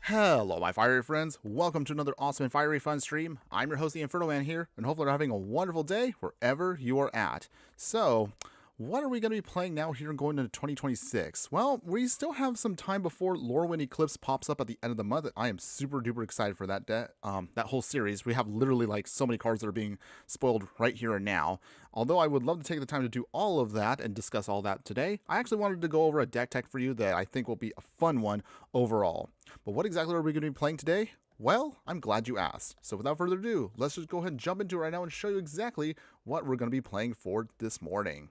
Hello, my fiery friends. Welcome to another awesome and fiery fun stream. I'm your host, the Infernoman here, and hopefully you're having a wonderful day wherever you are at. So, what are we going to be playing now here and going into 2026? Well, we still have some time before Lorwyn Eclipse pops up at the end of the month. I am super duper excited for that whole series. We have literally like so many cards that are being spoiled right here and now. Although I would love to take the time to do all of that and discuss all that today, I actually wanted to go over a deck tech for you that I think will be a fun one overall. But what exactly are we going to be playing today? Well, I'm glad you asked. So without further ado, let's just go ahead and jump into it right now and show you exactly what we're going to be playing for this morning.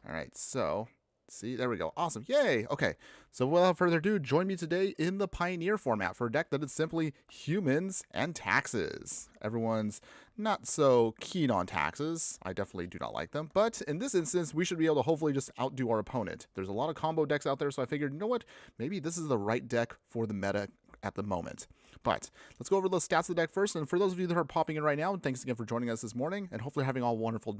All right, so see, there we go. Awesome. Yay. Okay, so without further ado, join me today in the Pioneer format for a deck that is simply humans and taxes. Everyone's not so keen on taxes. I definitely do not like them. But in this instance, we should be able to hopefully just outdo our opponent. There's a lot of combo decks out there, so I figured, you know what? Maybe this is the right deck for the meta at the moment. But let's go over the stats of the deck first. And for those of you that are popping in right now, thanks again for joining us this morning and hopefully having a wonderful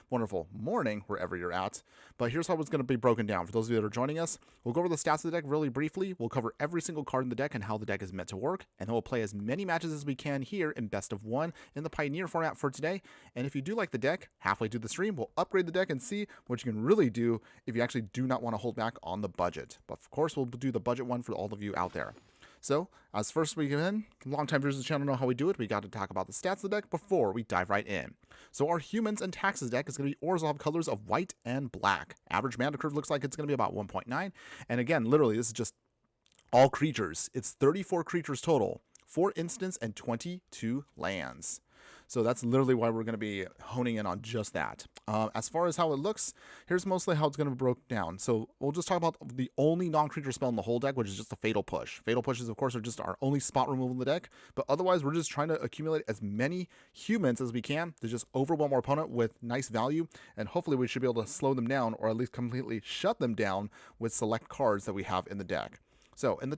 wonderful morning wherever you're at. But here's how it's going to be broken down. For those of you that are joining us, we'll go over the stats of the deck really briefly. We'll cover every single card in the deck and how the deck is meant to work. And then we'll play as many matches as we can here in best of one in the Pioneer format for today. And if you do like the deck, halfway through the stream, we'll upgrade the deck and see what you can really do if you actually do not want to hold back on the budget. But of course, we'll do the budget one for all of you out there. So, as first we get in, long-time viewers of the channel know how we do it. We got to talk about the stats of the deck before we dive right in. So our humans and taxes deck is going to be Orzhov colors of white and black. Average mana curve looks like it's going to be about 1.9. And again, literally, this is just all creatures. It's 34 creatures total, 4 instants, and 22 lands. So that's literally why we're going to be honing in on just that. As far as how it looks, here's mostly how it's going to be broken down. So we'll just talk about the only non-creature spell in the whole deck, which is just a Fatal Push. Fatal Pushes, of course, are just our only spot removal in the deck. But otherwise, we're just trying to accumulate as many humans as we can to just overwhelm our opponent with nice value. And hopefully we should be able to slow them down or at least completely shut them down with select cards that we have in the deck. So in the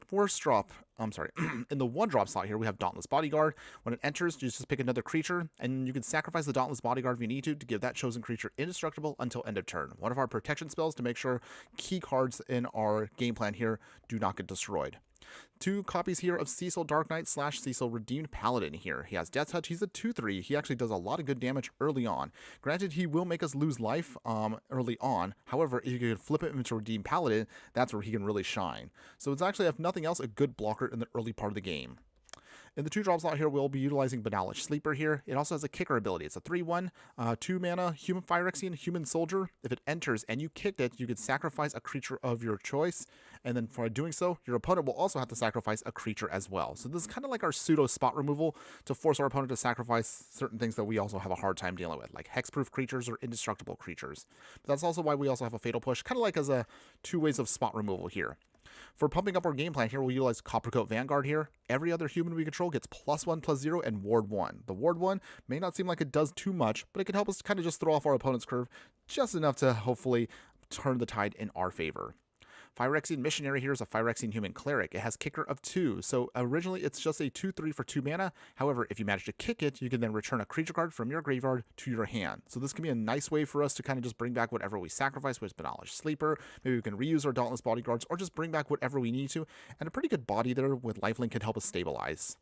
in the 1-drop slot here, we have Dauntless Bodyguard. When it enters, you just pick another creature, and you can sacrifice the Dauntless Bodyguard if you need to give that chosen creature indestructible until end of turn. One of our protection spells to make sure key cards in our game plan here do not get destroyed. 2 copies here of Cecil Dark Knight / Cecil Redeemed Paladin here. He has Death Touch. He's a 2/3. He actually does a lot of good damage early on. Granted, he will make us lose life early on. However, if you can flip it into Redeemed Paladin, that's where he can really shine. So it's actually, if nothing else, a good blocker in the early part of the game. In the 2-drop slot here, we'll be utilizing Banalish Sleeper here. It also has a kicker ability. It's a 3/1, 2-mana Human Phyrexian Human Soldier. If it enters and you kicked it, you could sacrifice a creature of your choice. And then for doing so, your opponent will also have to sacrifice a creature as well. So this is kind of like our pseudo spot removal to force our opponent to sacrifice certain things that we also have a hard time dealing with, like hexproof creatures or indestructible creatures. But that's also why we also have a Fatal Push, kind of like as a 2 ways of spot removal here. For pumping up our game plan here, we'll utilize Coppercoat Vanguard here. Every other human we control gets +1/+0 and Ward 1. The Ward 1 may not seem like it does too much, but it can help us kind of just throw off our opponent's curve just enough to hopefully turn the tide in our favor. Phyrexian Missionary here is a Phyrexian Human Cleric. It has kicker of 2, so originally it's just a 2/3 for 2 mana. However, if you manage to kick it, you can then return a creature card from your graveyard to your hand. So this can be a nice way for us to kind of just bring back whatever we sacrifice with Banalish Sleeper. Maybe we can reuse our Dauntless Bodyguards or just bring back whatever we need to. And a pretty good body there with Lifelink can help us stabilize.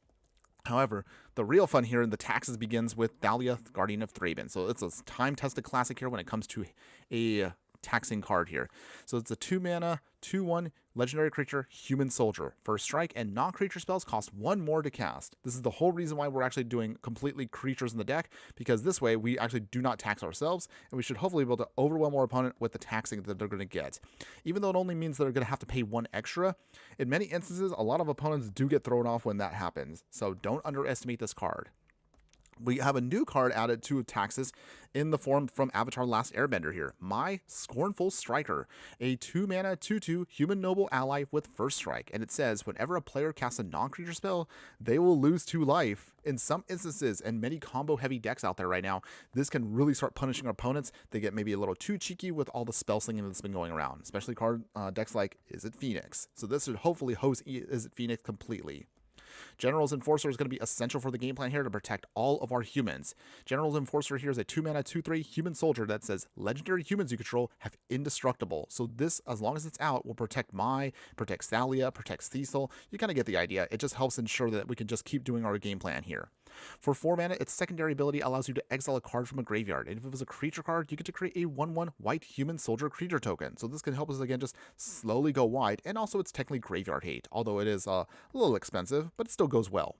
However, the real fun here in the taxes begins with Thalia, Guardian of Thraben. So it's a time-tested classic here when it comes to a taxing card here. So it's a 2-mana, 2/1 legendary creature, Human Soldier. First strike and non-creature spells cost 1 more to cast. This is the whole reason why we're actually doing completely creatures in the deck, because this way we actually do not tax ourselves, and we should hopefully be able to overwhelm our opponent with the taxing that they're going to get. Even though it only means they're going to have to pay 1 extra, in many instances, a lot of opponents do get thrown off when that happens. So don't underestimate this card. We have a new card added to taxes in the form from Avatar Last Airbender here. My Scornful Striker, a 2-mana 2/2 human noble ally with first strike. And it says, whenever a player casts a non-creature spell, they will lose 2 life. In some instances, and many combo-heavy decks out there right now, this can really start punishing our opponents. They get maybe a little too cheeky with all the spell slinging that's been going around, especially decks like Izzet Phoenix. So this should hopefully host Izzet Phoenix completely. General's Enforcer is going to be essential for the game plan here to protect all of our humans. General's Enforcer here is a 2-mana 2/3 human soldier that says legendary humans you control have indestructible. So this, as long as it's out, will protect Mai, protect Thalia, protect Cecil. You kind of get the idea. It just helps ensure that we can just keep doing our game plan here. For 4 mana, its secondary ability allows you to exile a card from a graveyard. And if it was a creature card, you get to create a 1/1 white human soldier creature token. So this can help us, again, just slowly go wide. And also, it's technically graveyard hate, although it is a little expensive, but it still goes well.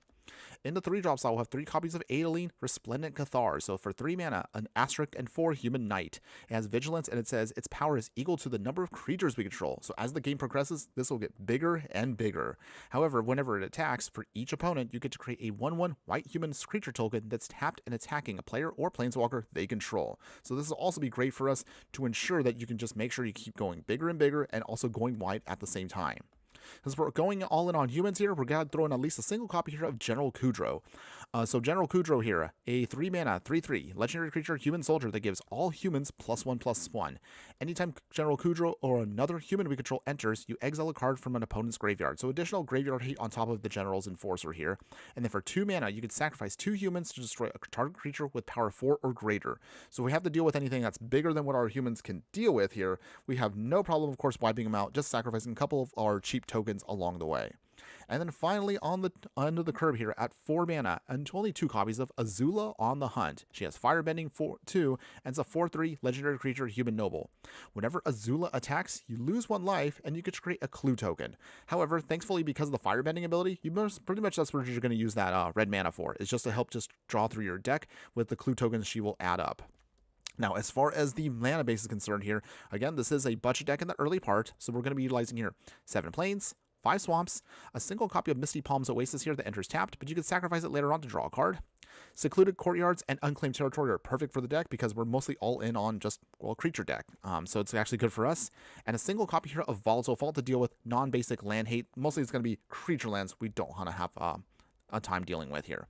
In the 3-drop slot, we'll have 3 copies of Adeline Resplendent Cathar. So for 3 mana, an Asterisk and 4 human knight. It has vigilance, and it says its power is equal to the number of creatures we control. So as the game progresses, this will get bigger and bigger. However, whenever it attacks, for each opponent, you get to create a 1/1 white human creature token that's tapped and attacking a player or planeswalker they control. So this will also be great for us to ensure that you can just make sure you keep going bigger and bigger and also going wide at the same time. Since we're going all in on humans here, we're going to throw in at least a single copy here of General Kudro. So General Kudro here, a 3 mana, 3/3, legendary creature, human soldier that gives all humans +1/+1. Anytime General Kudro or another human we control enters, you exile a card from an opponent's graveyard. So additional graveyard hate on top of the General's Enforcer here. And then for 2 mana, you can sacrifice 2 humans to destroy a target creature with power 4 or greater. So if we have to deal with anything that's bigger than what our humans can deal with here, we have no problem, of course, wiping them out, just sacrificing a couple of our cheap tokens along the way. And then finally, on the end of the curve here, at 4 mana, and only 2 copies of Azula on the Hunt. She has Firebending 2, and it's a 4/3 legendary creature, human noble. Whenever Azula attacks, you lose 1 life, and you get to create a clue token. However, thankfully, because of the Firebending ability, pretty much that's what you're going to use that red mana for. It's just to help just draw through your deck with the clue tokens she will add up. Now, as far as the mana base is concerned here, again, this is a budget deck in the early part, so we're going to be utilizing here 7 plains, 5 swamps, a single copy of Misty Palms Oasis here that enters tapped, but you can sacrifice it later on to draw a card. Secluded Courtyards and Unclaimed Territory are perfect for the deck because we're mostly all in on just, well, creature deck. So it's actually good for us. And a single copy here of Volatile Fault to deal with non-basic land hate. Mostly it's going to be creature lands we don't want to have a time dealing with here.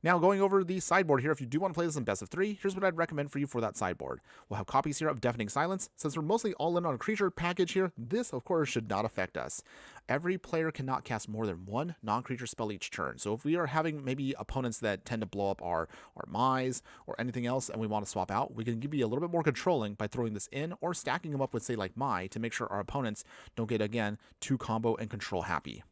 Now, going over the sideboard here, if you do want to play this in best of 3, here's what I'd recommend for you for that sideboard. We'll have copies here of Deafening Silence. Since we're mostly all in on a creature package here, this, of course, should not affect us. Every player cannot cast more than 1 non-creature spell each turn. So if we are having maybe opponents that tend to blow up our Mai's or anything else and we want to swap out, we can be a little bit more controlling by throwing this in or stacking them up with, say, like Mai to make sure our opponents don't get, again, too combo and control happy.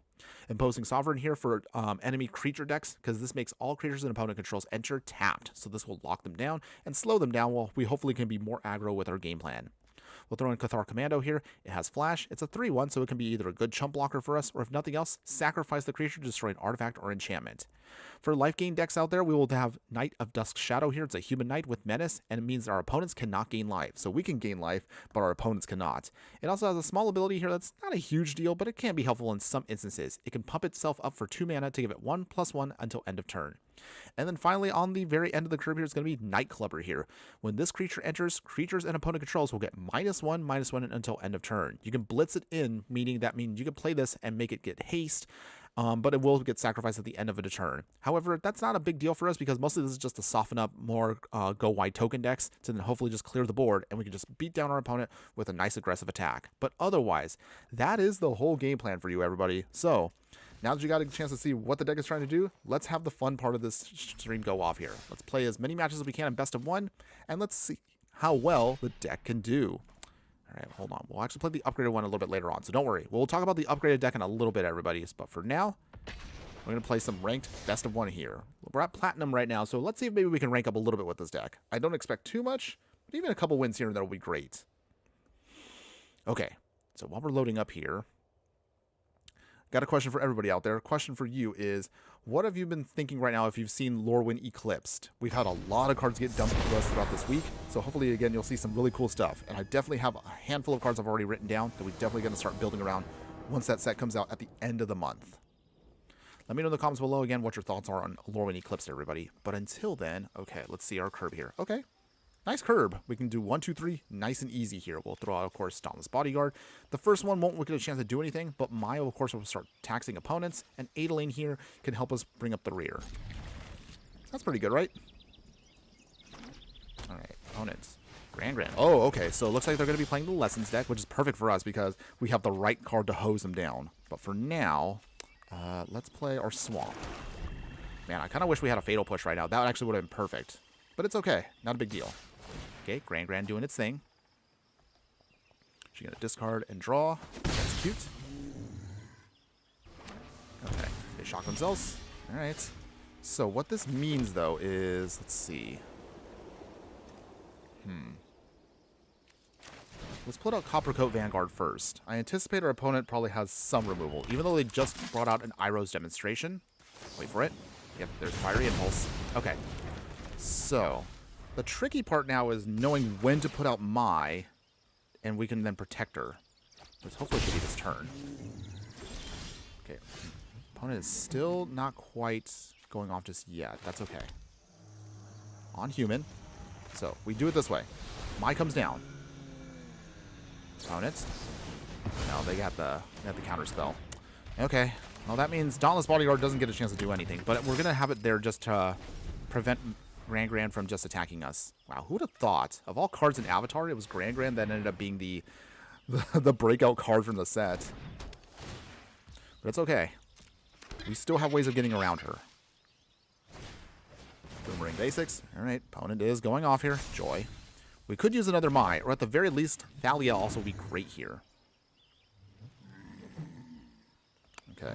Imposing Sovereign here for enemy creature decks, because this makes all creatures an opponent controls enter tapped. So this will lock them down and slow them down while we hopefully can be more aggro with our game plan. We'll throw in Cathar Commando here. It has Flash. It's a 3/1, so it can be either a good chump blocker for us, or if nothing else, sacrifice the creature to destroy an artifact or enchantment. For life gain decks out there, we will have Knight of Dusk Shadow here. It's a human knight with menace, and it means our opponents cannot gain life. So we can gain life, but our opponents cannot. It also has a small ability here that's not a huge deal, but it can be helpful in some instances. It can pump itself up for 2 mana to give it 1/1 until end of turn. And then finally, on the very end of the curve here, is going to be Nightclubber here. When this creature enters, creatures and opponent controls will get -1/-1 until end of turn. You can blitz it in, meaning you can play this and make it get haste, but it will get sacrificed at the end of a turn. However, that's not a big deal for us because mostly this is just to soften up more go wide token decks to then hopefully just clear the board and we can just beat down our opponent with a nice aggressive attack. But otherwise, that is the whole game plan for you, everybody. So now that you got a chance to see what the deck is trying to do, let's have the fun part of this stream go off here. Let's play as many matches as we can in best of 1, and let's see how well the deck can do. All right, hold on. We'll actually play the upgraded one a little bit later on, so don't worry. We'll talk about the upgraded deck in a little bit, everybody. But for now, we're going to play some ranked best of 1 here. We're at Platinum right now, so let's see if maybe we can rank up a little bit with this deck. I don't expect too much, but even a couple wins here and there will be great. Okay, so while we're loading up here, got a question for everybody out there. Question for you is, what have you been thinking right now if you've seen Lorwyn Eclipsed? We've had a lot of cards get dumped to us throughout this week, so hopefully, again, you'll see some really cool stuff. And I definitely have a handful of cards I've already written down that we're definitely going to start building around once that set comes out at the end of the month. Let me know in the comments below, again, what your thoughts are on Lorwyn Eclipsed, everybody. But until then, okay, let's see our curb here. Okay. Nice curb. We can do 1, 2, 3, nice and easy here. We'll throw out, of course, Dauntless Bodyguard. The first one won't get a chance to do anything, but Maya, of course, will start taxing opponents, and Adeline here can help us bring up the rear. That's pretty good, right? All right, opponents. Grand. Oh, okay, so it looks like they're going to be playing the Lessons deck, which is perfect for us because we have the right card to hose them down. But for now, Let's play our Swamp. Man, I kind of wish we had a Fatal Push right now. That actually would have been perfect. But it's okay. Not a big deal. Okay, Grand doing its thing. She's going to discard and draw. That's cute. Okay, they shock themselves. Alright. So what this means, though, is... Let's see. Let's put out Coppercoat Vanguard first. I anticipate our opponent probably has some removal, even though they just brought out an Iroh's Demonstration. Wait for it. Yep, there's Fiery Impulse. Okay. So, the tricky part now is knowing when to put out Mai, and we can then protect her. Which hopefully should be this turn. Okay. Opponent is still not quite going off just yet. That's okay. On human. So, we do it this way. Mai comes down. Opponents. No, they got the counter spell. Okay. Well, that means Dauntless Bodyguard doesn't get a chance to do anything, but we're gonna have it there just to prevent Grand from just attacking us. Wow, who would have thought? Of all cards in Avatar, it was Grand that ended up being the breakout card from the set. But it's okay. We still have ways of getting around her. Boomerang Basics. Alright, opponent is going off here. Joy. We could use another Mai, or at the very least, Thalia also would be great here. Okay.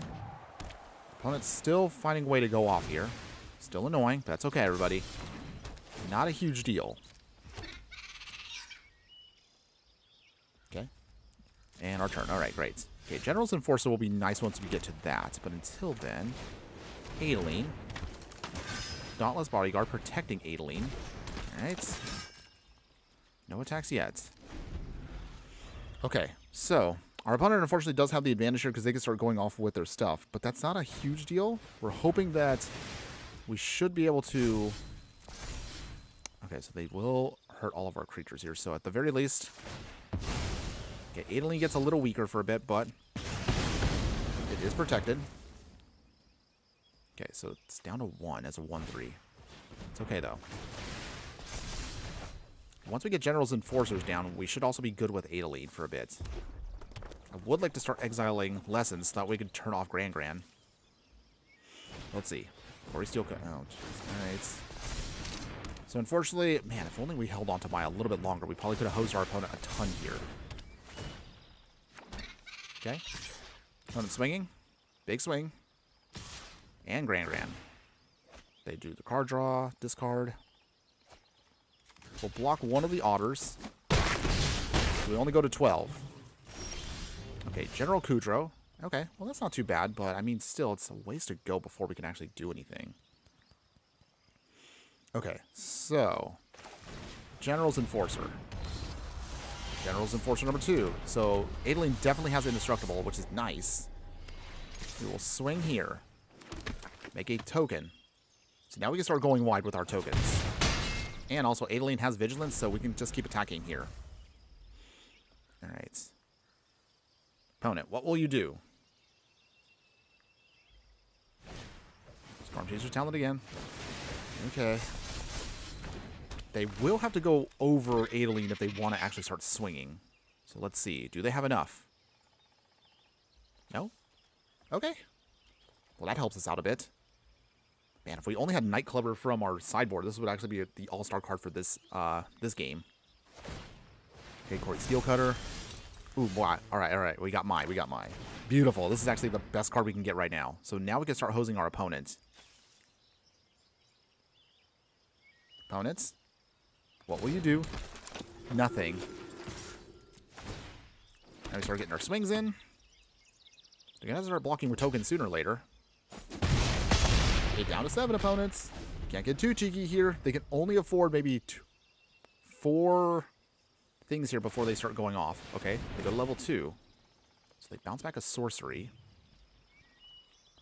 Opponent's still finding a way to go off here. Still annoying, but that's okay, everybody. Not a huge deal. Okay. And our turn. Alright, great. Okay, General's Enforcer will be nice once we get to that, but until then, Adeline. Dauntless Bodyguard protecting Adeline. Alright. No attacks yet. Okay, so our opponent unfortunately does have the advantage here because they can start going off with their stuff, but that's not a huge deal. We're hoping that we should be able to... Okay, so they will hurt all of our creatures here, so at the very least... Okay, Adeline gets a little weaker for a bit, but it is protected. Okay, so it's down to 1 as a 1-3. It's okay, though. Once we get General's Enforcers down, we should also be good with Adeline for a bit. I would like to start exiling Lessons so that we can turn off Grand. Let's see. Or Steel Cut. Oh, jeez. Alright. So unfortunately, man, if only we held on to Mai a little bit longer, we probably could have hosed our opponent a ton here. Okay. Opponent swinging. Big swing. And Grand. They do the card draw, discard. We'll block one of the Otters. We only go to 12. Okay, General Kudrow. Okay, well that's not too bad, but I mean still, it's a ways to go before we can actually do anything. Okay, so General's Enforcer. General's Enforcer number 2. So Adeline definitely has Indestructible, which is nice. We will swing here. Make a token. So now we can start going wide with our tokens. And also, Adeline has Vigilance, so we can just keep attacking here. Alright. Opponent, what will you do? Storm Chaser Talent again. Okay. They will have to go over Adeline if they want to actually start swinging. So let's see. Do they have enough? No? Okay. Well, that helps us out a bit. Man, if we only had Nightclubber from our sideboard, this would actually be the all-star card for this this game. Okay, Corey Steelcutter. Ooh, boy. Alright. We got Mai. Beautiful. This is actually the best card we can get right now. So now we can start hosing our opponent. Opponents, what will you do? Nothing. Now we start getting our swings in. They're going to start blocking with tokens sooner or later. Down to 7 opponents. Can't get too cheeky here. They can only afford maybe 4 things here before they start going off. Okay, they go to level 2. So they bounce back a sorcery.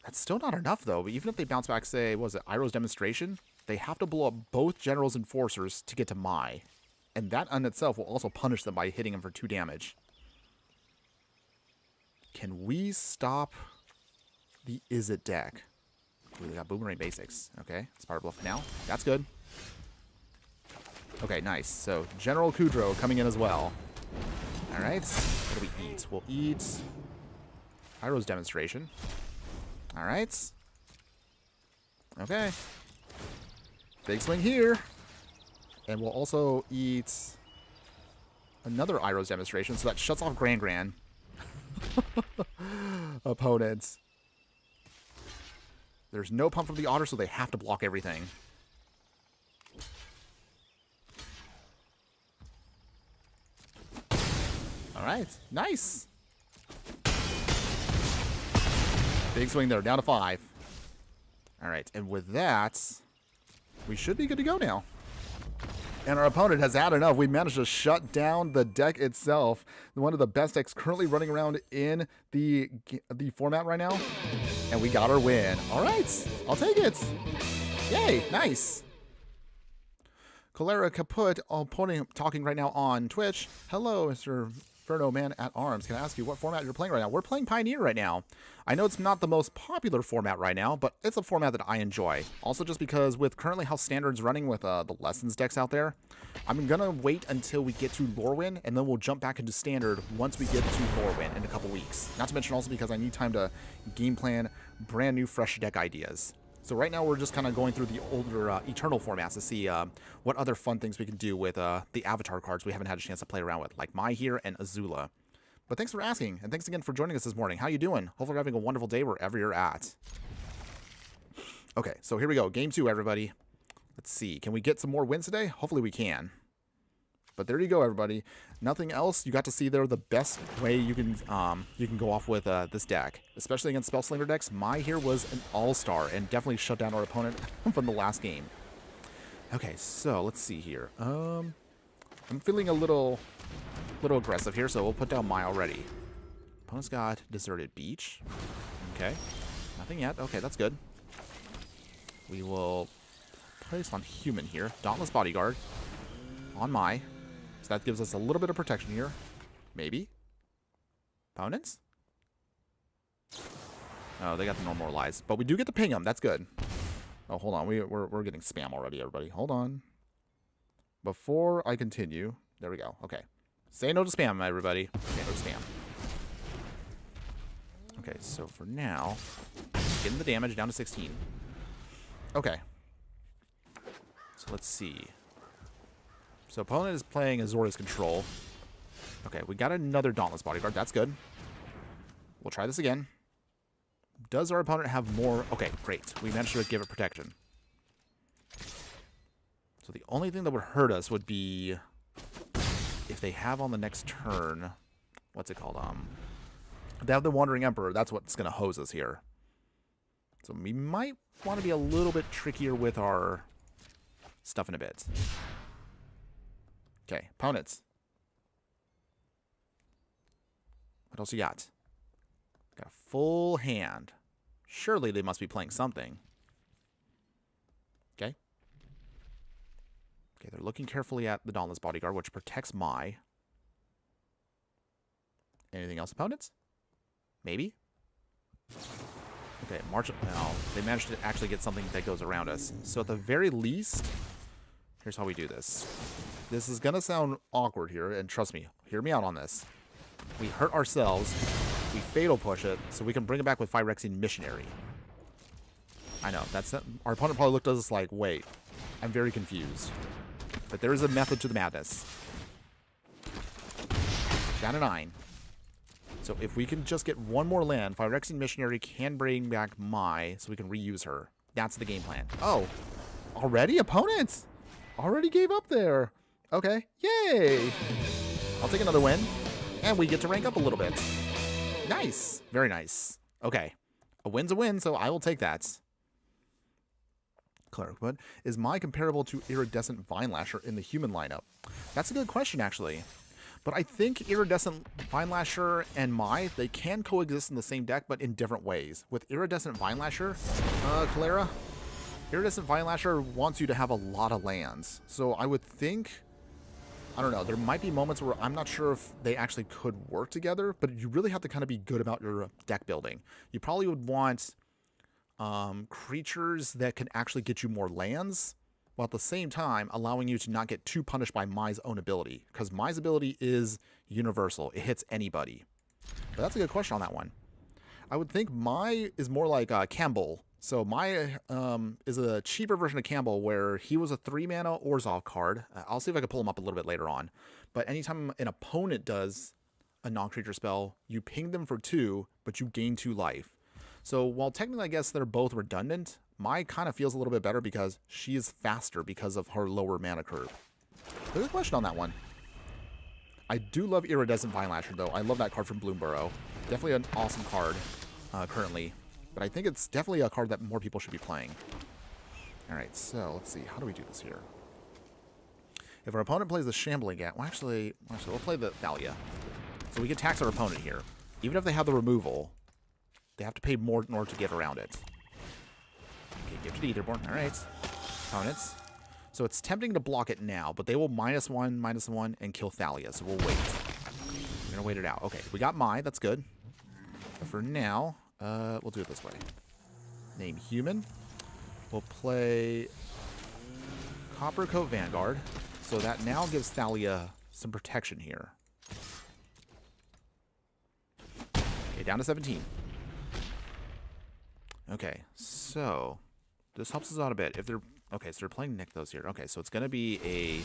That's still not enough, though. But even if they bounce back, say, what was it, Iroh's Demonstration? They have to blow up both General's Enforcers to get to Mai. And that in itself will also punish them by hitting them for 2 damage. Can we stop the Is It deck? Ooh, they got Boomerang Basics. Okay, Spider Bluff now. That's good. Okay, nice. So, General Kudrow coming in as well. Alright. What do we eat? We'll eat Iroh's Demonstration. All right. Okay. Big swing here. And we'll also eat another Iroh's demonstration, so that shuts off Gran Gran. Opponents. There's no pump from the Otter, so they have to block everything. Alright, nice. Big swing there, down to 5. Alright, and with that, we should be good to go now. And our opponent has had enough. We managed to shut down the deck itself. One of the best decks currently running around in the format right now. And we got our win. All right, I'll take it. Yay, nice. Cholera Kaput, opponent talking right now on Twitch. Hello, Mr. Infernoman at Arms. Can I ask you what format you're playing right now? We're playing Pioneer right now. I know it's not the most popular format right now, but it's a format that I enjoy. Also just because with currently how Standard's running with the Lessons decks out there, I'm going to wait until we get to Lorwyn, and then we'll jump back into Standard once we get to Lorwyn in a couple weeks. Not to mention also because I need time to game plan brand new fresh deck ideas. So right now we're just kind of going through the older Eternal formats to see what other fun things we can do with the Avatar cards we haven't had a chance to play around with, like Mai here and Azula. But thanks for asking, and thanks again for joining us this morning. How you doing? Hopefully you're having a wonderful day wherever you're at. Okay, so here we go. Game 2, everybody. Let's see. Can we get some more wins today? Hopefully we can. But there you go, everybody. Nothing else. You got to see there the best way you can go off with this deck, especially against Spellslinger decks. Mai here was an all-star and definitely shut down our opponent from the last game. Okay, so let's see here. I'm feeling a little aggressive here, so we'll put down Mai already. Opponent's got Deserted Beach. Okay, nothing yet. Okay, that's good. We will place on Human here. Dauntless Bodyguard on Mai. So that gives us a little bit of protection here. Maybe. Opponents? Oh, they got the normal lies. But we do get to ping them. That's good. Oh, hold on. We're getting spam already, everybody. Hold on. Before I continue. There we go. Okay. Say no to spam, everybody. Say no to spam. Okay, so for now, getting the damage down to 16. Okay. So let's see. So opponent is playing Azorius Control. Okay, we got another Dauntless Bodyguard. That's good. We'll try this again. Does our opponent have more? Okay, great. We managed to give it protection. So the only thing that would hurt us would be if they have on the next turn, what's it called? They have the Wandering Emperor. That's what's going to hose us here. So we might want to be a little bit trickier with our stuff in a bit. Okay, opponents. What else you got? Got a full hand. Surely they must be playing something. Okay. Okay, they're looking carefully at the Dauntless Bodyguard, which protects Mai. Anything else, opponents? Maybe? Okay, March. No, they managed to actually get something that goes around us. So at the very least, here's how we do this. This is going to sound awkward here, and trust me, hear me out on this. We hurt ourselves, we Fatal Push it, so we can bring it back with Phyrexian Missionary. I know, our opponent probably looked at us like, wait, I'm very confused. But there is a method to the madness. Down to 9. So if we can just get one more land, Phyrexian Missionary can bring back Mai, so we can reuse her. That's the game plan. Oh, already? Opponents? Already gave up there. Okay, yay! I'll take another win, and we get to rank up a little bit. Nice, very nice. Okay, a win's a win, so I will take that. But is Mai comparable to Iridescent Vinelasher in the human lineup? That's a good question, actually. But I think Iridescent Vinelasher and Mai, they can coexist in the same deck, but in different ways. With Iridescent Vinelasher, Cholera, Iridescent Vinelasher wants you to have a lot of lands. So I would think, I don't know, there might be moments where I'm not sure if they actually could work together, but you really have to kind of be good about your deck building. You probably would want creatures that can actually get you more lands, while at the same time allowing you to not get too punished by Mai's own ability, because Mai's ability is universal. It hits anybody. But that's a good question on that one. I would think Mai is more like Campbell. So Mai is a cheaper version of Campbell where he was a 3-mana Orzhov card. I'll see if I can pull him up a little bit later on. But anytime an opponent does a non-creature spell, you ping them for 2, but you gain 2 life. So while technically I guess they're both redundant, Mai kind of feels a little bit better because she is faster because of her lower mana curve. There's a question on that one. I do love Iridescent Vinelasher though. I love that card from Bloomborough. Definitely an awesome card currently. But I think it's definitely a card that more people should be playing. Alright, so let's see. How do we do this here? If our opponent plays the Shambling Gat, well actually we'll play the Thalia. So we can tax our opponent here. Even if they have the removal, they have to pay more in order to get around it. Okay, Gifted Aetherborn. Alright. Opponents. So it's tempting to block it now, but they will -1/-1, and kill Thalia, so we'll wait. We're going to wait it out. Okay, we got Mai. That's good. But for now, we'll do it this way. Name Human. We'll play Coppercoat Vanguard. So that now gives Thalia some protection here. Okay, down to 17. Okay, so this helps us out a bit. If they're okay, so they're playing Nykthos here. Okay, so it's gonna be a.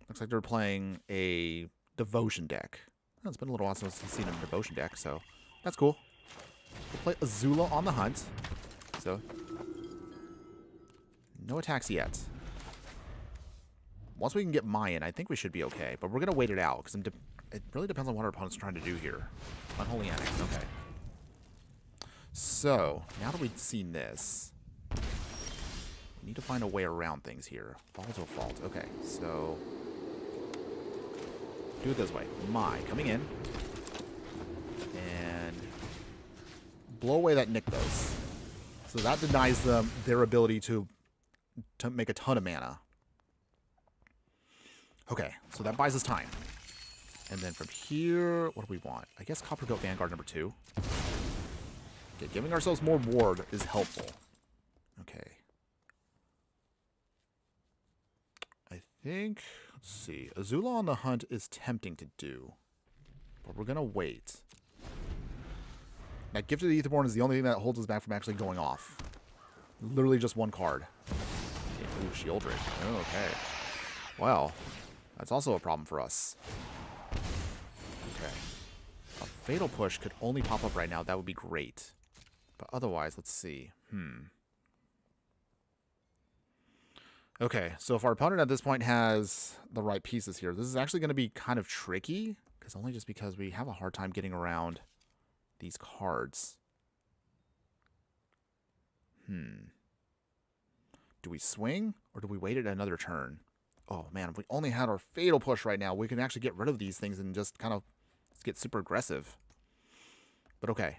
Looks like they're playing a Devotion deck. Oh, it's been a little while since I've seen a Devotion deck, so that's cool. We'll play Azula on the hunt. So no attacks yet. Once we can get Mai in, I think we should be okay. But we're gonna wait it out because it really depends on what our opponent's trying to do here. Unholy Annex. Okay. So now that we've seen this, we need to find a way around things here. Volatile Fault. Okay, so do it this way. Mai coming in and blow away that Nykthos. So that denies them their ability to make a ton of mana. Okay, so that buys us time. And then from here, what do we want? I guess Coppercoat Vanguard number 2. Okay, giving ourselves more ward is helpful. Okay. I think, let's see. Azula on the hunt is tempting to do. But we're going to wait. That Gifted Aetherborn is the only thing that holds us back from actually going off. Literally just one card. Okay, ooh, Shieldred. Okay. Well, that's also a problem for us. Okay. A Fatal Push could only pop up right now. That would be great. But otherwise, let's see. Okay, so if our opponent at this point has the right pieces here, this is actually going to be kind of tricky. Just because we have a hard time getting around these cards. Do we swing or do we wait another turn? Oh man, if we only had our Fatal Push right now, we can actually get rid of these things and just kind of get super aggressive. But okay.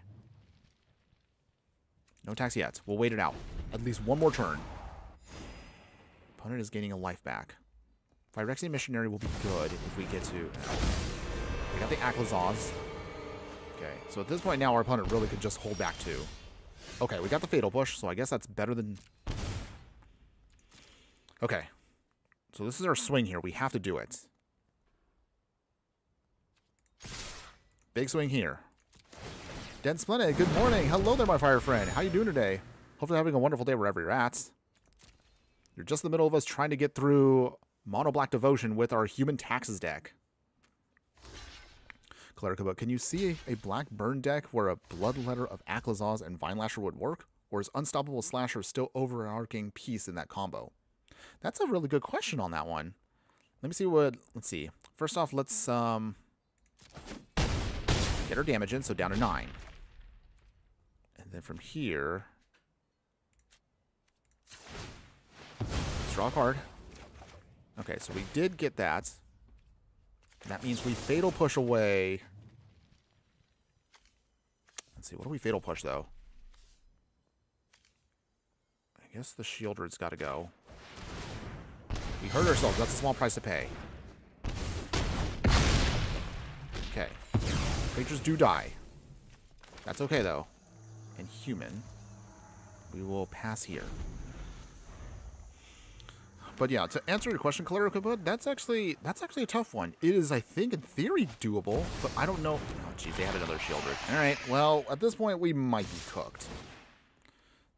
No attacks yet. We'll wait it out. At least one more turn. Opponent is gaining a life back. Phyrexian Missionary will be good if we get to... we got the Aclazaz. Okay, so at this point now our opponent really could just hold back too. Okay, we got the Fatal Push, so I guess that's better than... Okay. So this is our swing here. We have to do it. Big swing here. Den Splendid, good morning. Hello there, my fire friend. How you doing today? Hopefully having a wonderful day wherever you're at. You're just in the middle of us trying to get through Mono Black Devotion with our Human Taxes deck. Clerica, can you see a black burn deck where a Bloodletter of Aclazaz and Vinelasher would work? Or is Unstoppable Slasher still overarching piece in that combo? That's a really good question on that one. Let me see what... Let's see. First off, let's get our damage in, so down to 9. And then from here... let's draw a card. Okay, so we did get that. That means we Fatal Push away... Let's see, what do we Fatal Push, though? I guess the Shieldred's got to go. We hurt ourselves. That's a small price to pay. Okay. Creatures do die. That's okay, though. And Human. We will pass here. But yeah, to answer your question, Calera, that's actually a tough one. It is, I think, in theory, doable, but I don't know. Oh, geez, they had another shielder. All right, well, at this point, we might be cooked.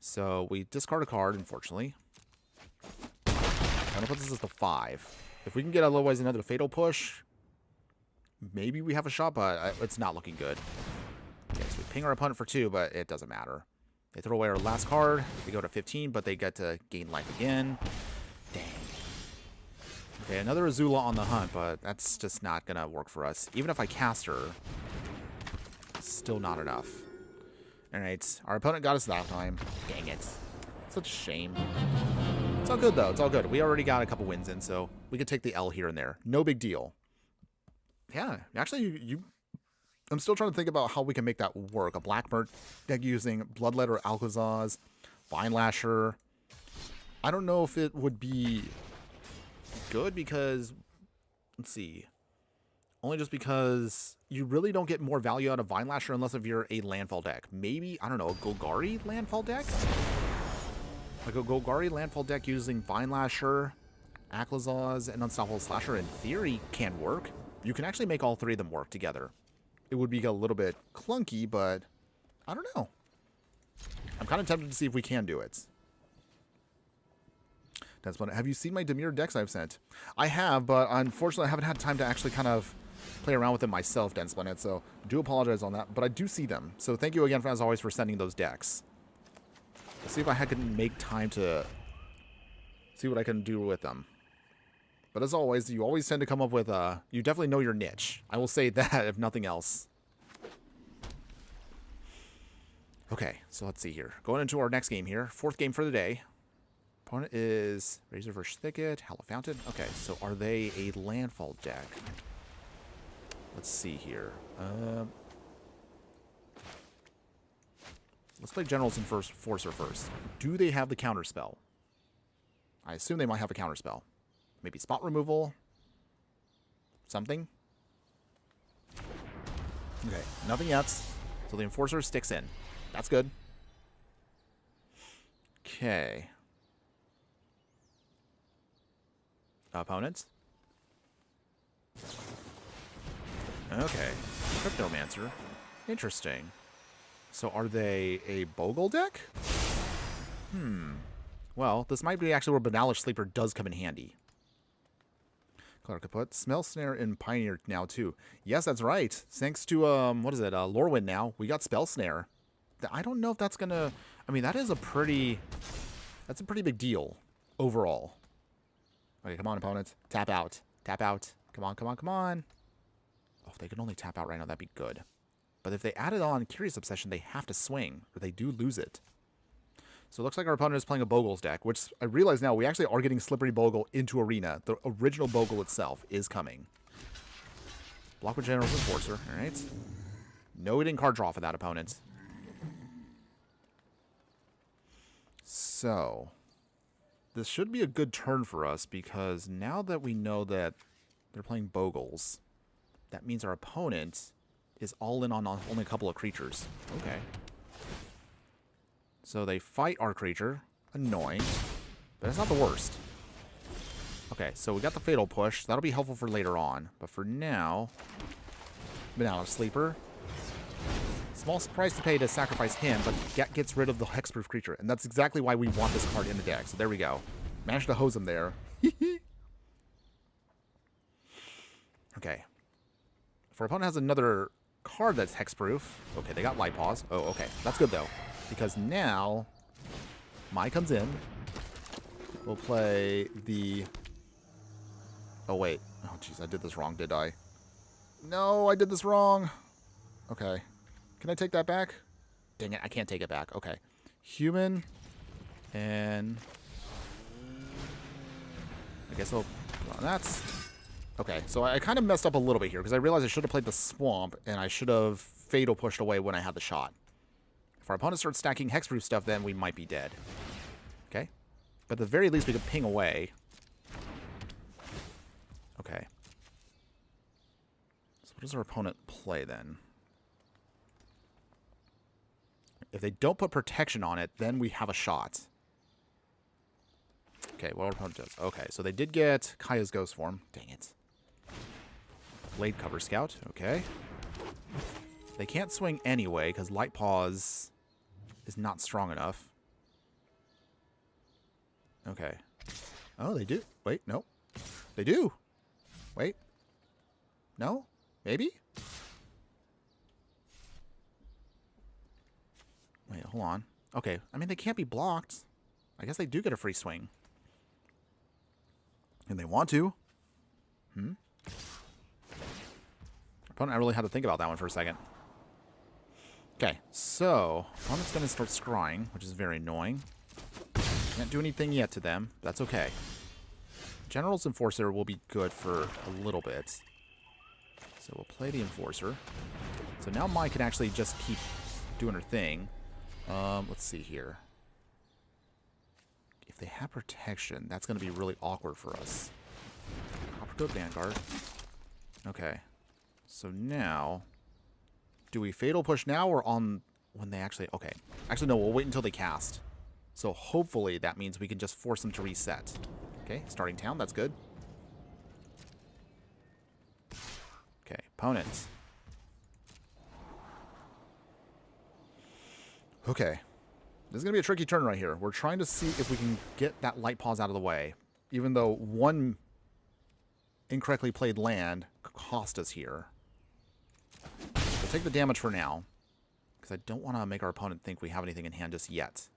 So we discard a card, unfortunately. I'm gonna put this as the 5. If we can get otherwise another fatal push, maybe we have a shot, but it's not looking good. Okay, so we ping our opponent for 2, but it doesn't matter. They throw away our last card. They go to 15, but they get to gain life again. Dang. Okay, another Azula on the hunt, but that's just not going to work for us. Even if I cast her, still not enough. Alright, our opponent got us that time. Dang it. Such a shame. It's all good, though. It's all good. We already got a couple wins in, so we could take the L here and there. No big deal. Yeah, actually, I'm still trying to think about how we can make that work. A Black Mert deck using Bloodletter, Alcazaz, Vine Lasher. I don't know if it would be good because, let's see, only just because you really don't get more value out of Vine Lasher unless if you're a landfall deck. Maybe, I don't know, a Golgari landfall deck? Like a Golgari landfall deck using Vine Lasher, Alcazaz, and Unstoppable Slasher in theory can work. You can actually make all 3 of them work together. It would be a little bit clunky, but I don't know. I'm kind of tempted to see if we can do it. That's one. Have you seen my Demir decks I've sent? I have, but unfortunately I haven't had time to actually kind of play around with them myself, Dense Planet, so I do apologize on that, but I do see them. So thank you again, as always, for sending those decks. Let's see if I can make time to see what I can do with them. But as always, you always tend to come up with, you definitely know your niche. I will say that, if nothing else. Okay, so let's see here. Going into our next game here. 4th game for the day. Opponent is Razorverse Thicket, Hollow Fountain. Okay, so are they a landfall deck? Let's see here. Let's play Generals and Forcer first. Do they have the counterspell? I assume they might have a counterspell. Maybe spot removal? Something? Okay, nothing yet. So the Enforcer sticks in. That's good. Okay. Opponents? Okay. Cryptomancer. Interesting. So are they a Bogle deck? Well, this might be actually where Banalish Sleeper does come in handy. Clark put Smell Snare in Pioneer now too. Yes, that's right. Thanks to what is it? Lorwyn now. We got Spell Snare. I don't know if that's gonna. I mean, that's a pretty big deal overall. Okay, come on, opponents. Tap out. Tap out. Come on, come on, come on. Oh, if they can only tap out right now, that'd be good. But if they added on Curious Obsession, they have to swing, or they do lose it. So it looks like our opponent is playing a Bogle's deck, which I realize now we actually are getting Slippery Bogle into Arena. The original Bogle itself is coming. Block with General's Enforcer. All right. No hidden card draw for that opponent. So this should be a good turn for us because now that we know that they're playing Bogles, that means our opponent is all in on only a couple of creatures. Okay. So they fight our creature. Annoying. But it's not the worst. Okay, so we got the Fatal Push. That'll be helpful for later on. But for now, Banana Sleeper. Small price to pay to sacrifice him, but gets rid of the hexproof creature. And that's exactly why we want this card in the deck. So there we go. Managed to hose him there. Okay. If our opponent has another card that's hexproof. Okay, they got Light Pause. Oh, okay. That's good, though. Because now, Mai comes in. We'll play the... Oh, wait. Oh, jeez, I did this wrong, did I? No, I did this wrong. Okay. Can I take that back? Dang it, I can't take it back. Okay. Human. And... I guess I'll... That's... Okay, so I kind of messed up a little bit here, because I realized I should have played the Swamp, and I should have Fatal pushed away when I had the shot. If our opponent starts stacking hexproof stuff, then we might be dead. Okay? But at the very least, we could ping away. Okay. So what does our opponent play, then? If they don't put protection on it, then we have a shot. Okay, what our opponent does. Okay, so they did get Kaya's Ghost Form. Dang it. Blade Cover Scout. Okay. They can't swing anyway, because Light Paws is not strong enough. Okay. Oh, they do. Wait, no. They do. Wait. No? Maybe? Wait, hold on. Okay, I mean, they can't be blocked. I guess they do get a free swing. And they want to. Opponent, I really had to think about that one for a second. Okay, so opponent's going to start scrying, which is very annoying. Can't do anything yet to them. That's okay. General's Enforcer will be good for a little bit. So we'll play the Enforcer. So now Mai can actually just keep doing her thing. Let's see here. If they have protection, that's going to be really awkward for us. Copper Coat Vanguard. Okay. So now, do we Fatal Push now or on when they actually... Okay. Actually, no, we'll wait until they cast. So hopefully that means we can just force them to reset. Okay, starting town, that's good. Okay, opponents. Okay. This is going to be a tricky turn right here. We're trying to see if we can get that Light Paws out of the way. Even though one incorrectly played land cost us here. We'll take the damage for now. Because I don't want to make our opponent think we have anything in hand just yet.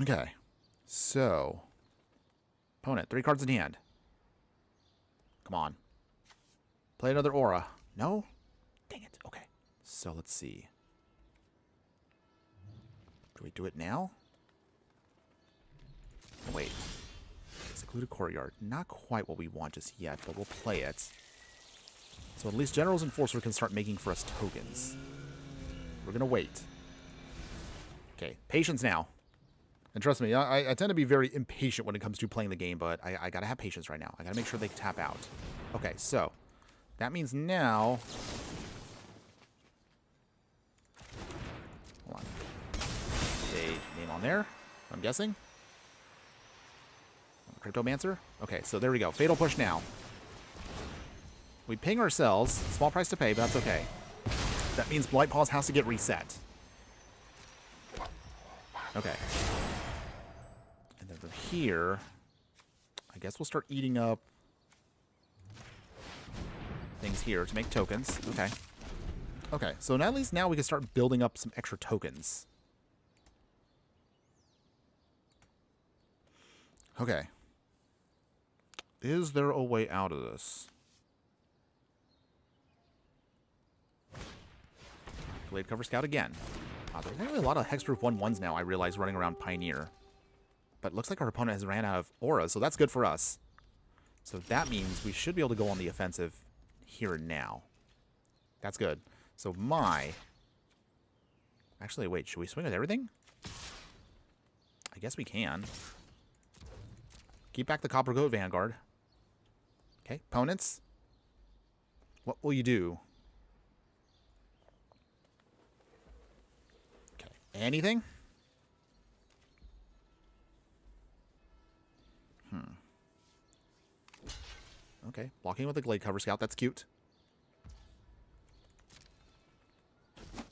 Okay. So. Opponent, 3 cards in hand. Come on. Play another Aura. No? Dang it. Okay. So let's see. Do we do it now? Oh, wait. Secluded Courtyard. Not quite what we want just yet, but we'll play it. So at least General's Enforcer can start making for us tokens. We're going to wait. Okay, patience now. And trust me, I tend to be very impatient when it comes to playing the game, but I got to have patience right now. I got to make sure they tap out. Okay, so that means now... Hold on. A name on there, I'm guessing. Cryptomancer? Okay, so there we go. Fatal Push now. We ping ourselves. Small price to pay, but that's okay. That means Blight Paws has to get reset. Okay. And then from here, I guess we'll start eating up things here to make tokens. Okay. Okay, so at least now we can start building up some extra tokens. Okay. Is there a way out of this? Blade Cover Scout again. There's actually a lot of hexproof 1/1s now, I realize, running around Pioneer. But it looks like our opponent has ran out of auras, so that's good for us. So that means we should be able to go on the offensive here and now. That's good. So Actually, wait, should we swing with everything? I guess we can. Keep back the Copper Coat Vanguard. Okay, opponents. What will you do? Okay, anything? Okay, blocking with the Glade Cover Scout, that's cute.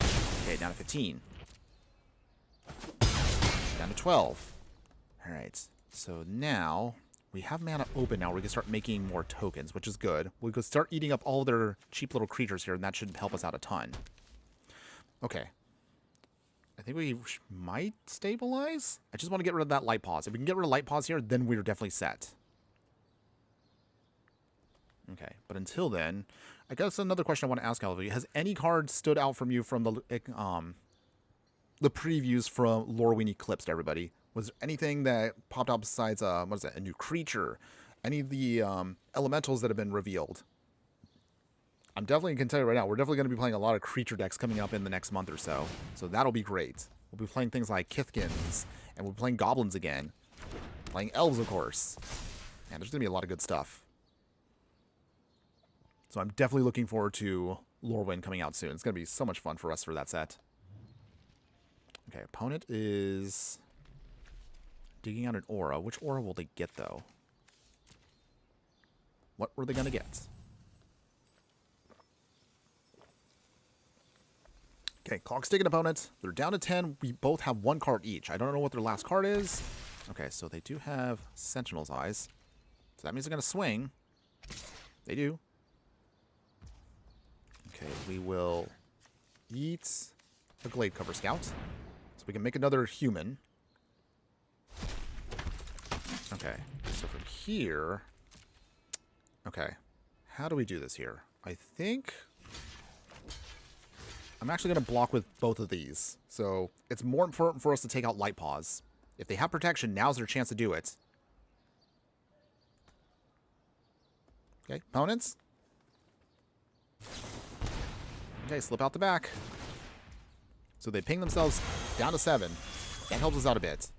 Okay, down to 15. Down to 12. Alright, so now we have mana open now. We can start making more tokens, which is good. We could start eating up all their cheap little creatures here, and that should help us out a ton. Okay. I think we might stabilize. I just want to get rid of that Light Paws. If we can get rid of Light Paws here, then we're definitely set. Okay, but until then, I guess another question I want to ask all of you. Has any card stood out from you from the previews from Lorwyn Eclipsed, everybody? Was there anything that popped up besides, what is that, a new creature? Any of the elementals that have been revealed? I'm definitely can tell you right now, we're definitely going to be playing a lot of creature decks coming up in the next month or so. So that'll be great. We'll be playing things like Kithkins, and we'll be playing Goblins again. Playing Elves, of course. And there's going to be a lot of good stuff. So I'm definitely looking forward to Lorwyn coming out soon. It's going to be so much fun for us for that set. Okay, opponent is Digging out an aura. Which aura will they get, though? What were they going to get? Okay, clock's ticking, opponents. They're down to 10. We both have 1 card each. I don't know what their last card is. Okay, so they do have Sentinel's Eyes. So that means they're going to swing. They do. Okay, we will eat a Glade Cover Scout. So we can make another human. Okay, so from here... Okay, how do we do this here? I think... I'm actually going to block with both of these. So it's more important for us to take out Light Paws. If they have protection, now's their chance to do it. Okay, opponents. Okay, slip out the back. So they ping themselves down to 7. That helps us out a bit.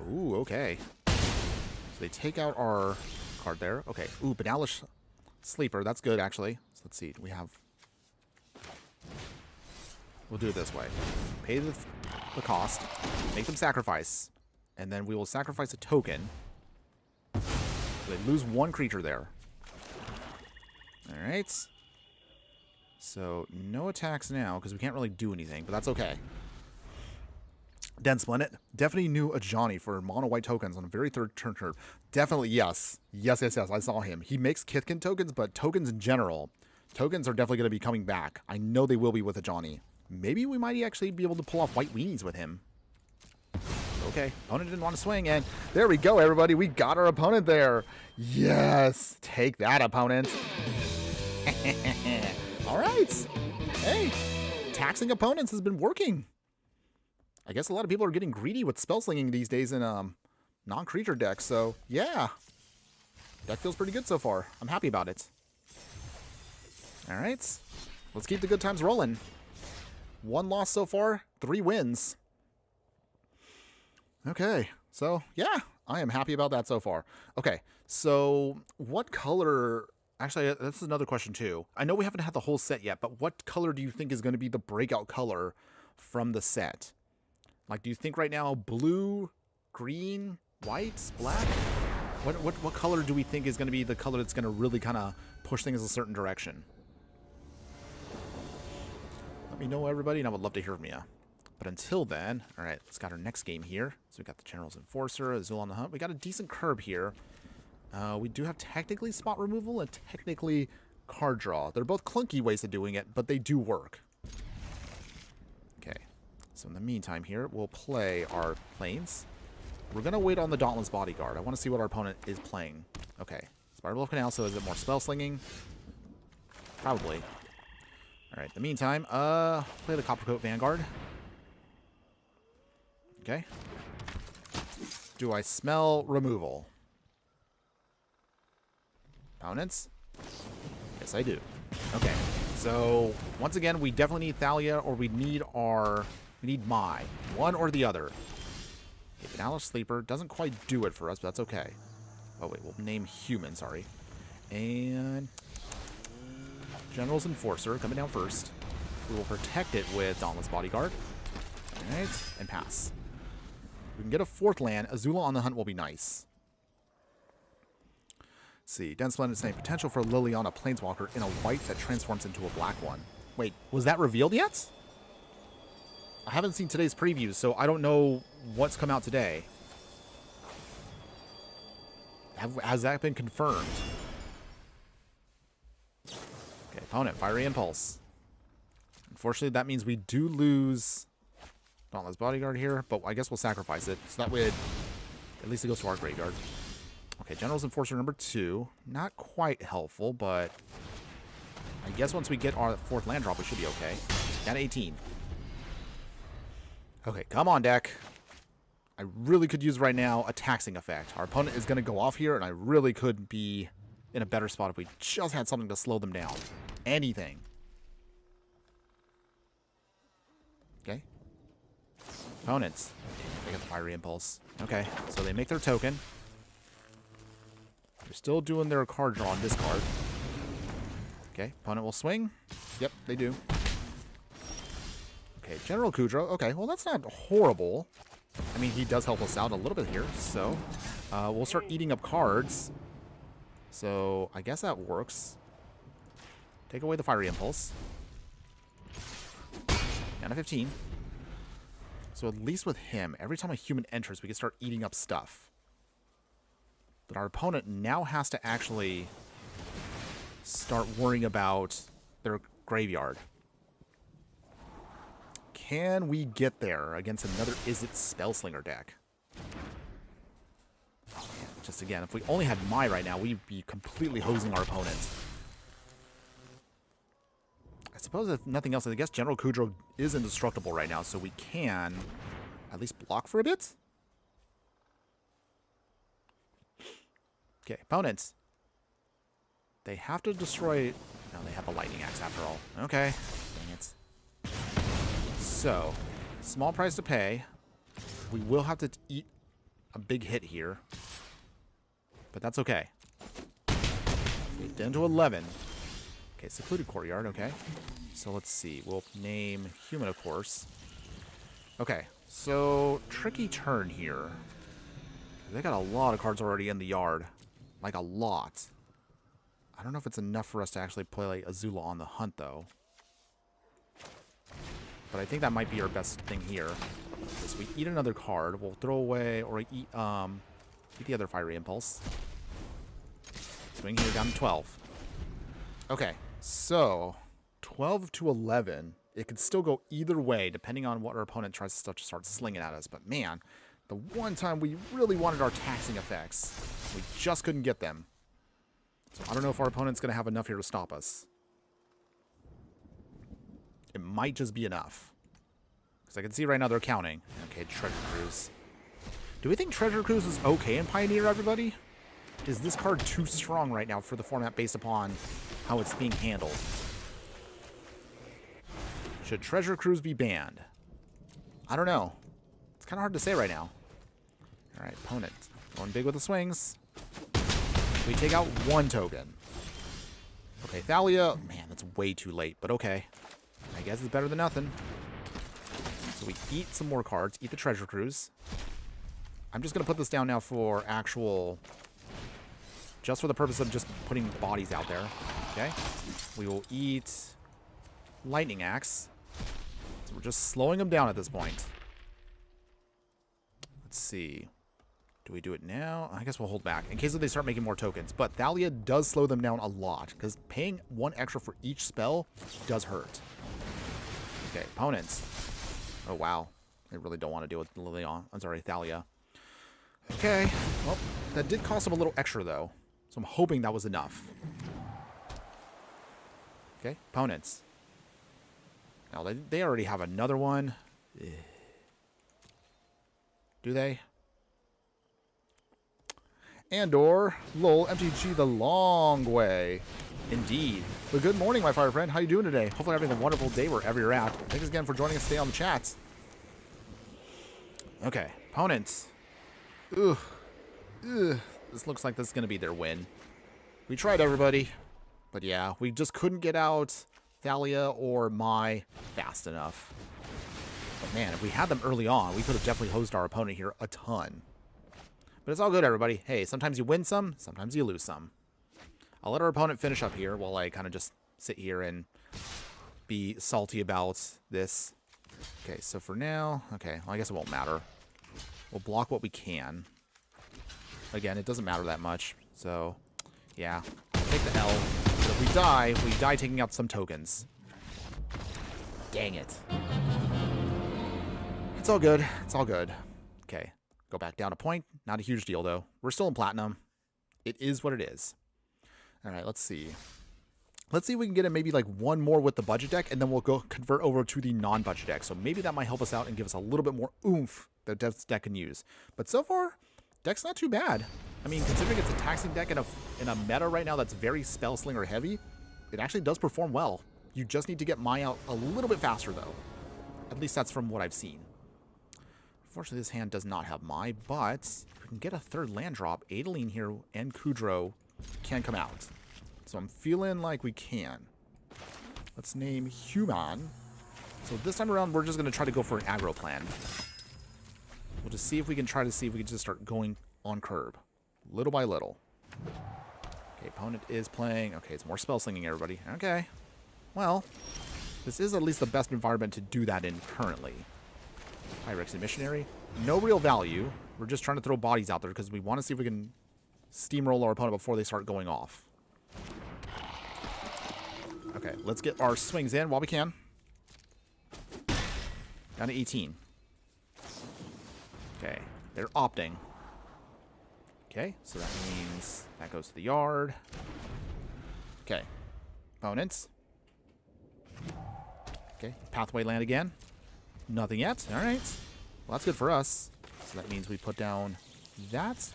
Ooh, okay. So they take out our card there. Okay, ooh, Banalish Sleeper. That's good, actually. So let's see. We have... We'll do it this way. Pay the cost. Make them sacrifice. And then we will sacrifice a token. So they lose 1 creature there. Alright. So, no attacks now, because we can't really do anything, but that's okay. Den Splendid. Definitely knew a Johnny for mono white tokens on the very third turn. Definitely, yes. Yes. I saw him. He makes Kithkin tokens, but tokens in general. Tokens are definitely going to be coming back. I know they will be with a Johnny. Maybe we might actually be able to pull off white weenies with him. Okay, opponent didn't want to swing, and there we go, everybody. We got our opponent there. Yes, take that, opponent. All right. Hey, taxing opponents has been working. I guess a lot of people are getting greedy with spell slinging these days in non-creature decks, so yeah. Deck feels pretty good so far. I'm happy about it. All right, let's keep the good times rolling. 1 loss so far, 3 wins. Okay, so yeah, I am happy about that so far. Okay, so what color... Actually, that's another question too. I know we haven't had the whole set yet, but what color do you think is going to be the breakout color from the set? Like, do you think right now blue, green, white, black? What color do we think is going to be the color that's going to really kind of push things a certain direction? Let me know, everybody, and I would love to hear from you. But until then, all right, let's got our next game here. So we got the General's Enforcer, Azul on the Hunt. We got a decent curb here. We do have technically spot removal and technically card draw. They're both clunky ways of doing it, but they do work. Okay, so in the meantime here, we'll play our planes. We're going to wait on the Dauntless Bodyguard. I want to see what our opponent is playing. Okay, Spider Bluff Canal, so is it more spell slinging? Probably. All right, in the meantime, play the Coppercoat Vanguard. Okay. Do I smell removal? Opponents? Yes, I do. Okay. So, once again, we definitely need Thalia, or we need Mai. One or the other. Okay, Banalish Sleeper doesn't quite do it for us, but that's okay. Oh, wait, we'll name Human, sorry. And... General's Enforcer coming down first. We will protect it with Dauntless Bodyguard. Alright, and pass. We can get a 4th land. Azula on the Hunt will be nice. Let's see. Den Splendid saying potential for Liliana Planeswalker in a white that transforms into a black one. Wait, was that revealed yet? I haven't seen today's previews, so I don't know what's come out today. Has that been confirmed? Okay, opponent, Fiery Impulse. Unfortunately, that means we do lose Dauntless Bodyguard here, but I guess we'll sacrifice it. So that way, at least it goes to our graveyard. Okay, General's Enforcer number 2. Not quite helpful, but I guess once we get our 4th land drop, we should be okay. Down to 18. Okay, come on, deck. I really could use right now a taxing effect. Our opponent is going to go off here, and I really could be in a better spot if we just had something to slow them down. Anything. Okay. Opponents. They get the Fiery Impulse. Okay, so they make their token. They're still doing their card draw on this card. Okay, opponent will swing. Yep, they do. Okay, General Kudro. Okay, well, that's not horrible. I mean, he does help us out a little bit here, so we'll start eating up cards. So I guess that works. Take away the Fiery Impulse. Down to 15. So at least with him, every time a human enters, we can start eating up stuff. But our opponent now has to actually start worrying about their graveyard. Can we get there against another Izzet Spellslinger deck? Just again, if we only had Mai right now, we'd be completely hosing our opponent. I suppose if nothing else, I guess General Kudro is indestructible right now, so we can at least block for a bit. Okay, opponents. They have to destroy... No, they have a Lightning Axe after all. Okay. Dang it. So, small price to pay. We will have to eat a big hit here. But that's okay. Okay, down to 11. Okay, Secluded Courtyard, okay. So let's see. We'll name Human, of course. Okay, so tricky turn here. They got a lot of cards already in the yard. Like a lot. I don't know if it's enough for us to actually play like Azula on the hunt, though. But I think that might be our best thing here. So we eat another card. We'll throw away, or eat the other Fiery Impulse. Swing here down to 12. Okay, so 12 to 11. It could still go either way, depending on what our opponent tries to start slinging at us. But man, the one time we really wanted our taxing effects, we just couldn't get them. So I don't know if our opponent's going to have enough here to stop us. It might just be enough. Because I can see right now they're counting. Okay, Treasure Cruise. Do we think Treasure Cruise is okay in Pioneer, everybody? Is this card too strong right now for the format based upon how it's being handled? Should Treasure Cruise be banned? I don't know. It's kind of hard to say right now. Alright, opponent. Going big with the swings. We take out one token. Okay, Thalia. Man, that's way too late, but okay. I guess it's better than nothing. So we eat some more cards. Eat the Treasure Cruise. I'm just going to put this down now for actual... Just for the purpose of just putting bodies out there. Okay? We will eat Lightning Axe. So we're just slowing them down at this point. Let's see. Do we do it now? I guess we'll hold back in case they start making more tokens. But Thalia does slow them down a lot because paying one extra for each spell does hurt. Okay, opponents. Oh, wow. I really don't want to deal with Lilian. I'm sorry, Thalia. Okay. Well, that did cost them a little extra, though. So I'm hoping that was enough. Okay, opponents. Now, they already have another one. Do they? And/or, lol, MTG the long way. Indeed. But good morning, my fire friend. How you doing today? Hopefully you're having a wonderful day wherever you're at. Thanks again for joining us today on the chat. Okay, opponents. Ugh. Ugh. This looks like this is going to be their win. We tried, everybody. But yeah, we just couldn't get out Thalia or Mai fast enough. But man, if we had them early on, we could have definitely hosed our opponent here a ton. But it's all good, everybody. Hey, sometimes you win some, sometimes you lose some. I'll let our opponent finish up here while I kind of just sit here and be salty about this. Okay, so for now, okay, well, I guess it won't matter. We'll block what we can. Again, it doesn't matter that much. So, yeah, take the L. So if we die taking out some tokens. Dang it. It's all good. It's all good. Okay. Go back down a point. Not a huge deal, though. We're still in platinum. It is what it is. All right, let's see. Let's see if we can get in maybe like one more with the budget deck, and then we'll go convert over to the non-budget deck. So maybe that might help us out and give us a little bit more oomph that this deck can use. But so far, deck's not too bad. I mean, considering it's a taxing deck in a meta right now that's very Spellslinger heavy, it actually does perform well. You just need to get Mai out a little bit faster, though. At least that's from what I've seen. Unfortunately, this hand does not have Mai, but if we can get a third land drop, Adeline here and Kudro can come out. So I'm feeling like we can. Let's name Human. So this time around, we're just going to try to go for an aggro plan. we'll just see if we can just start going on curb. Little by little. Okay, opponent is playing. Okay, it's more spell slinging, everybody. Okay. Well, this is at least the best environment to do that in currently. Pyrexy Missionary. No real value. We're just trying to throw bodies out there because we want to see if we can steamroll our opponent before they start going off. Okay, let's get our swings in while we can. Down to 18. Okay, they're opting. Okay, so that means that goes to the yard. Okay, opponents. Okay, pathway land again. Nothing yet. All right. Well, that's good for us. So that means we put down that.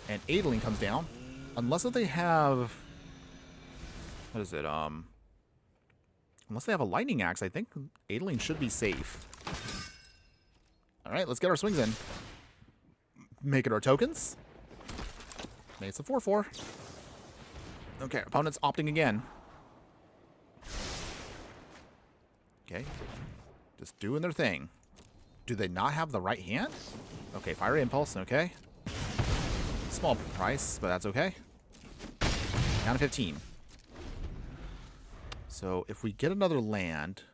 And Adeline comes down. Unless if they have... What is it? Unless they have a lightning axe, I think Adeline should be safe. All right, let's get our swings in. Make it our tokens. Maybe it's a 4/4. Okay, opponent's opting again. Okay, just doing their thing. Do they not have the right hand? Okay, Fiery Impulse, okay. Small price, but that's okay. Down to 15. So if we get another land,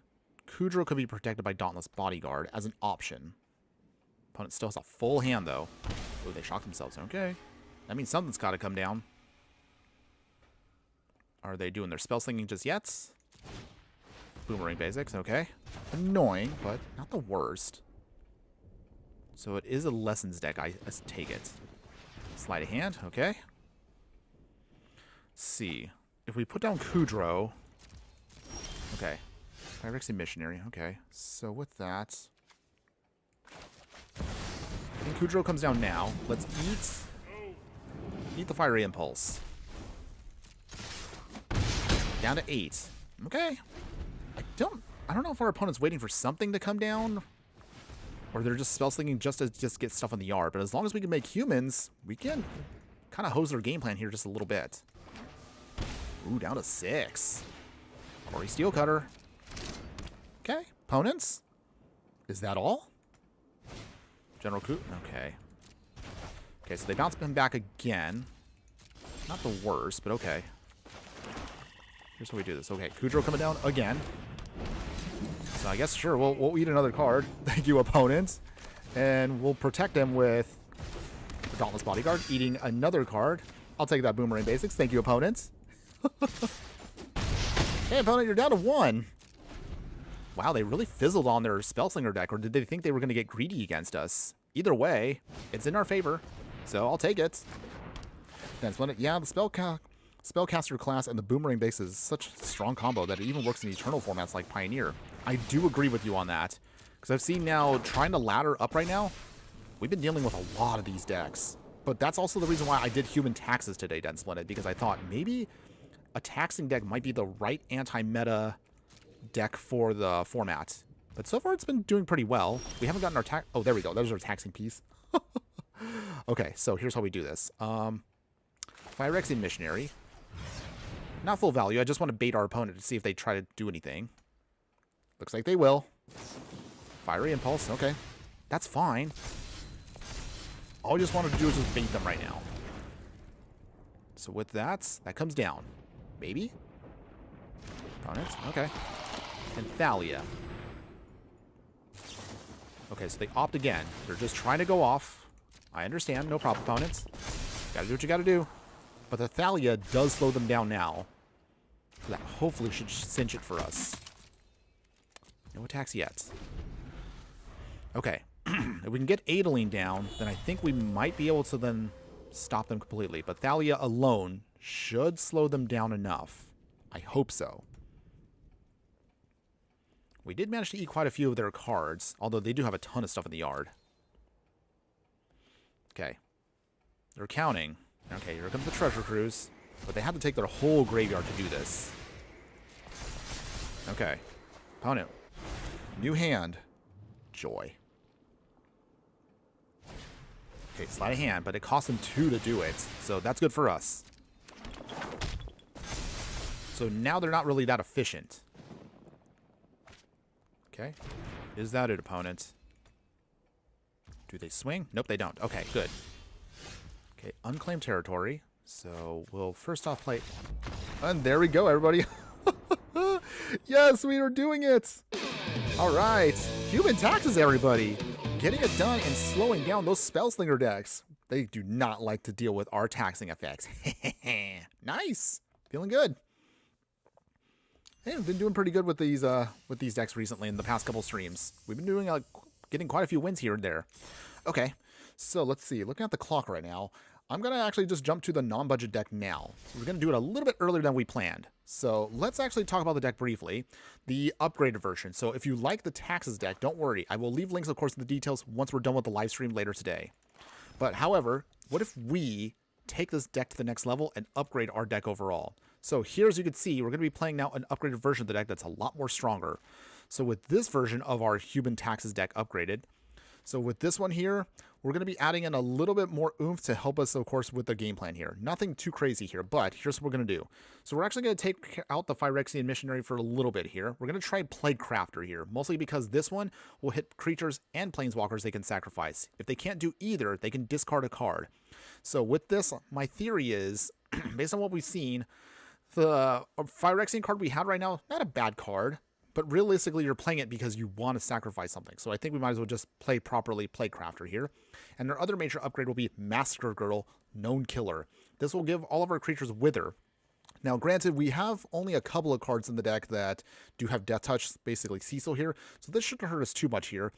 Kudro could be protected by Dauntless Bodyguard as an option. Opponent still has a full hand, though. Oh, they shocked themselves. Okay. That means something's got to come down. Are they doing their spell slinging just yet? Boomerang basics, okay. Annoying, but not the worst. So it is a lessons deck, I take it. Sleight of hand, okay. Let's see. If we put down Kudro... Okay. Pyrexy Missionary, okay. So with that... I think Kudro comes down now. Let's eat the Fiery Impulse. Down to 8. Okay. I don't know if our opponent's waiting for something to come down, or they're just spell slinging just to get stuff in the yard. But as long as we can make humans, we can kind of hose their game plan here just a little bit. Ooh, down to 6. Quarry Steel Cutter. Okay, opponents. Is that all? General Coup. Okay. Okay, so they bounce him back again. Not the worst, but okay. Here's how we do this. Okay, Kudro coming down again. So I guess, sure, we'll eat another card. Thank you, opponents. And we'll protect them with the Dauntless Bodyguard, eating another card. I'll take that Boomerang Basics. Thank you, opponents. Hey, opponent, you're down to 1. Wow, they really fizzled on their Spellslinger deck, or did they think they were going to get greedy against us? Either way, it's in our favor, so I'll take it. Yeah, the Spellcaster class and the Boomerang base is such a strong combo that it even works in Eternal formats like Pioneer. I do agree with you on that, because I've seen now, trying to ladder up right now, we've been dealing with a lot of these decks. But that's also the reason why I did Human Taxes today, Dead Splendid, because I thought maybe a taxing deck might be the right anti-meta deck for the format. But so far it's been doing pretty well. We haven't gotten our tax... Oh, there we go. There's our taxing piece. Okay, so here's how we do this. Pyrexy Missionary. Not full value. I just want to bait our opponent to see if they try to do anything. Looks like they will. Fiery Impulse. Okay. That's fine. All I just wanted to do is just bait them right now. So with that comes down. Maybe? Opponents? Okay. And Thalia. Okay, so they opt again. They're just trying to go off. I understand. No problem, opponents. Gotta do what you gotta do. But the Thalia does slow them down now. So that hopefully should cinch it for us. No attacks yet. Okay. If we can get Adeline down, then I think we might be able to then stop them completely. But Thalia alone should slow them down enough. I hope so. We did manage to eat quite a few of their cards, although they do have a ton of stuff in the yard. Okay. They're counting. Okay, here comes the Treasure Cruise. But they had to take their whole graveyard to do this. Okay. Opponent. New hand. Joy. Okay, sleight of hand, but it cost them 2 to do it. So that's good for us. So now they're not really that efficient. Okay. Is that it, opponent? Do they swing? Nope, they don't. Okay, good. Okay, unclaimed territory. So we'll first off play... And there we go, everybody. Yes, we are doing it. All right. Human taxes, everybody. Getting it done and slowing down those Spellslinger decks. They do not like to deal with our taxing effects. Nice. Feeling good. Hey, we've been doing pretty good with these decks recently in the past couple streams. We've been doing getting quite a few wins here and there. Okay, so let's see. Looking at the clock right now, I'm going to actually just jump to the non-budget deck now. So we're going to do it a little bit earlier than we planned. So let's actually talk about the deck briefly. The upgraded version. So if you like the taxes deck, don't worry. I will leave links, of course, in the details once we're done with the live stream later today. But however, what if we take this deck to the next level and upgrade our deck overall? So here, as you can see, we're going to be playing now an upgraded version of the deck that's a lot more stronger. So with this version of our human taxes deck upgraded, so with this one here, we're going to be adding in a little bit more oomph to help us, of course, with the game plan here. Nothing too crazy here, but here's what we're going to do. So we're actually going to take out the Phyrexian Missionary for a little bit here. We're going to try Plague Crafter here, mostly because this one will hit creatures and planeswalkers they can sacrifice. If they can't do either, they can discard a card. So with this, my theory is, based on what we've seen, the Phyrexian card we had right now, not a bad card. But realistically, you're playing it because you want to sacrifice something. So I think we might as well just play properly Plague Crafter here. And our other major upgrade will be Massacre Girl, Known Killer. This will give all of our creatures Wither. Now, granted, we have only a couple of cards in the deck that do have Death Touch, basically Cecil here. So this shouldn't hurt us too much here.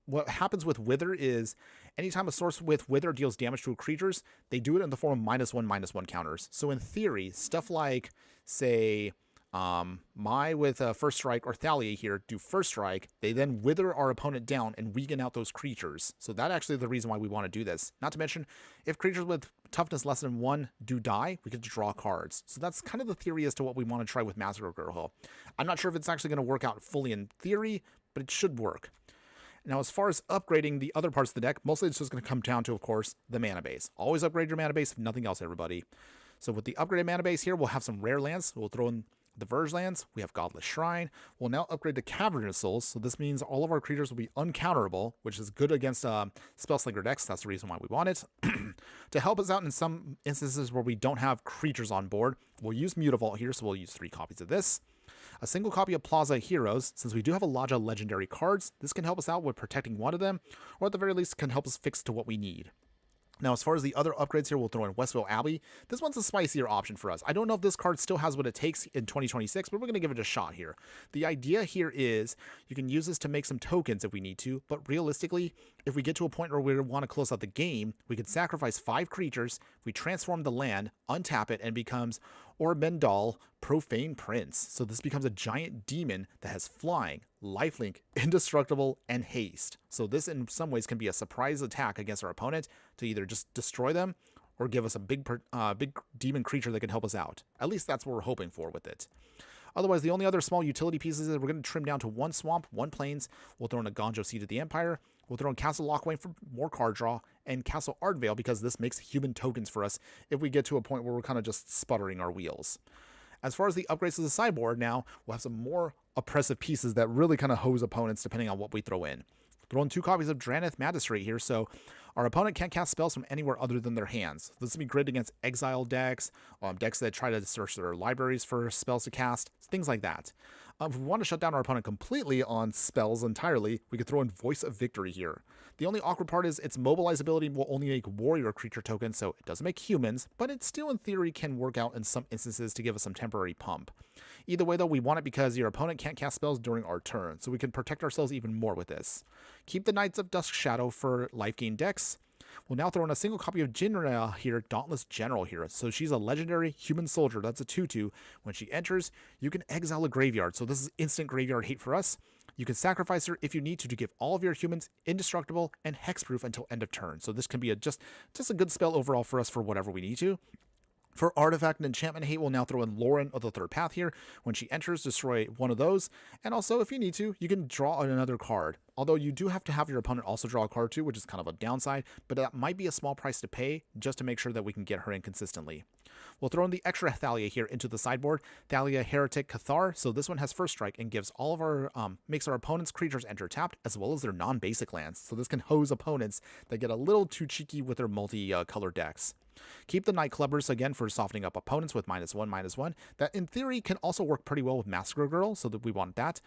What happens with Wither is anytime a source with Wither deals damage to creatures, they do it in the form of -1/-1 counters. So in theory, stuff like, say... Mai with First Strike or Thalia here do First Strike. They then wither our opponent down and weaken out those creatures. So that actually is the reason why we want to do this. Not to mention, if creatures with toughness less than 1 do die, we get to draw cards. So that's kind of the theory as to what we want to try with Massacre Girl. I'm not sure if it's actually going to work out fully in theory, but it should work. Now, as far as upgrading the other parts of the deck, mostly it's just going to come down to, of course, the mana base. Always upgrade your mana base, if nothing else, everybody. So with the upgraded mana base here, we'll have some rare lands. We'll throw in the Verge lands. We have Godless Shrine. We'll now upgrade to Cavernous Souls, so this means all of our creatures will be uncounterable, which is good against Spellslinger decks. That's the reason why we want it. To help us out in some instances where we don't have creatures on board, we'll use Mutavault here, so we'll use 3 copies of this. A single copy of Plaza Heroes. Since we do have a Lodja legendary cards, this can help us out with protecting one of them, or at the very least can help us fix to what we need. Now, as far as the other upgrades here, we'll throw in Westville Abbey. This one's a spicier option for us. I don't know if this card still has what it takes in 2026, but we're going to give it a shot here. The idea here is you can use this to make some tokens if we need to, but realistically, if we get to a point where we want to close out the game, we could sacrifice 5 creatures, we transform the land, untap it, and it becomes Orbendal Profane Prince. So this becomes a giant demon that has flying, lifelink, indestructible, and haste. So this in some ways can be a surprise attack against our opponent to either just destroy them or give us a big demon creature that can help us out. At least that's what we're hoping for with it. Otherwise, the only other small utility pieces is we're going to trim down to 1 swamp, 1 plains. We'll throw in a Gonjo Seed of the Empire. We'll throw in Castle Lockwain for more card draw, and Castle Ardvale because this makes human tokens for us if we get to a point where we're kind of just sputtering our wheels. As far as the upgrades to the sideboard now, we'll have some more oppressive pieces that really kind of hose opponents depending on what we throw in. Throw in 2 copies of Draneth Magistrate here, so our opponent can't cast spells from anywhere other than their hands. This will be great against exile decks, decks that try to search their libraries for spells to cast, things like that. If we want to shut down our opponent completely on spells entirely, we could throw in Voice of Victory here. The only awkward part is its mobilizability will only make warrior creature tokens, so it doesn't make humans, but it still in theory can work out in some instances to give us some temporary pump. Either way though, we want it because your opponent can't cast spells during our turn, so we can protect ourselves even more with this. Keep the Knights of Dusk Shadow for life gain decks. We'll now throw in a single copy of Jinra here, Dauntless General here. So she's a legendary human soldier. That's a 2/2. When she enters, you can exile a graveyard. So this is instant graveyard hate for us. You can sacrifice her if you need to give all of your humans indestructible and hexproof until end of turn. So this can be just a good spell overall for us for whatever we need to. For Artifact and Enchantment Hate, we'll now throw in Lauren of the Third Path here. When she enters, destroy one of those. And also, if you need to, you can draw another card. Although you do have to have your opponent also draw a card too, which is kind of a downside. But that might be a small price to pay just to make sure that we can get her in consistently. We'll throw in the extra Thalia here into the sideboard. Thalia Heretic Cathar. So this one has first strike and gives all of our, makes our opponent's creatures enter tapped as well as their non-basic lands. So this can hose opponents that get a little too cheeky with their multi-color decks. Keep the Night Clubbers again for softening up opponents with -1/-1. That in theory can also work pretty well with Massacre Girl, so that we want that.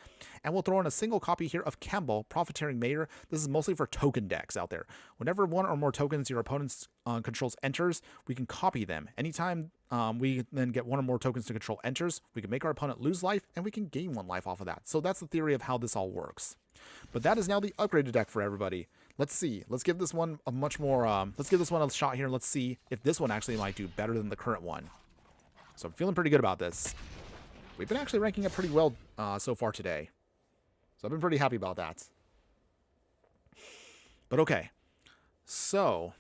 And we'll throw in a single copy here of Campbell, Profiteering Mayor. This is mostly for token decks out there. Whenever one or more tokens your opponent's controls enters, we can copy them. Anytime we then get one or more tokens to control enters, we can make our opponent lose life, and we can gain 1 life off of that. So that's the theory of how this all works. But that is now the upgraded deck for everybody. Let's see. Let's give this one a much more, let's give this one a shot here. Let's see if this one actually might do better than the current one. So I'm feeling pretty good about this. We've been actually ranking it pretty well so far today. So I've been pretty happy about that. But okay. So,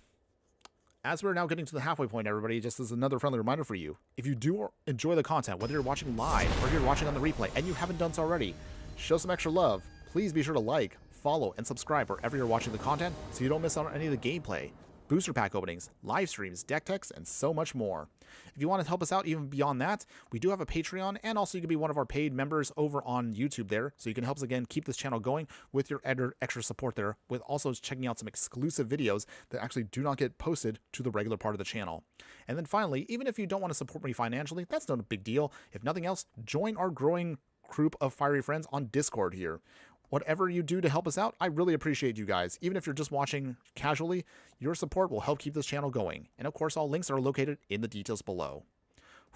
as we're now getting to the halfway point, everybody, just as another friendly reminder for you, if you do enjoy the content, whether you're watching live or you're watching on the replay, and you haven't done so already, show some extra love. Please be sure to like, follow, and subscribe wherever you're watching the content so you don't miss out on any of the gameplay, booster pack openings, live streams, deck techs, and so much more. If you want to help us out even beyond that, we do have a Patreon, and also you can be one of our paid members over on YouTube there, so you can help us again keep this channel going with your extra support there, with also checking out some exclusive videos that actually do not get posted to the regular part of the channel. And then finally, even if you don't want to support me financially, that's not a big deal. If nothing else, join our growing group of fiery friends on Discord here. Whatever you do to help us out, I really appreciate you guys. Even if you're just watching casually, your support will help keep this channel going. And of course, all links are located in the details below.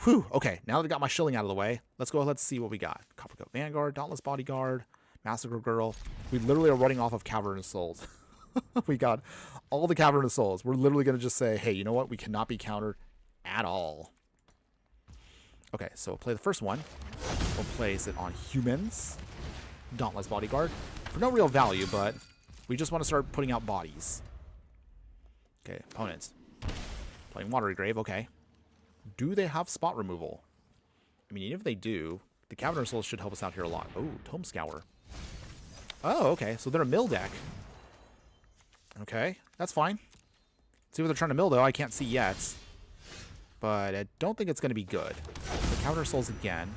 Whew, okay, now that I got my shilling out of the way, let's go, let's see what we got. Coppercoat Vanguard, Dauntless Bodyguard, Massacre Girl. We literally are running off of Cavernous Souls. We got all the Cavernous Souls. We're literally going to just say, hey, you know what? We cannot be countered at all. Okay, so we'll play the first one. We'll place it on humans. Dauntless Bodyguard. For no real value, but we just want to start putting out bodies. Okay, opponents. Playing Watery Grave, okay. Do they have spot removal? I mean, even if they do, the Cavernous Souls should help us out here a lot. Oh, Tome Scour. Oh, okay, so they're a mill deck. Okay, that's fine. Let's see what they're trying to mill, though. I can't see yet. But I don't think it's going to be good. The Cavernous Souls again.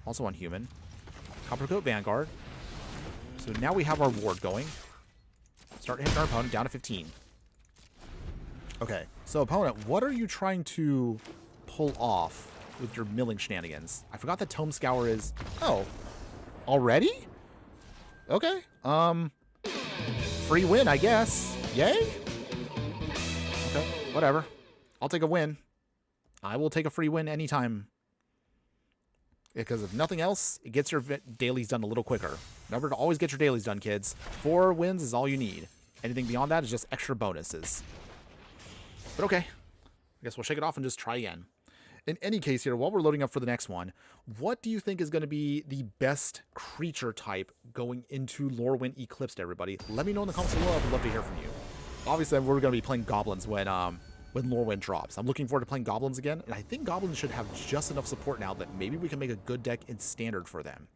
Also on human. Coppercoat Vanguard. So now we have our ward going. Start hitting our opponent down to 15. Okay, so opponent, what are you trying to pull off with your milling shenanigans? I forgot that Tome Scour is... Oh, already? Okay, free win, I guess. Yay? Okay, whatever. I'll take a win. I will take a free win anytime. Because if nothing else, it gets your dailies done a little quicker. Remember to always get your dailies done, kids. 4 wins is all you need. Anything beyond that is just extra bonuses. But okay. I guess we'll shake it off and just try again. In any case here, while we're loading up for the next one, what do you think is going to be the best creature type going into Lorwyn Eclipsed, everybody? Let me know in the comments below. I'd love to hear from you. Obviously, we're going to be playing goblins when Lorwyn drops. I'm looking forward to playing goblins again, and I think goblins should have just enough support now that maybe we can make a good deck in standard for them.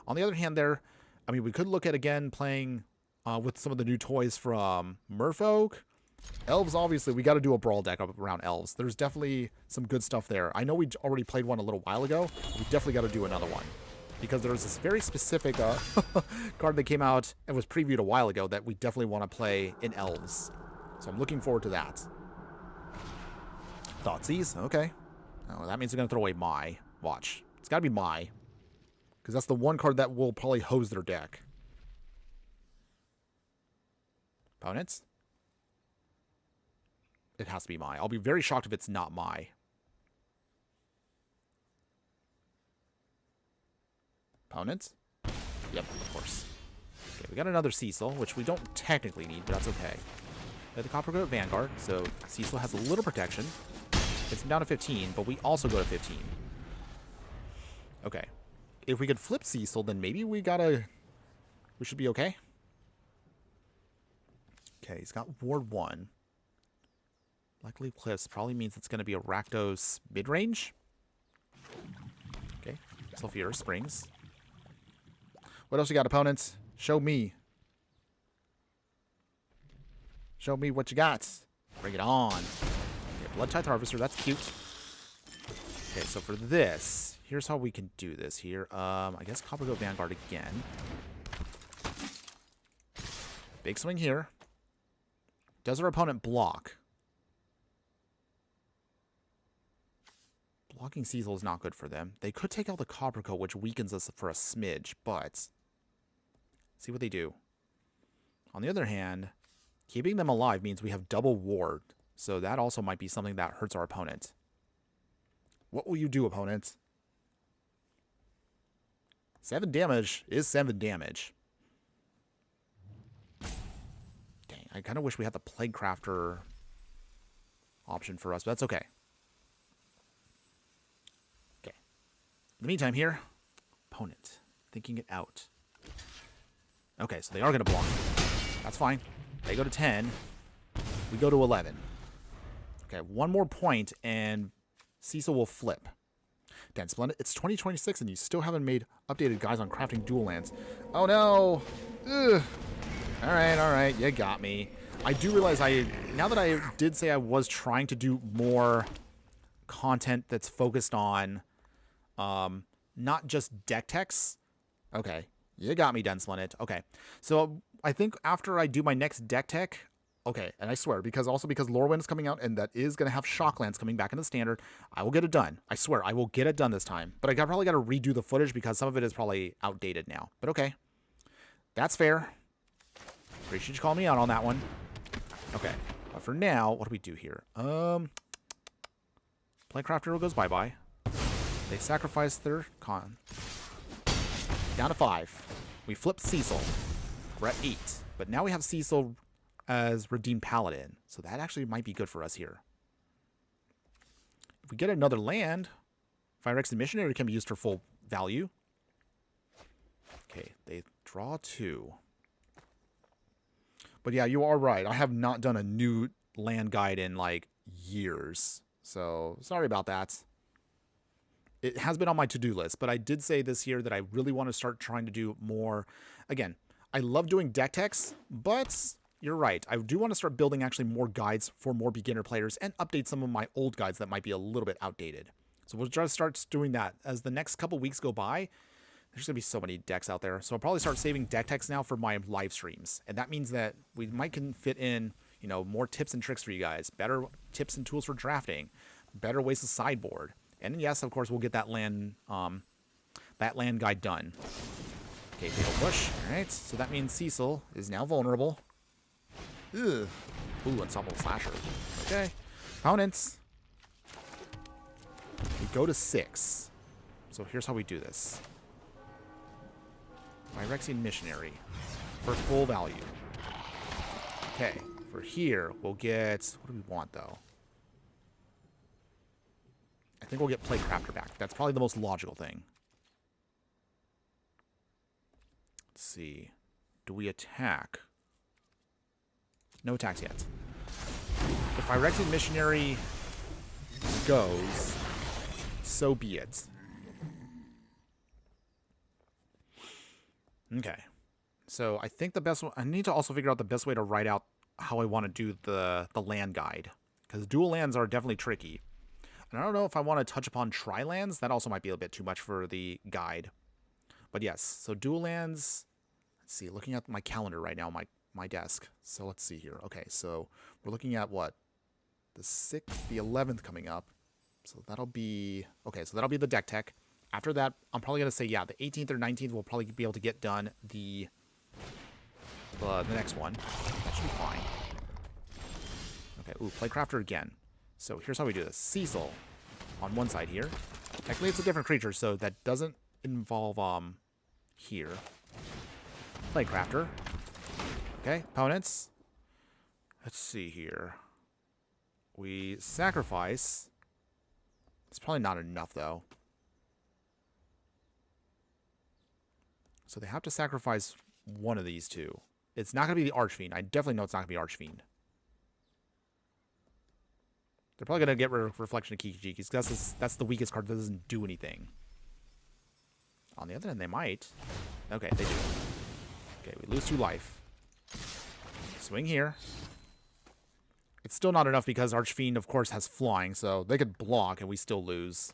On the other hand there, I mean, we could look at, again, playing with some of the new toys from Merfolk. Elves, obviously, we got to do a brawl deck up around elves. There's definitely some good stuff there. I know we already played one a little while ago. We definitely got to do another one. Because there was this very specific card that came out and was previewed a while ago that we definitely want to play in elves. So I'm looking forward to that. Thoughtseize, okay. Oh, that means they're going to throw away Mai. Watch. It's got to be Mai. Because that's the one card that will probably hose their deck. Opponents? It has to be Mai. I'll be very shocked if it's not Mai. Opponents? Yep, of course. Okay, we got another Cecil, which we don't technically need, but that's okay. We have the Coppercoat Vanguard, so Cecil has a little protection. It's down to 15, but we also go to 15. Okay. If we could flip Cecil, then maybe we should be okay. Okay, he's got Ward 1. Likely Cliffs probably means it's going to be a Rakdos mid-range. Okay. Sulfur Springs. What else you got, opponents? Show me. Show me what you got. Bring it on. Okay, Blood Tithe Harvester. That's cute. Okay, so for this, here's how we can do this here. I guess Coppergo Vanguard again. Big swing here. Does our opponent block? Blocking Cecil is not good for them. They could take out the Copperco, which weakens us for a smidge, but see what they do. On the other hand, keeping them alive means we have double ward, so that also might be something that hurts our opponent. What will you do, opponent? 7 damage is 7 damage. Dang, I kind of wish we had the Plague Crafter option for us, but that's okay. Okay. In the meantime here, opponent thinking it out. Okay, so they are going to block. That's fine. They go to 10. We go to 11. Okay, one more point, and Cecil will flip. Dan Splendid, it's 2026 and you still haven't made updated guides on crafting dual lands. Oh no! Ugh. Alright, you got me. I do realize now that I did say I was trying to do more content that's focused on not just deck techs. Okay, you got me, Dan Splendid. Okay, so I think after I do my next deck tech, okay, and I swear, because Lorwyn is coming out, and that is going to have Shocklands coming back in the standard, I will get it done. I swear, I will get it done this time. But I probably got to redo the footage because some of it is probably outdated now. But okay, that's fair. Appreciate you calling me out on that one. Okay, but for now, what do we do here? Playcraft goes bye-bye. They sacrifice their con. Down to 5. We flip Cecil. We're at 8. But now we have Cecil as Redeemed Paladin. So that actually might be good for us here. If we get another land, Phyrexian Missionary can be used for full value. Okay, they draw 2. But yeah, you are right. I have not done a new land guide in like years. So sorry about that. It has been on my to-do list, but I did say this year that I really want to start trying to do more. Again, I love doing deck techs, but you're right. I do want to start building actually more guides for more beginner players and update some of my old guides that might be a little bit outdated. So we'll try to start doing that. As the next couple weeks go by, there's going to be so many decks out there. So I'll probably start saving deck techs now for my live streams. And that means that we might can fit in, you know, more tips and tricks for you guys, better tips and tools for drafting, better ways to sideboard. And yes, of course, we'll get that land guide done. Okay, fatal push. All right, so that means Cecil is now vulnerable. Ugh. Ooh, Unstoppable Slasher. Okay, opponents. We go to 6. So here's how we do this. Phyrexian Missionary for full value. Okay, for here, we'll get... What do we want, though? I think we'll get Plague Crafter back. That's probably the most logical thing. Let's see. Do we attack? No attacks yet. If Phyrexian Missionary goes, so be it. Okay. So I think the best one... I need to also figure out the best way to write out how I want to do the land guide. Because dual lands are definitely tricky. And I don't know if I want to touch upon tri-lands. That also might be a bit too much for the guide. But yes, so dual lands... Let's see, looking at my calendar right now, my desk. So let's see here. Okay, so we're looking at what? The 6th, the 11th coming up. So that'll be... Okay, so that'll be the deck tech. After that, I'm probably going to say, yeah, the 18th or 19th we'll probably be able to get done the next one. That should be fine. Okay, ooh, Playcrafter again. So here's how we do this. Cecil on one side here. Technically, it's a different creature, so that doesn't involve here. Playcrafter. Okay, opponents. Let's see here. We sacrifice. It's probably not enough, though. So they have to sacrifice one of these two. It's not going to be the Archfiend. I definitely know it's not going to be Archfiend. They're probably going to get rid of Reflection of Kiki because that's the weakest card that doesn't do anything. On the other hand, they might. Okay, they do. Okay, we lose 2 life. Swing here. It's still not enough because Archfiend, of course, has flying, so they could block and we still lose.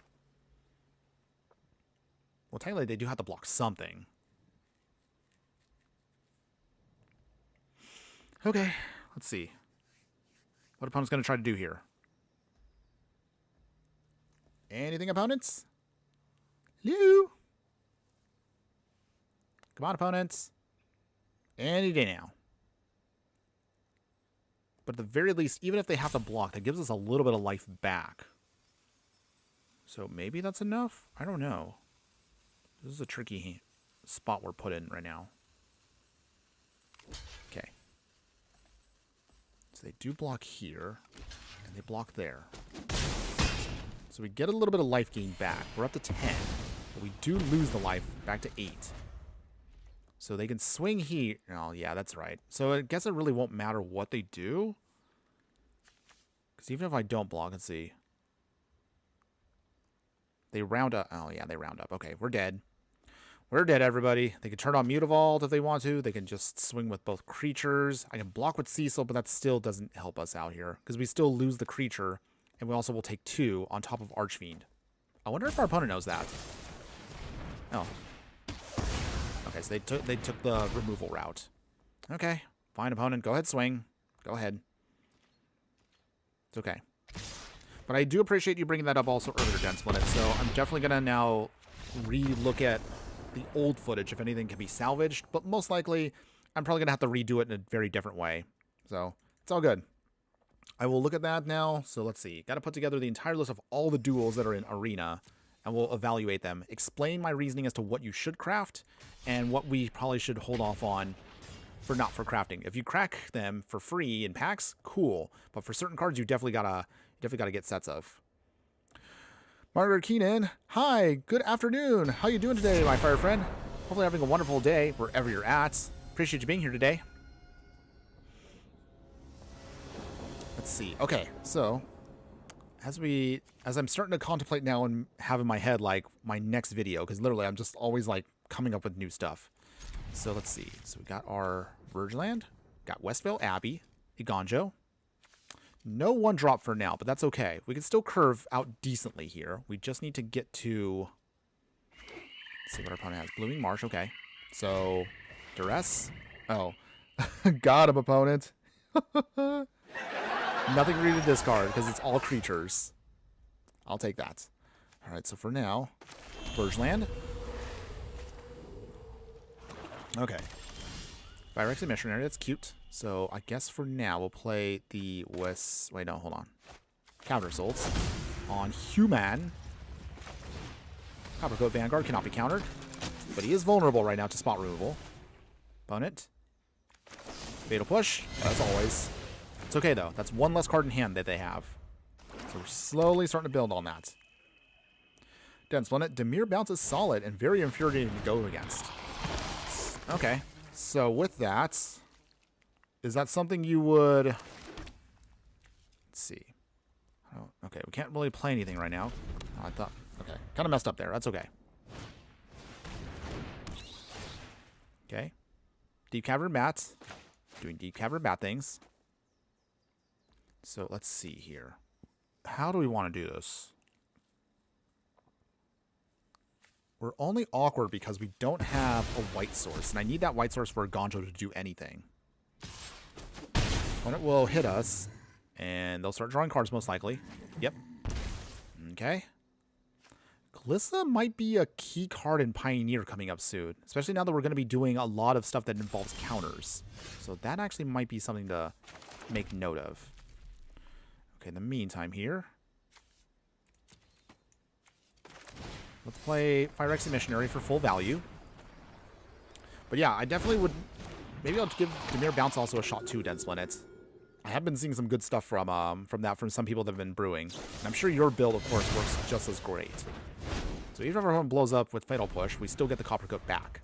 Well, technically, they do have to block something. Okay, let's see. What opponent's going to try to do here? Anything, opponents? Hello? Come on, opponents. Any day now. But at the very least, even if they have to block, that gives us a little bit of life back. So maybe that's enough? I don't know. This is a tricky spot we're put in right now. Okay. So they do block here, and they block there. So we get a little bit of life gain back. We're up to 10, but we do lose the life back to 8. So they can swing here. Oh, yeah, that's right. So I guess it really won't matter what they do. Because even if I don't block, let's see. They round up. Oh, yeah, they round up. Okay, we're dead. We're dead, everybody. They can turn on Mutavault if they want to. They can just swing with both creatures. I can block with Cecil, but that still doesn't help us out here. Because we still lose the creature. And we also will take 2 on top of Archfiend. I wonder if our opponent knows that. Oh. Okay, so they took the removal route. Okay, fine, opponent. Go ahead, swing. Go ahead. It's okay. But I do appreciate you bringing that up also earlier, Densplinit. So I'm definitely going to now re-look at the old footage if anything can be salvaged. But most likely, I'm probably going to have to redo it in a very different way. So it's all good. I will look at that now. So let's see. Got to put together the entire list of all the duels that are in Arena. And we'll evaluate them. Explain my reasoning as to what you should craft. And what we probably should hold off on for not for crafting. If you crack them for free in packs, cool. But for certain cards, you definitely gotta get sets of. Margaret Keenan, hi, good afternoon. How you doing today, my fire friend? Hopefully having a wonderful day wherever you're at. Appreciate you being here today. Let's see. Okay, so as I'm starting to contemplate now and have in my head like my next video, because literally I'm just always like coming up with new stuff. So let's see. So we got our Vergeland, got Westvale Abbey, Iganjo. No 1-drop for now, but that's okay. We can still curve out decently here. We just need to get to... Let's see what our opponent has. Blooming Marsh, okay. So, Duress. Oh. Got him, opponent. Nothing for you to discard, because it's all creatures. I'll take that. Alright, so for now, Vergeland. Okay. Phyrexian Missionary, that's cute. So I guess for now we'll play the West... Wait, no, hold on. Counter Assaults on Human. Coppercoat Vanguard cannot be countered, but he is vulnerable right now to spot removal. Opponent. Fatal Push, as always. It's okay though. That's 1 less card in hand that they have. So we're slowly starting to build on that. Densplinit, Dimir Bounce is solid and very infuriating to go against. Okay, so with that, is that something you would... Let's see. Oh, okay, we can't really play anything right now. Oh, I thought... Okay, kind of messed up there. That's okay. Okay. Deep Cavern Bats. Doing Deep Cavern Bat things. So let's see here. How do we want to do this? We're only awkward because we don't have a white source, and I need that white source for Gonjo to do anything. Opponent will hit us, and they'll start drawing cards most likely. Yep. Okay. Glissa might be a key card in Pioneer coming up soon, especially now that we're going to be doing a lot of stuff that involves counters. So that actually might be something to make note of. Okay, in the meantime here, let's play Phyrexian Missionary for full value. But yeah, I definitely would... Maybe I'll give Dimir Bounce also a shot too, Densplinit. I have been seeing some good stuff from that from some people that have been brewing. And I'm sure your build, of course, works just as great. So even if everyone blows up with Fatal Push, we still get the Coppercoat back.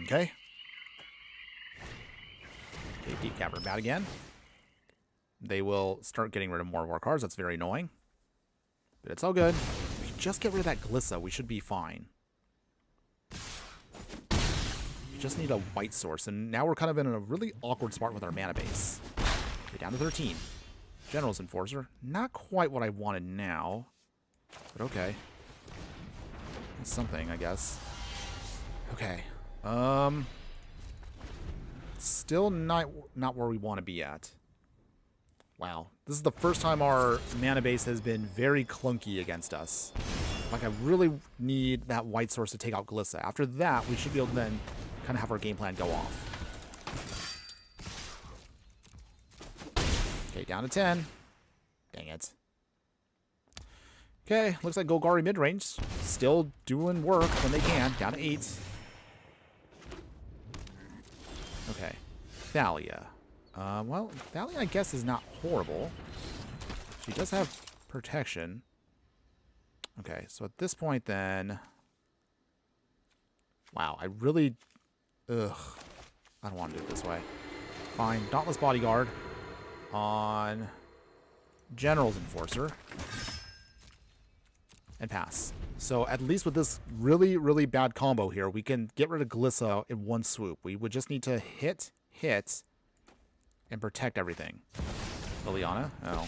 Okay. Okay, Deep Cavern Bat again. they will start getting rid of more of our cards. That's very annoying. But it's all good. If we just get rid of that Glissa, we should be fine. We just need a white source. And now we're kind of in a really awkward spot with our mana base. Okay, down to 13. General's Enforcer. Not quite what I wanted now. But okay. That's something, I guess. Okay. Still not where we want to be at. Wow. This is the first time our mana base has been very clunky against us. Like, I really need that white source to take out Glissa. After that, we should be able to then kind of have our game plan go off. Okay, down to 10. Dang it. Okay, looks like Golgari mid-range. Still doing work when they can. Down to 8. Okay. Thalia. Well, Thalia, I guess, is not horrible. She does have protection. Okay, so at this point, then... Wow, I really... Ugh. I don't want to do it this way. Fine. Dauntless Bodyguard on General's Enforcer. And pass. So at least with this really, really bad combo here, we can get rid of Glissa in one swoop. We would just need to hit, and protect everything. Liliana? Oh.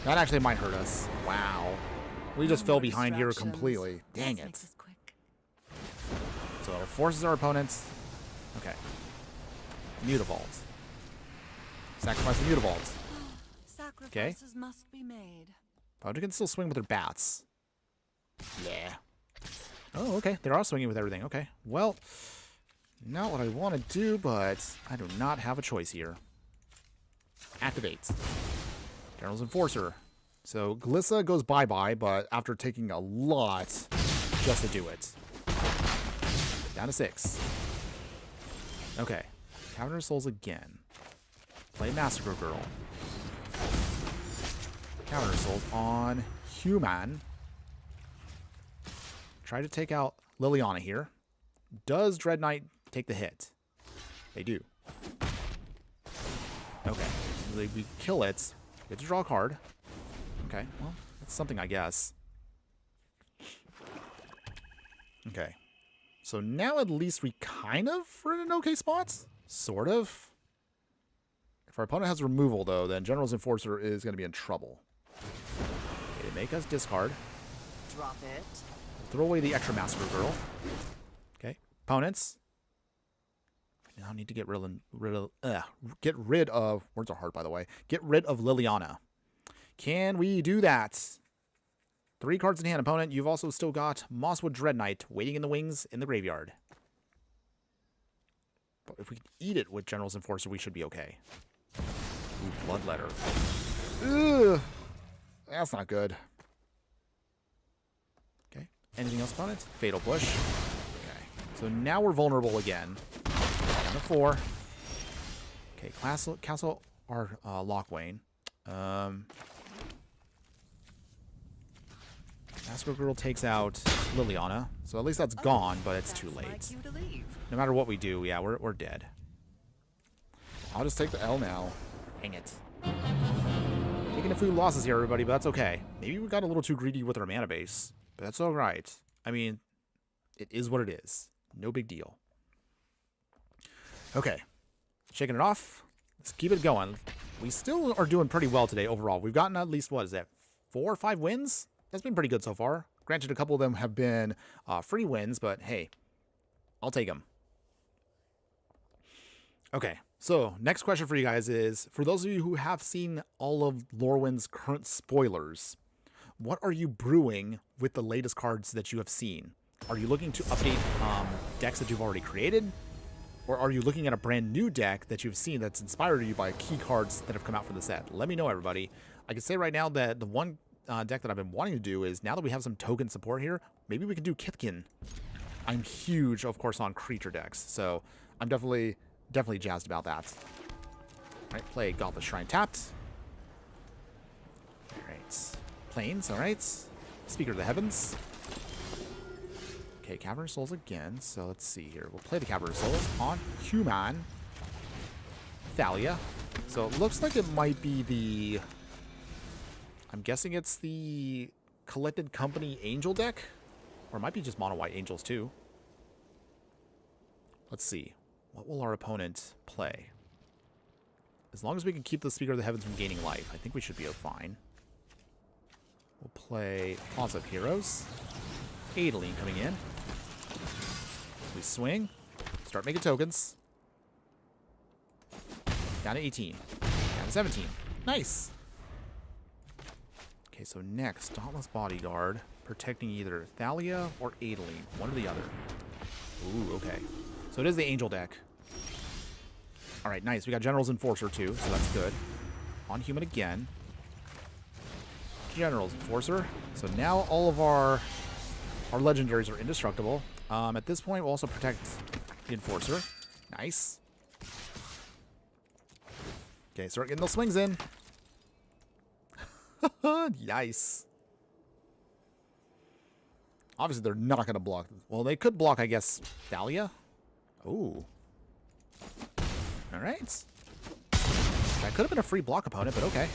That actually might hurt us. Wow. We just fell behind here completely. Dang it. So it forces our opponents. Okay. Mutavault. Sacrifice the Mutavault. Okay. Must be made. Opponent can still swing with their bats. Yeah. Oh, okay. They are swinging with everything. Okay. Well, not what I want to do, but I do not have a choice here. Activate. General's Enforcer. So Glissa goes bye-bye, but after taking a lot just to do it. Down to 6. Okay. Cavern of Souls again. Play Massacre Girl. Cavern of Souls on Human. Try to take out Liliana here. Does Dread Knight take the hit? They do. Okay. So we kill it. We have to draw a card. Okay. Well, that's something, I guess. Okay. So now at least we kind of are in an okay spot. Sort of. If our opponent has removal, though, then General's Enforcer is going to be in trouble. Okay, they make us discard. Drop it. Throw away the extra Massacre Girl. Okay. Opponents. We now need to get rid of... Words are hard, by the way. Get rid of Liliana. Can we do that? 3 cards in hand, opponent. You've also still got Mosswood Dread Knight waiting in the wings in the graveyard. But if we can eat it with General's Enforcer, we should be okay. Ooh, Bloodletter. Ugh. That's not good. Anything else, opponent? Fatal Push. Okay. So now we're vulnerable again. Down to 4. Okay, Castle Lockwane. Massacre Girl takes out Liliana. So at least that's gone, but it's too late. No matter what we do, yeah, we're dead. I'll just take the L now. Hang it. Taking a few losses here, everybody, but that's okay. Maybe we got a little too greedy with our mana base. But that's all right. I mean, it is what it is. No big deal. Okay. Shaking it off. Let's keep it going. We still are doing pretty well today overall. We've gotten at least, what is that, 4 or 5 wins? That's been pretty good so far. Granted, a couple of them have been free wins, but hey, I'll take them. Okay. So, next question for you guys is, for those of you who have seen all of Lorwyn's current spoilers, what are you brewing with the latest cards that you have seen? Are you looking to update decks that you've already created? Or are you looking at a brand new deck that you've seen that's inspired you by key cards that have come out for the set? Let me know, everybody. I can say right now that the one deck that I've been wanting to do is, now that we have some token support here, maybe we can do Kithkin. I'm huge, of course, on creature decks, so I'm definitely jazzed about that. All right, play Goblet Shrine tapped. All right. Plains, alright. Speaker of the Heavens. Okay, Cavern of Souls again. So let's see here. We'll play the Cavern of Souls on Human. Thalia. So it looks like it might be the... I'm guessing it's the Collected Company Angel deck? Or it might be just mono white angels too. Let's see. What will our opponent play? As long as we can keep the Speaker of the Heavens from gaining life, I think we should be fine. We'll play Plaza of Heroes. Adeline coming in. We swing. Start making tokens. Down to 18. Down to 17. Nice! Okay, so next, Dauntless Bodyguard. Protecting either Thalia or Adeline. One or the other. Ooh, okay. So it is the Angel deck. Alright, nice. We got General's Enforcer too, so that's good. On Human again. General's Enforcer. So now all of our legendaries are indestructible. At this point, we'll also protect the Enforcer. Nice. Okay, start getting those swings in. Nice. Obviously, they're not going to block. Well, they could block, I guess, Thalia. Ooh. All right. That could have been a free block opponent, but okay.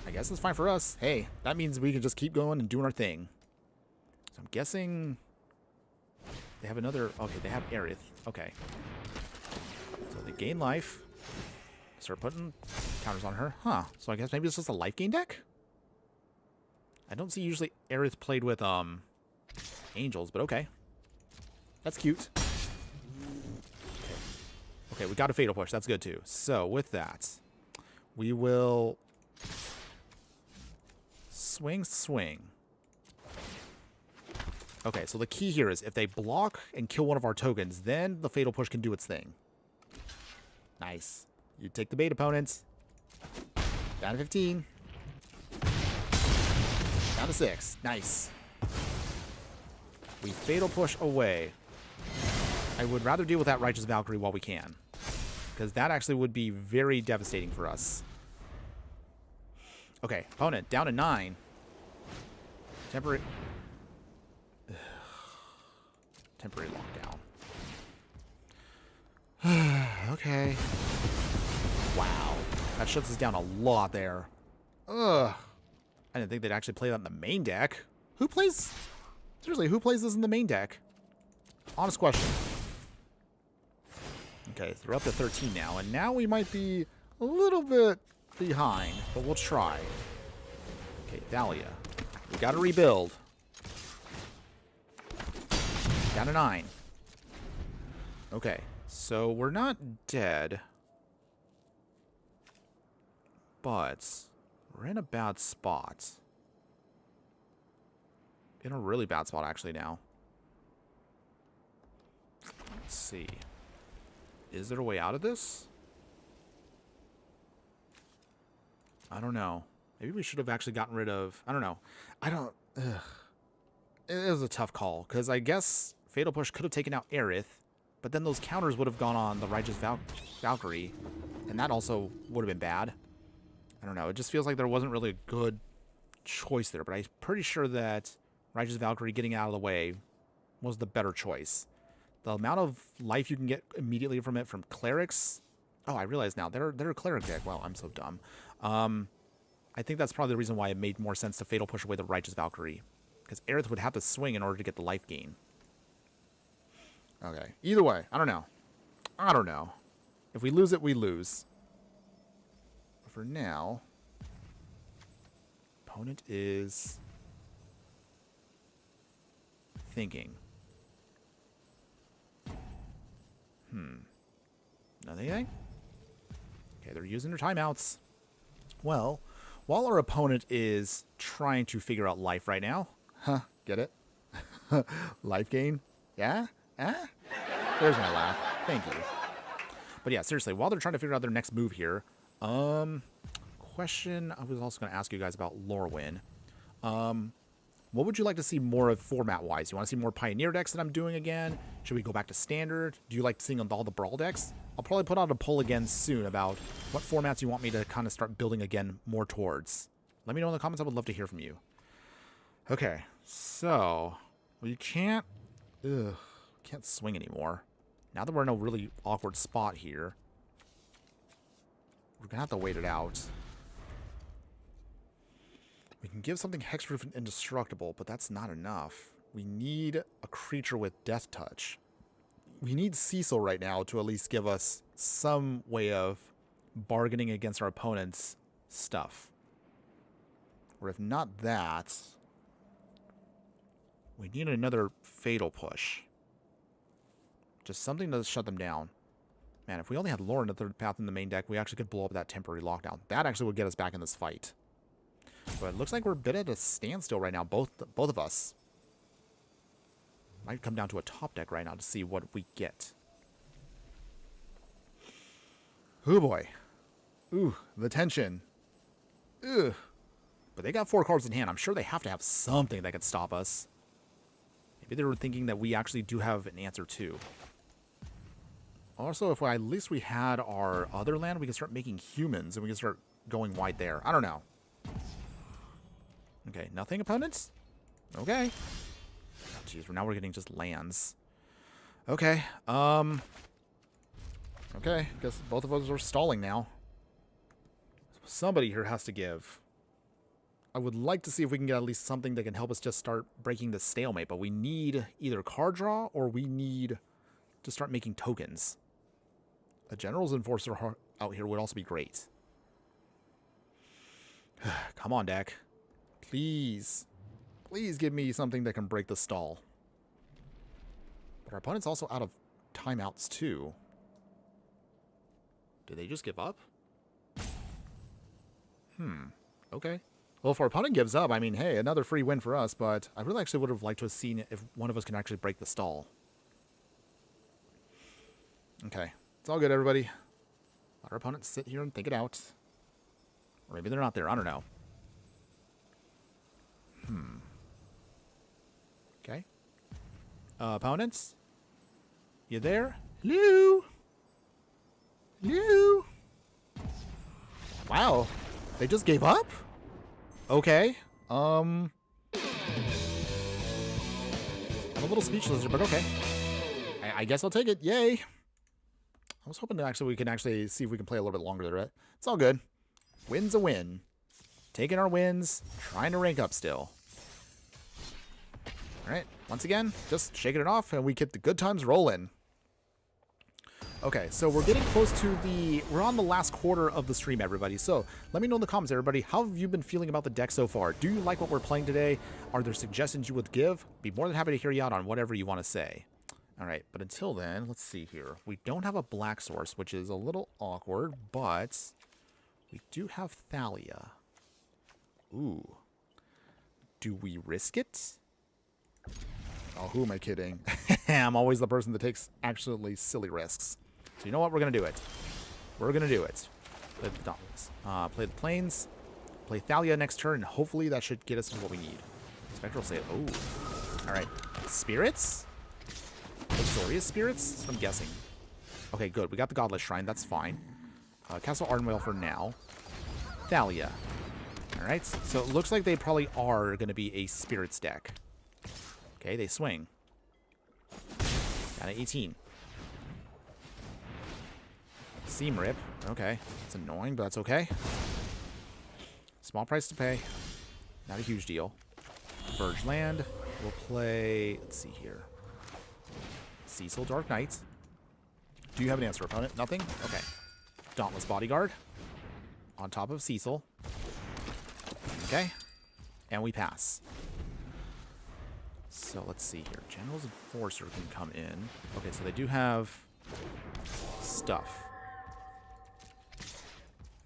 I guess it's fine for us. Hey, that means we can just keep going and doing our thing. So I'm guessing they have another... Okay, they have Aerith. Okay. So they gain life. Start putting counters on her. Huh. So I guess maybe it's just a life gain deck? I don't see usually Aerith played with angels, but okay. That's cute. Okay, we got a Fatal Push. That's good too. So with that, we will swing. Okay, so the key here is if they block and kill one of our tokens, then the Fatal Push can do its thing. Nice. You take the bait, opponents. Down to 15. Down to 6. Nice. We Fatal Push away. I would rather deal with that Righteous Valkyrie while we can, because that actually would be very devastating for us. Okay, opponent down to 9. Temporary lockdown. Okay. Wow. That shuts us down a lot there. Ugh. I didn't think they'd actually play that in the main deck. Who plays... Seriously, who plays this in the main deck? Honest question. Okay, so we're up to 13 now, and now we might be a little bit behind, but we'll try. Okay, Thalia. We gotta rebuild. Down to 9. Okay, so we're not dead, but we're in a bad spot. In a really bad spot, actually, now. Let's see. Is there a way out of this? I don't know. Maybe we should have actually gotten rid of... I don't know. It was a tough call, because I guess Fatal Push could have taken out Aerith, but then those counters would have gone on the Righteous Valkyrie, and that also would have been bad. I don't know. It just feels like there wasn't really a good choice there, but I'm pretty sure that Righteous Valkyrie getting out of the way was the better choice. The amount of life you can get immediately from it from clerics... Oh, I realize now. They're a cleric deck. Wow, I'm so dumb. I think that's probably the reason why it made more sense to Fatal Push away the Righteous Valkyrie, because Aerith would have to swing in order to get the life gain. Okay. Either way, I don't know. I don't know. If we lose it, we lose. But for now, opponent is thinking. Nothing? Okay, they're using their timeouts. Well, while our opponent is trying to figure out life right now. Huh, get it? Life gain? Yeah? Eh? There's my laugh. Thank you. But yeah, seriously, while they're trying to figure out their next move here, question I was also going to ask you guys about Lorwyn. What would you like to see more of format-wise? You want to see more Pioneer decks that I'm doing again? Should we go back to Standard? Do you like seeing all the Brawl decks? I'll probably put out a poll again soon about what formats you want me to kind of start building again more towards. Let me know in the comments. I would love to hear from you. Okay, so... Well, you can't... can't swing anymore. Now that we're in a really awkward spot here. we're going to have to wait it out. We can give something hexproof and indestructible, but that's not enough. We need a creature with death touch. We need Cecil right now to at least give us some way of bargaining against our opponent's stuff. Or if not that, we need another fatal push. Just something to shut them down. Man, if we only had Lore in the third path in the main deck, we actually could blow up that temporary lockdown. That actually would get us back in this fight. But it looks like we're a bit at a standstill right now, both of us. Might come down to a top deck right now to see what we get. Oh boy. Ooh, the tension. Ugh. But they got 4 cards in hand. I'm sure they have to have something that could stop us. Maybe they were thinking that we actually do have an answer too. Also, if at least we had our other land, we can start making humans and we can start going wide there. I don't know. Okay, nothing, opponents? Okay. Jeez, now we're getting just lands. Okay, okay, guess both of us are stalling now. Somebody here has to give. I would like to see if we can get at least something that can help us just start breaking the stalemate, but we need either card draw or we need to start making tokens. A General's Enforcer out here would also be great. Come on, deck. Please. Please give me something that can break the stall. But our opponent's also out of timeouts, too. Did they just give up? Okay. Well, if our opponent gives up, I mean, hey, another free win for us, but I really actually would have liked to have seen if one of us can actually break the stall. Okay. It's all good, everybody. Let our opponents sit here and think it out. Or maybe they're not there. I don't know. Okay. Opponents? You there? Hello? Hello? Wow. They just gave up? Okay. I'm a little speechless, but okay. I guess I'll take it. Yay. I was hoping that we can actually see if we can play a little bit longer there. It's all good. Win's a win. Taking our wins, trying to rank up still. Alright, once again, just shaking it off, and we get the good times rolling. Okay, so we're getting close to we're on the last quarter of the stream, everybody. So let me know in the comments, everybody, how have you been feeling about the deck so far? Do you like what we're playing today? Are there suggestions you would give? Be more than happy to hear you out on whatever you want to say. Alright, but until then, let's see here. We don't have a black source, which is a little awkward, but we do have Thalia. Ooh. Do we risk it? Oh, who am I kidding? I'm always the person that takes absolutely silly risks. So you know what? We're going to do it. We're going to do it. Play the Dauntless. Play the Plains. Play Thalia next turn, and hopefully that should get us to what we need. Spectral Save. Oh. Alright. Spirits? Exorius Spirits? I'm guessing. Okay, good. We got the Godless Shrine. That's fine. Castle Ardenvale for now. Thalia. Alright. So it looks like they probably are going to be a Spirits deck. Okay, they swing. Down to 18. Seam Rip. Okay. It's annoying, but that's okay. Small price to pay. Not a huge deal. Verge Land. We'll play... Let's see here. Cecil Dark Knight. Do you have an answer, opponent? Nothing? Okay. Dauntless Bodyguard. On top of Cecil. Okay. And we pass. So let's see here. General's Enforcer can come in. Okay, so they do have stuff.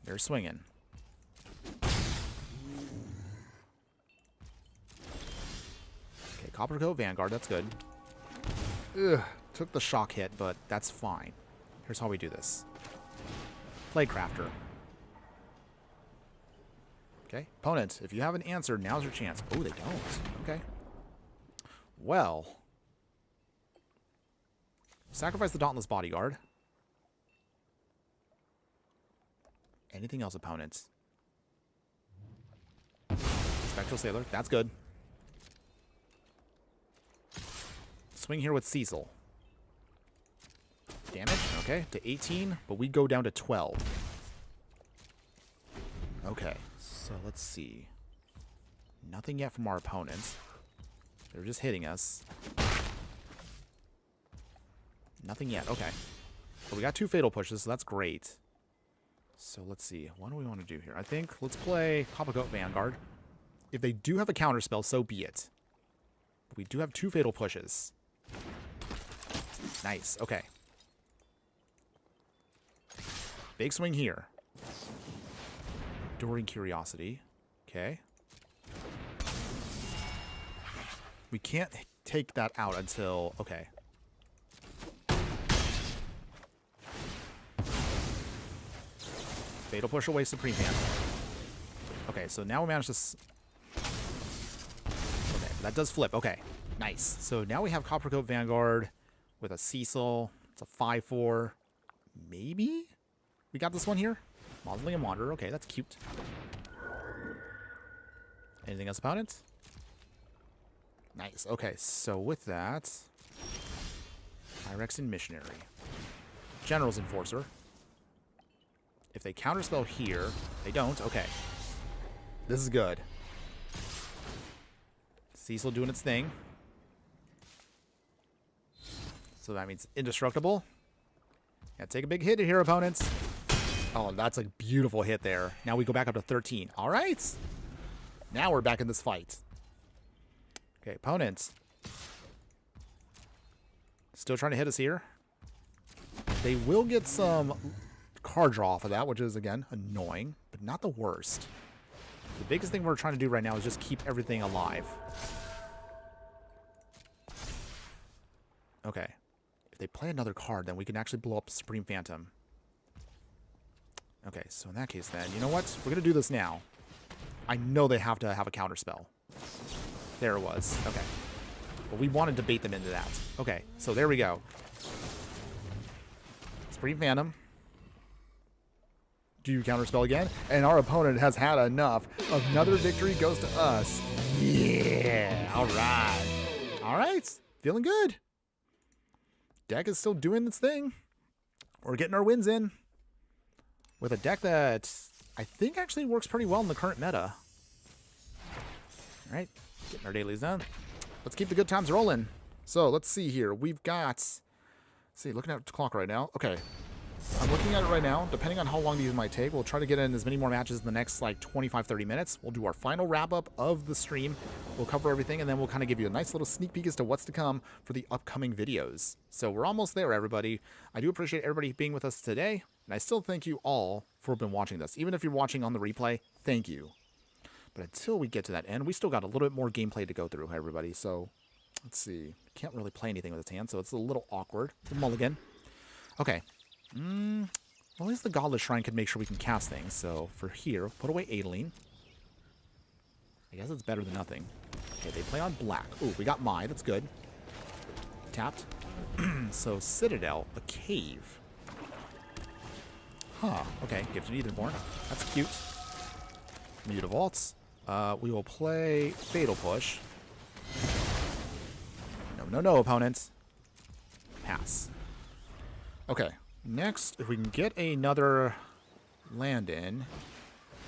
They're swinging. Okay, Copper Coat Vanguard. That's good. Ugh, took the shock hit, but that's fine. Here's how we do this. Playcrafter. Okay, opponent, if you have an answer, now's your chance. Oh, they don't. Okay. Well. Sacrifice the Dauntless Bodyguard. Anything else, opponents? Spectral Sailor. That's good. Swing here with Cecil. Damage. Okay, to 18, but we go down to 12. Okay, so let's see. Nothing yet from our opponents. They're just hitting us. Nothing yet. Okay. But we got 2 fatal pushes, so that's great. So let's see. What do we want to do here? I think let's play Coppercoat Vanguard. If they do have a counterspell, so be it. But we do have 2 fatal pushes. Nice. Okay. Big swing here. Enduring Curiosity. Okay. We can't take that out until... Okay. Fatal push away Supreme Hand. Okay, so now we managed to... Okay, that does flip. Okay, nice. So now we have Coppercoat Vanguard with a Cecil. It's a 5/4. Maybe? We got this one here? Mausoleum Wanderer. Okay, that's cute. Anything else, opponent? Nice. Okay, so with that... Phyrexian Missionary. General's Enforcer. If they counterspell here, they don't. Okay. This is good. Cecil doing its thing. So that means indestructible. Yeah, take a big hit here, opponents. Oh, that's a beautiful hit there. Now we go back up to 13. All right. Now we're back in this fight. Okay, opponents. Still trying to hit us here. They will get some card draw off of that, which is, again, annoying, but not the worst. The biggest thing we're trying to do right now is just keep everything alive. Okay. If they play another card, then we can actually blow up Supreme Phantom. Okay, so in that case then, you know what? We're going to do this now. I know they have to have a counterspell. There it was. Okay. But we wanted to bait them into that. Okay, so there we go. Supreme Phantom. Do you counterspell again? And our opponent has had enough. Another victory goes to us. Yeah. All right. All right. Feeling good. Deck is still doing its thing. We're getting our wins in. With a deck that I think actually works pretty well in the current meta. All right. Getting our dailies done. Let's keep the good times rolling. So let's see here. We've got... Let's see, looking at the clock right now. Okay. I'm looking at it right now. Depending on how long these might take, we'll try to get in as many more matches in the next like 25-30 minutes. We'll do our final wrap-up of the stream. We'll cover everything, and then we'll kind of give you a nice little sneak peek as to what's to come for the upcoming videos. So we're almost there, everybody. I do appreciate everybody being with us today, and I still thank you all for been watching this. Even if you're watching on the replay, thank you. But until we get to that end, we still got a little bit more gameplay to go through, everybody. So let's see. Can't really play anything with his hand, so it's a little awkward. Mulligan. Okay. Well, at least the Godless Shrine could make sure we can cast things. So for here, put away Adeline. I guess it's better than nothing. Okay, they play on black. Ooh, we got Mai. That's good. Tapped. So Citadel, a cave. Huh. Okay, Gifted Edenborn. That's cute. Mutavaults. We will play Fatal Push. No, opponents. Pass. Okay. Next, if we can get another land in,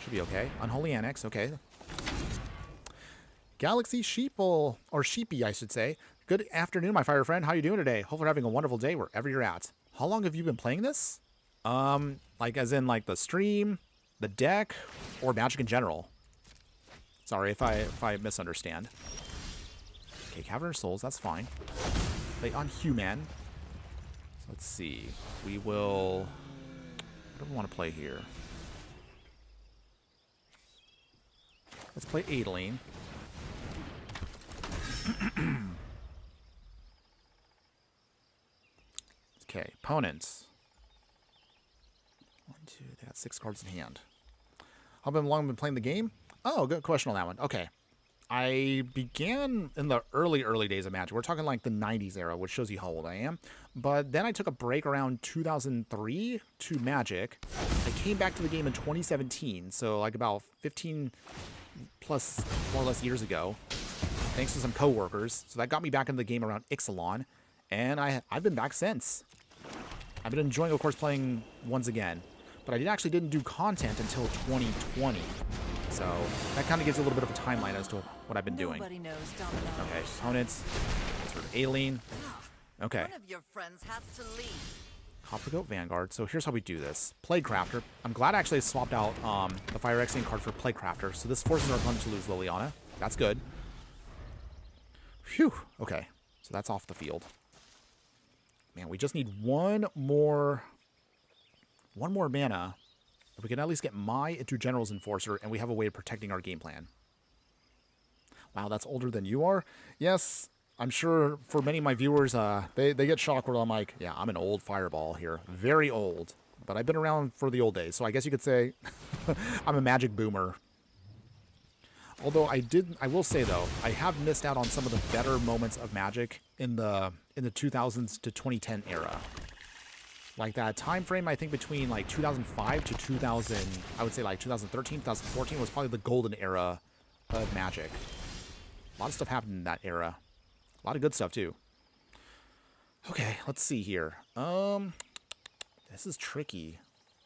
should be okay. Unholy Annex, okay. Galaxy Sheeple, or Sheepy, I should say. Good afternoon, my fire friend. How you doing today? Hope you're having a wonderful day wherever you're at. How long have you been playing this? Like as in like the stream, the deck, or Magic in general? Sorry if I misunderstand. Okay, Cavern of Souls, that's fine. Play on Human. Let's see. We will... What do we want to play here? Let's play Adeline. Okay, opponents. 1, 2, they got 6 cards in hand. How long have you been playing the game? Oh, good question on that one. Okay. I began in the early days of Magic. We're talking like the 90s era, which shows you how old I am. But then I took a break around 2003 to Magic. I came back to the game in 2017, so like about 15 plus, more or less, years ago, thanks to some coworkers. So that got me back into the game around Ixalan, and I've been back since. I've been enjoying, of course, playing once again. but I actually didn't do content until 2020. So that kind of gives you a little bit of a timeline as to what I've been doing. Nobody knows Domino. Okay, opponents. Sort of Aileen. Okay. One of your friends has to leave. Copper Goat Vanguard. So here's how we do this. Plague Crafter. I'm glad I actually swapped out the Fire Exing card for Plague Crafter. So this forces our opponent to lose Liliana. That's good. Phew. Okay. So that's off the field. Man, we just need one more mana. We can at least get Mai into General's Enforcer, and we have a way of protecting our game plan. Wow, that's older than you are? Yes, I'm sure for many of my viewers, they get shocked when I'm like, yeah, I'm an old fireball here. Very old. But I've been around for the old days, so I guess you could say I'm a Magic boomer. Although I will say though, I have missed out on some of the better moments of Magic in the 2000s to 2010 era. Like that time frame, I think between like 2005 to 2000, I would say like 2013, 2014 was probably the golden era of Magic. A lot of stuff happened in that era. A lot of good stuff too. Okay, let's see here. This is tricky.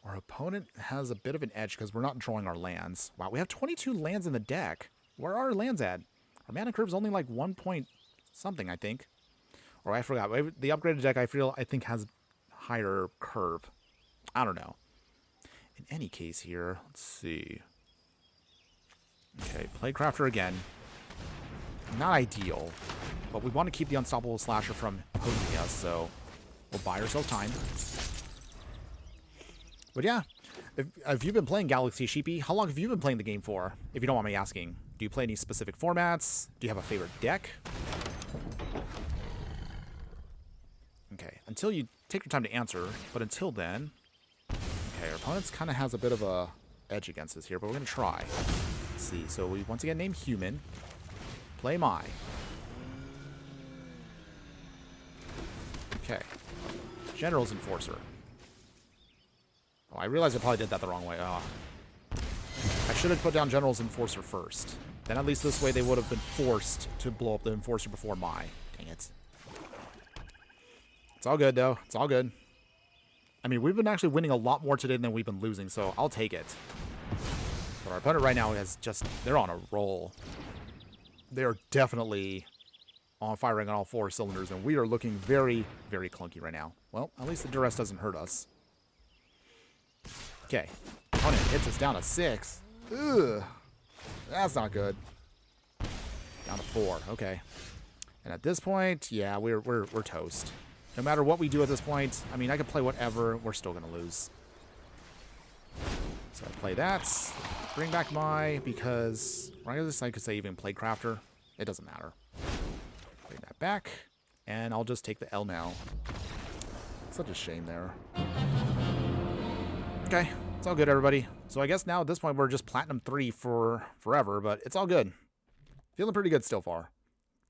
Our opponent has a bit of an edge because we're not drawing our lands. Wow, we have 22 lands in the deck. Where are our lands at? Our mana curve's only like 1 point something, I think. Or I forgot. The upgraded deck I think has higher curve. I don't know. In any case here, let's see. Okay, Plague Crafter again. Not ideal, but we want to keep the Unstoppable Slasher from poking us, so we'll buy ourselves time. But yeah, if you've been playing Galaxy Sheepy, how long have you been playing the game for, if you don't mind me asking? Do you play any specific formats? Do you have a favorite deck? Okay, until you take your time to answer, but until then... Okay, our opponent's kind of has a bit of a edge against us here, but we're going to try. Let's see, so we once again name Human. Play Mai. Okay. General's Enforcer. Oh, I realized I probably did that the wrong way. Oh. I should have put down General's Enforcer first. Then at least this way they would have been forced to blow up the Enforcer before Mai. Dang it. It's all good, though. It's all good. I mean, we've been actually winning a lot more today than we've been losing, so I'll take it. But our opponent right now has just... They're on a roll. They're definitely firing on all 4 cylinders, and we are looking very, very clunky right now. Well, at least the duress doesn't hurt us. Okay. Opponent hits us down to 6. Ugh. That's not good. Down to 4. Okay. And at this point, yeah, we're toast. No matter what we do at this point, I mean, I could play whatever. We're still going to lose. So I play that. Bring back Mai, because... I guess I could say even Plague Crafter. It doesn't matter. Bring that back. And I'll just take the L now. Such a shame there. Okay. It's all good, everybody. So I guess now at this point we're just Platinum 3 for forever, but it's all good. Feeling pretty good still far.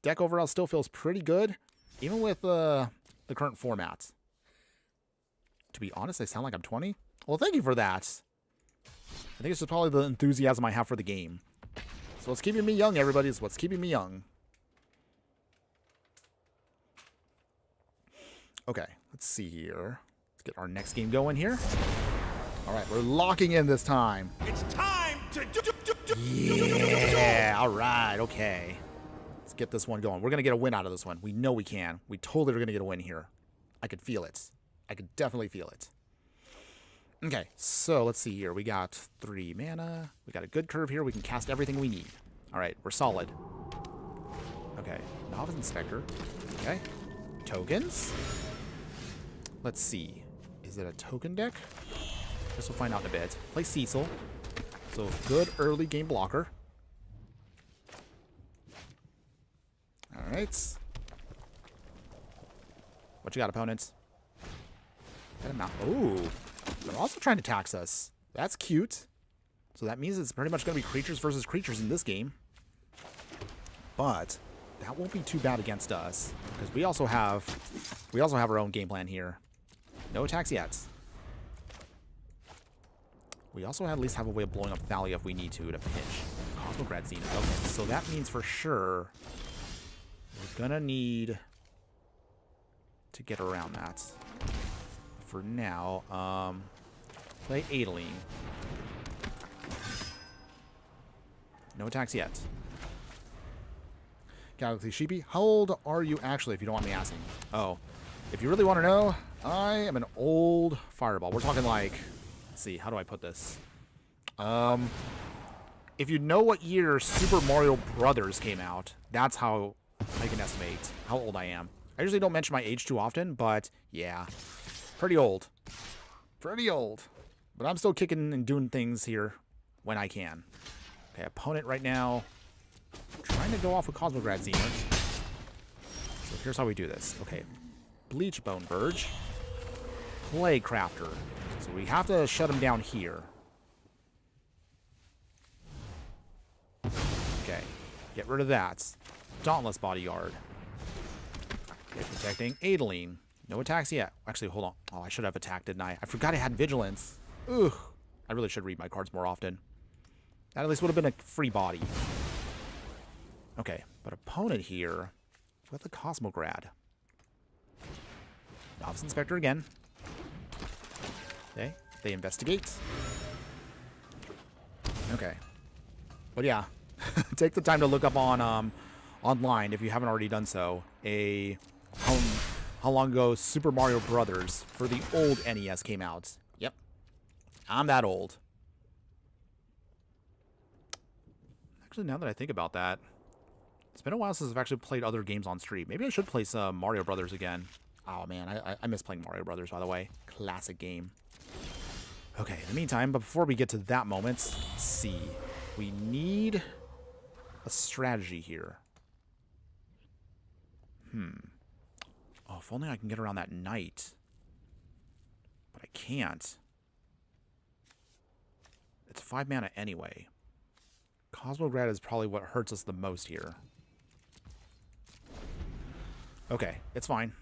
Deck overall still feels pretty good, even with the current format. To be honest, I sound like I'm 20. Well, thank you for that. I think it's just probably the enthusiasm I have for the game. So what's keeping me young, everybody, is what's keeping me young. Okay, let's see here. Let's get our next game going here. All right, we're locking in this time. It's time to Yeah, all right, okay. Let's get this one going. We're going to get a win out of this one. We know we can. We totally are going to get a win here. I could feel it. I could definitely feel it. Okay, so let's see here. We got 3 mana. We got a good curve here. We can cast everything we need. All right, we're solid. Okay, Novice Inspector. Okay, tokens. Let's see. Is it a token deck? Guess we'll find out in a bit. Play Cecil. So good early game blocker. All right. What you got, opponents? Ooh. They're also trying to tax us. That's cute. So that means it's pretty much going to be creatures versus creatures in this game. But that won't be too bad against us, because we also have our own game plan here. No attacks yet. We also at least have a way of blowing up Thalia if we need to pinch. Cosmograd Zenith. Okay, so that means for sure we're gonna need to get around that. For now, Play Adeline. No attacks yet. Galaxy Sheepy, how old are you actually, if you don't want me asking? Oh, if you really want to know, I am an old fireball. We're talking like, let's see, how do I put this? If you know what year Super Mario Brothers came out, that's how I can estimate how old I am. I usually don't mention my age too often, but yeah, pretty old. Pretty old. But I'm still kicking and doing things here when I can. Okay, opponent right now, trying to go off with Cosmograd Zenith. So here's how we do this. Okay, Bleach Bone Verge, Play Crafter. So we have to shut him down here. Okay, get rid of that. Dauntless Bodyguard. Okay, protecting Adeline. No attacks yet. Actually, hold on. Oh, I should have attacked, didn't I? I forgot I had Vigilance. Ugh. I really should read my cards more often. That at least would have been a free body. Okay, but opponent here with the Cosmograd. Novice Inspector again. Okay, they investigate. Okay. But yeah, take the time to look up on online if you haven't already done so. How long ago Super Mario Brothers for the old NES came out. Yep, I'm that old. Actually, now that I think about that, it's been a while since I've actually played other games on stream. Maybe I should play some Mario Brothers again. Oh man, I miss playing Mario Brothers, by the way. Classic game. Okay, in the meantime, but before we get to that moment, let's see. We need a strategy here. Oh, if only I can get around that knight. But I can't. It's 5 mana anyway. Cosmograd is probably what hurts us the most here. Okay, it's fine.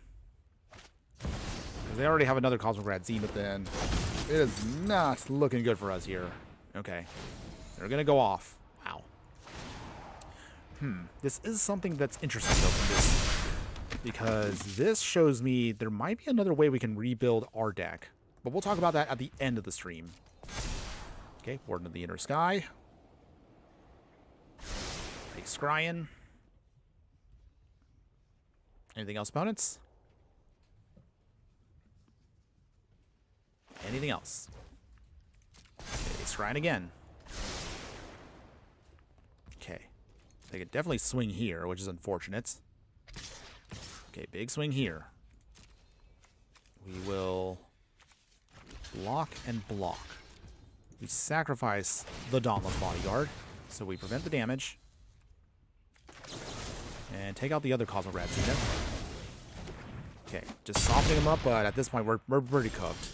Because they already have another Cosmograd Zenith then. It is not looking good for us here. Okay. They're going to go off. Wow. This is something that's interesting though from this. Because this shows me there might be another way we can rebuild our deck. But we'll talk about that at the end of the stream. Okay, Warden of the Inner Sky. Take Scryan. Anything else, opponents? Anything else? Okay, Scryan again. Okay. They could definitely swing here, which is unfortunate. Okay, big swing here. We will block and block. We sacrifice the Dauntless Bodyguard, so we prevent the damage. And take out the other Cosmograd Zenith. Okay, just softening them up, but at this point we're pretty cooked.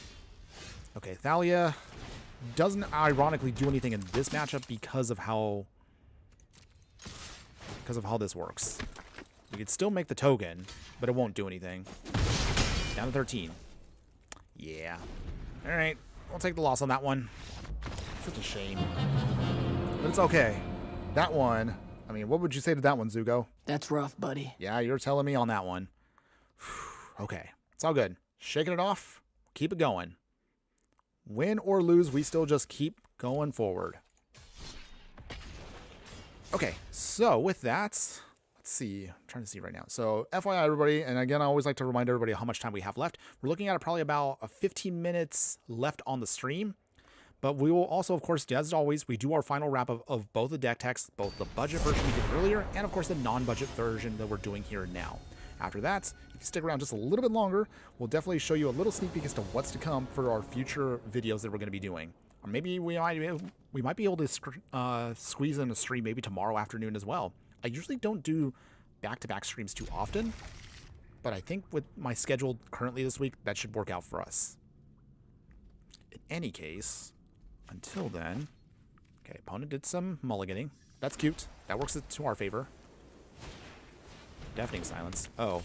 Okay, Thalia doesn't ironically do anything in this matchup because of how this works. We could still make the token, but it won't do anything. Down to 13. Yeah. Alright, we'll take the loss on that one. Such a shame. But it's okay. That one, I mean, what would you say to that one, Zugo? That's rough, buddy. Yeah, you're telling me on that one. Okay, it's all good. Shaking it off, keep it going. Win or lose, we still just keep going forward. Okay, so with that, let's see. I'm trying to see right now. So FYI, everybody, and again, I always like to remind everybody how much time we have left. We're looking at probably about 15 minutes left on the stream. But we will also, of course, as always, we do our final wrap of both the deck techs, both the budget version we did earlier, and of course the non-budget version that we're doing here now. After that, if you stick around just a little bit longer, we'll definitely show you a little sneak peek as to what's to come for our future videos that we're going to be doing. Or maybe we might be able to squeeze in a stream maybe tomorrow afternoon as well. I usually don't do back-to-back streams too often, but I think with my schedule currently this week, that should work out for us. In any case, until then, okay, opponent did some mulliganing. That's cute. That works to our favor. Deafening silence. Oh,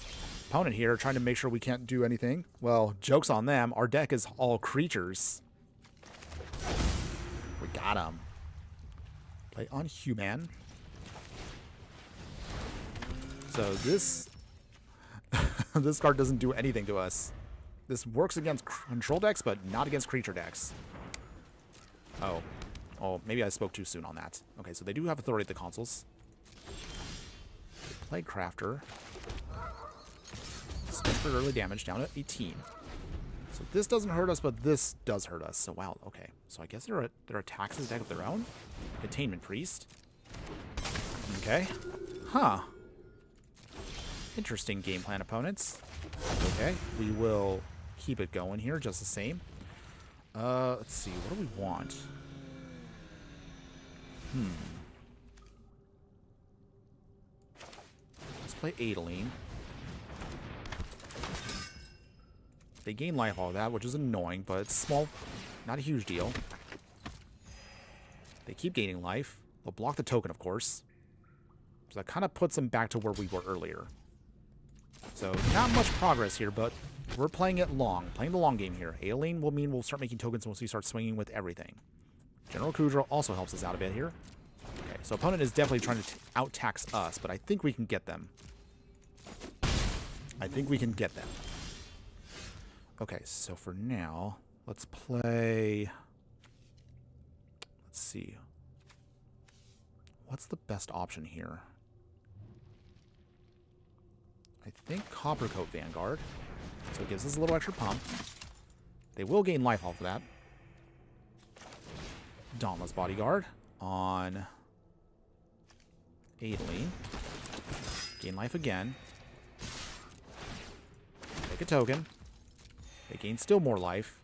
opponent here trying to make sure we can't do anything. Well, joke's on them. Our deck is all creatures. We got him. Play on human. So this this card doesn't do anything to us. This works against control decks, but not against creature decks. Oh. Oh, maybe I spoke too soon on that. Okay, so they do have authority at the consoles. Plague Crafter. For early damage down to 18. So this doesn't hurt us, but this does hurt us. So wow, okay. So I guess there are attacks as deck of their own. Containment Priest. Okay. Huh. Interesting game plan, opponents. Okay, we will keep it going here just the same. Let's see, what do we want? Let's play Adeline. They gain life all of that, which is annoying, but it's small. Not a huge deal. They keep gaining life. They'll block the token, of course. So that kind of puts them back to where we were earlier. So not much progress here, but we're playing it long. Playing the long game here. Aileen will mean we'll start making tokens once we start swinging with everything. General Kudra also helps us out a bit here. Okay, so opponent is definitely trying to out-tax us, but I think we can get them. I think we can get them. Okay, so for now, let's play... Let's see. What's the best option here? I think Coppercoat Vanguard. So it gives us a little extra pump. They will gain life off of that. Dauntless Bodyguard on Adeline. Gain life again. Take a token. They gain still more life.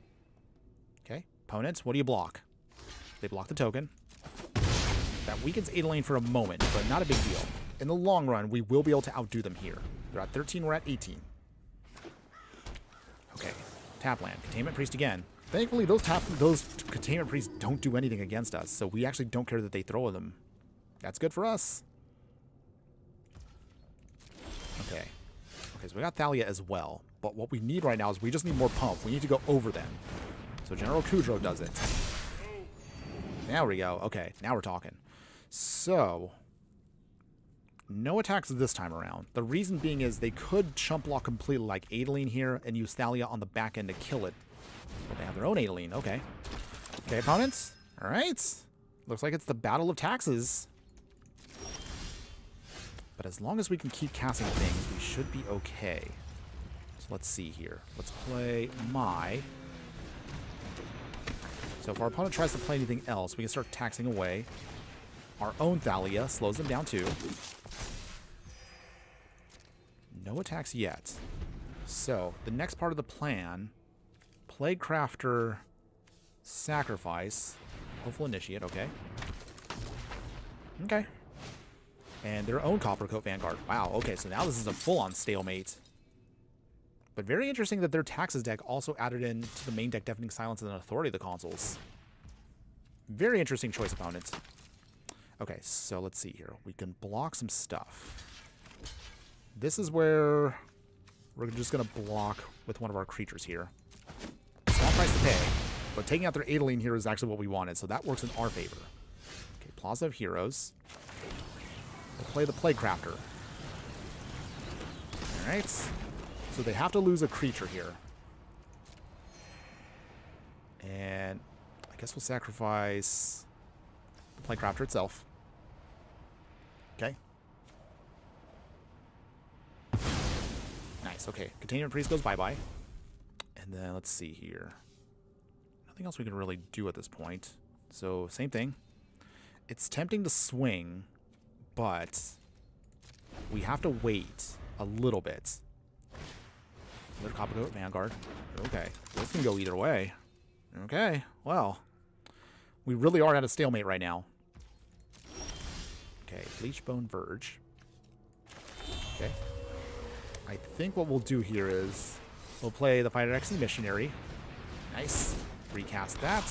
Okay. Opponents, what do you block? They block the token. That weakens Adeline for a moment, but not a big deal. In the long run, we will be able to outdo them here. They're at 13, we're at 18. Okay. Tapland. Containment Priest again. Thankfully, those Containment Priests don't do anything against us, so we actually don't care that they throw them. That's good for us. Okay. Okay, so we got Thalia as well. But what we need right now is we just need more pump. We need to go over them. So General Kudro does it. There we go. Okay, now we're talking. So, no attacks this time around. The reason being is they could chump block completely like Adeline here and use Thalia on the back end to kill it. But they have their own Adeline. Okay. Okay, opponents. All right. Looks like it's the battle of taxes. But as long as we can keep casting things, we should be okay. So let's see here. Let's play Mai. So if our opponent tries to play anything else, we can start taxing away. Our own Thalia slows them down too. No attacks yet. So the next part of the plan, Plague Crafter, Sacrifice, Hopeful Initiate, okay. Okay. And their own Coppercoat Vanguard. Wow, okay, so now this is a full-on stalemate. But very interesting that their taxes deck also added in to the main deck Deafening Silence and Authority of the consoles. Very interesting choice, opponents. Okay, so let's see here. We can block some stuff. This is where we're just going to block with one of our creatures here. Small price to pay, but taking out their Adeline here is actually what we wanted, so that works in our favor. Okay, Plaza of Heroes. We'll play the Plague Crafter. Alright. So they have to lose a creature here. And I guess we'll sacrifice the Plague Crafter itself. Okay. Nice, okay. Containment Priest goes bye-bye. And then let's see here. Nothing else we can really do at this point. So, same thing. It's tempting to swing, but we have to wait a little bit. Another Coppercoat Vanguard. Okay. This can go either way. Okay. Well, we really are at a stalemate right now. Okay. Bleachbone Verge. Okay. I think what we'll do here is we'll play the Fighter X Missionary. Nice. Recast that.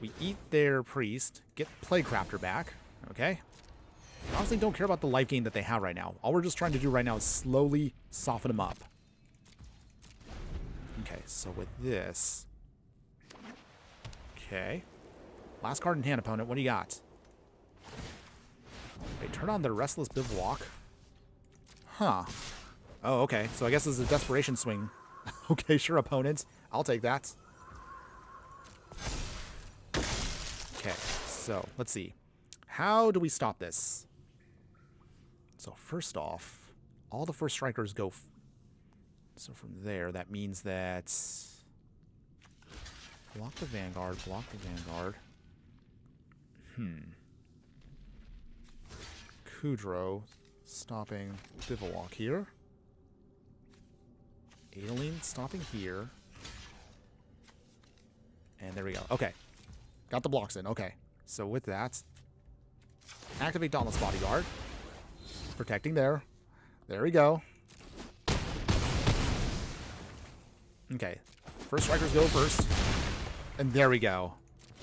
We eat their priest, get Plague Crafter back. Okay. I honestly don't care about the life gain that they have right now. All we're just trying to do right now is slowly soften them up. Okay, so with this... Okay. Last card in hand, opponent. What do you got? They turn on their Restless Bivouac. Huh. Oh, okay. So I guess this is a desperation swing. Okay, sure, opponent. I'll take that. Okay, so let's see. How do we stop this? So first off, all the first strikers go... So from there, that means that... Block the Vanguard, block the Vanguard. Kudro stopping Bivouac here. Adeline stopping here. And there we go. Okay. Got the blocks in. Okay. So with that, activate Dauntless Bodyguard. Protecting there. There we go. Okay. First strikers go first. And there we go.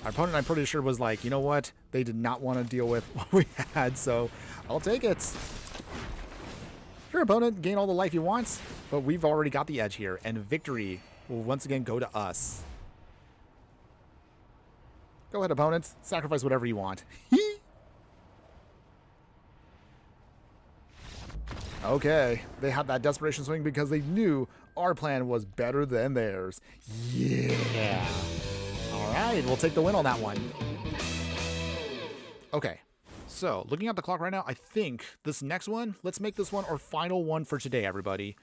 Our opponent, I'm pretty sure, was like, you know what? They did not want to deal with what we had, so I'll take it. Sure, opponent, gain all the life you want, but we've already got the edge here, and victory will once again go to us. Go ahead, opponents. Sacrifice whatever you want. Okay, they had that desperation swing because they knew our plan was better than theirs. Yeah. All right, we'll take the win on that one. Okay, so looking at the clock right now, I think this next one, let's make this one our final one for today, everybody.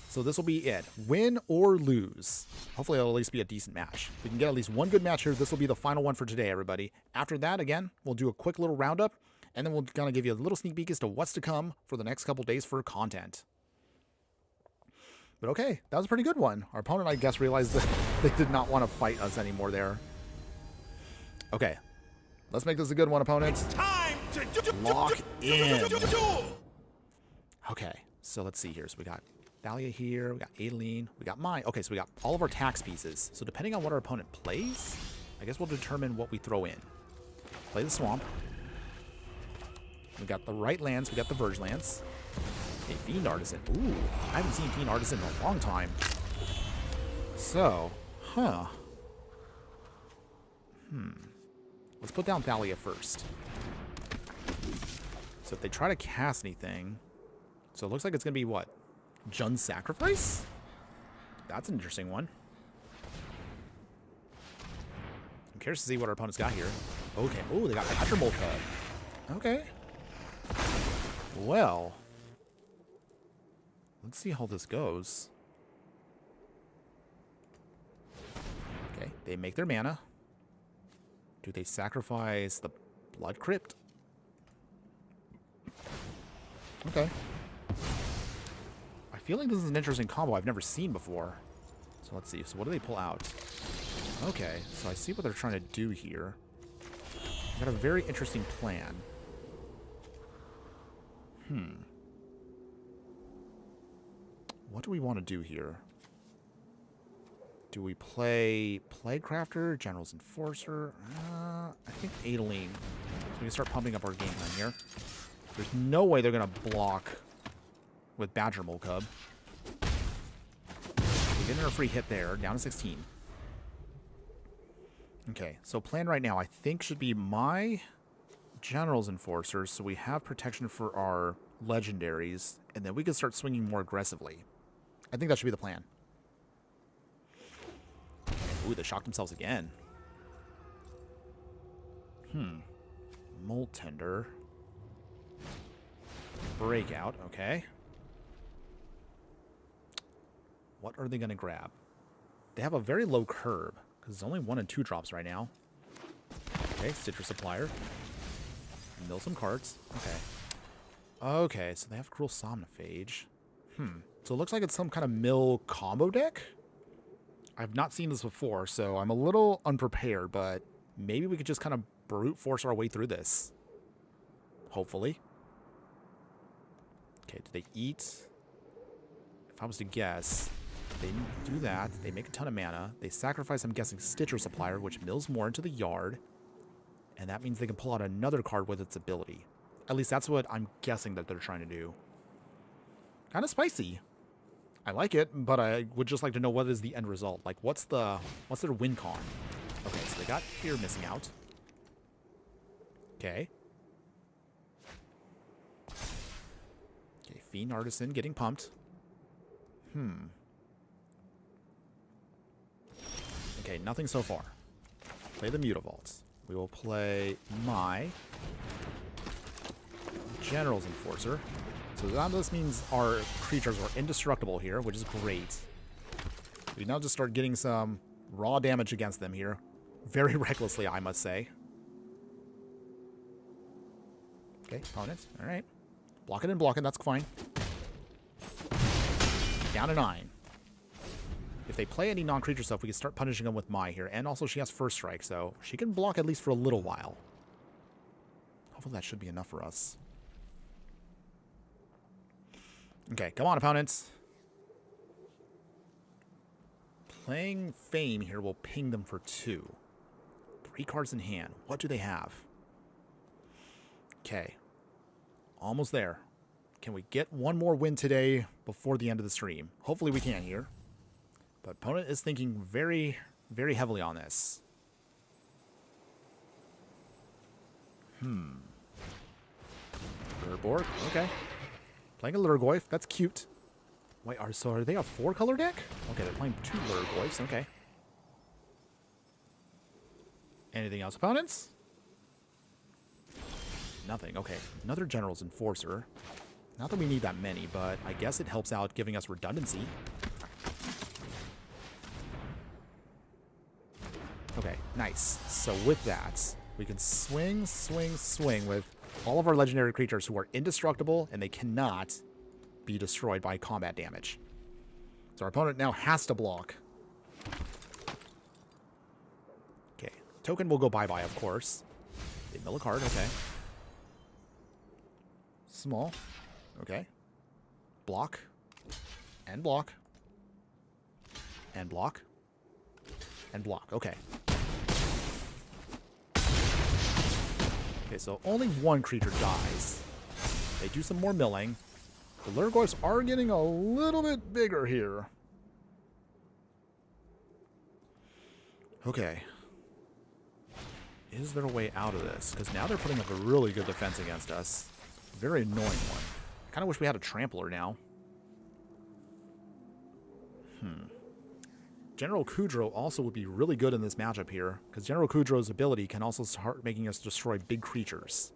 So this will be it. Win or lose. Hopefully it'll at least be a decent match. If we can get at least one good match here, this will be the final one for today, everybody. After that, again, we'll do a quick little roundup, and then we'll kind of give you a little sneak peek as to what's to come for the next couple days for content. But okay, that was a pretty good one. Our opponent, I guess, realized that they did not want to fight us anymore there. Okay, let's make this a good one, opponent. It's time to Lock in. Okay, so let's see here. So we got Thalia here, we got Adeline, we got mine. Okay, so we got all of our tax pieces. So depending on what our opponent plays, I guess we'll determine what we throw in. Play the swamp. We got the right lands, we got the Verge lands. A Fiend Artisan. Ooh, I haven't seen Fiend Artisan in a long time. So, let's put down Thalia first. So if they try to cast anything, so it looks like it's going to be what? Jun's Sacrifice? That's an interesting one. I'm curious to see what our opponent's got here. Okay. Oh, they got Patrimol Cub. Okay. Well, let's see how this goes. Okay, they make their mana. Do they sacrifice the Blood Crypt? Okay. I feel like this is an interesting combo I've never seen before. So let's see. So what do they pull out? Okay, so I see what they're trying to do here. They've got a very interesting plan. What do we want to do here? Do we play Plaguecrafter, General's Enforcer? I think Adeline. So we can start pumping up our game plan here. There's no way they're going to block with Badger Mole Cub. We're getting a free hit there, down to 16. Okay, so plan right now I think should be my General's Enforcer, so we have protection for our legendaries, and then we can start swinging more aggressively. I think that should be the plan. Ooh, they shocked themselves again. Molt Tender. Breakout, okay. What are they going to grab? They have a very low curb, because it's only 1 and 2 drops right now. Okay, Citrus Supplier. Mill some cards. Okay. Okay, so they have Cruel Somnophage. So it looks like it's some kind of mill combo deck. I've not seen this before, so I'm a little unprepared, but maybe we could just kind of brute force our way through this. Hopefully. Okay, do they eat? If I was to guess, they do that. They make a ton of mana. They sacrifice, I'm guessing, Stitcher Supplier, which mills more into the yard. And that means they can pull out another card with its ability. At least that's what I'm guessing that they're trying to do. Kind of spicy. I like it, but I would just like to know what is the end result. Like, what's their win con? Okay, so they got here missing out. Okay. Okay, Fiend Artisan getting pumped. Okay, nothing so far. Play the Mutavault. We will play my General's Enforcer. So that just means our creatures are indestructible here, which is great. We now just start getting some raw damage against them here. Very recklessly, I must say. Okay, opponents. All right. Block it and block it. That's fine. Down to 9. If they play any non-creature stuff, we can start punishing them with Mai here. And also she has First Strike, so she can block at least for a little while. Hopefully that should be enough for us. Okay, come on, opponents. Playing Fame here will ping them for 2. 3 cards in hand. What do they have? Okay. Almost there. Can we get one more win today before the end of the stream? Hopefully we can here. But opponent is thinking very, very heavily on this. Urborg, okay. Playing a Lurgoyf, that's cute. Wait, so are they a 4-color deck? Okay, they're playing 2 Lurgoyfs, okay. Anything else, opponents? Nothing, okay. Another General's Enforcer. Not that we need that many, but I guess it helps out giving us redundancy. Okay, nice. So with that, we can swing, swing, swing with all of our legendary creatures who are indestructible and they cannot be destroyed by combat damage. So our opponent now has to block. Okay, token will go bye-bye, of course. They mill a card, okay. Small, okay. Block, and block, and block, and block, okay. Okay, so only 1 creature dies. They do some more milling. The Lurgoyfs are getting a little bit bigger here. Okay. Is there a way out of this? Because now they're putting up a really good defense against us. Very annoying one. I kind of wish we had a Trampler now. General Kudro also would be really good in this matchup here, because General Kudro's ability can also start making us destroy big creatures.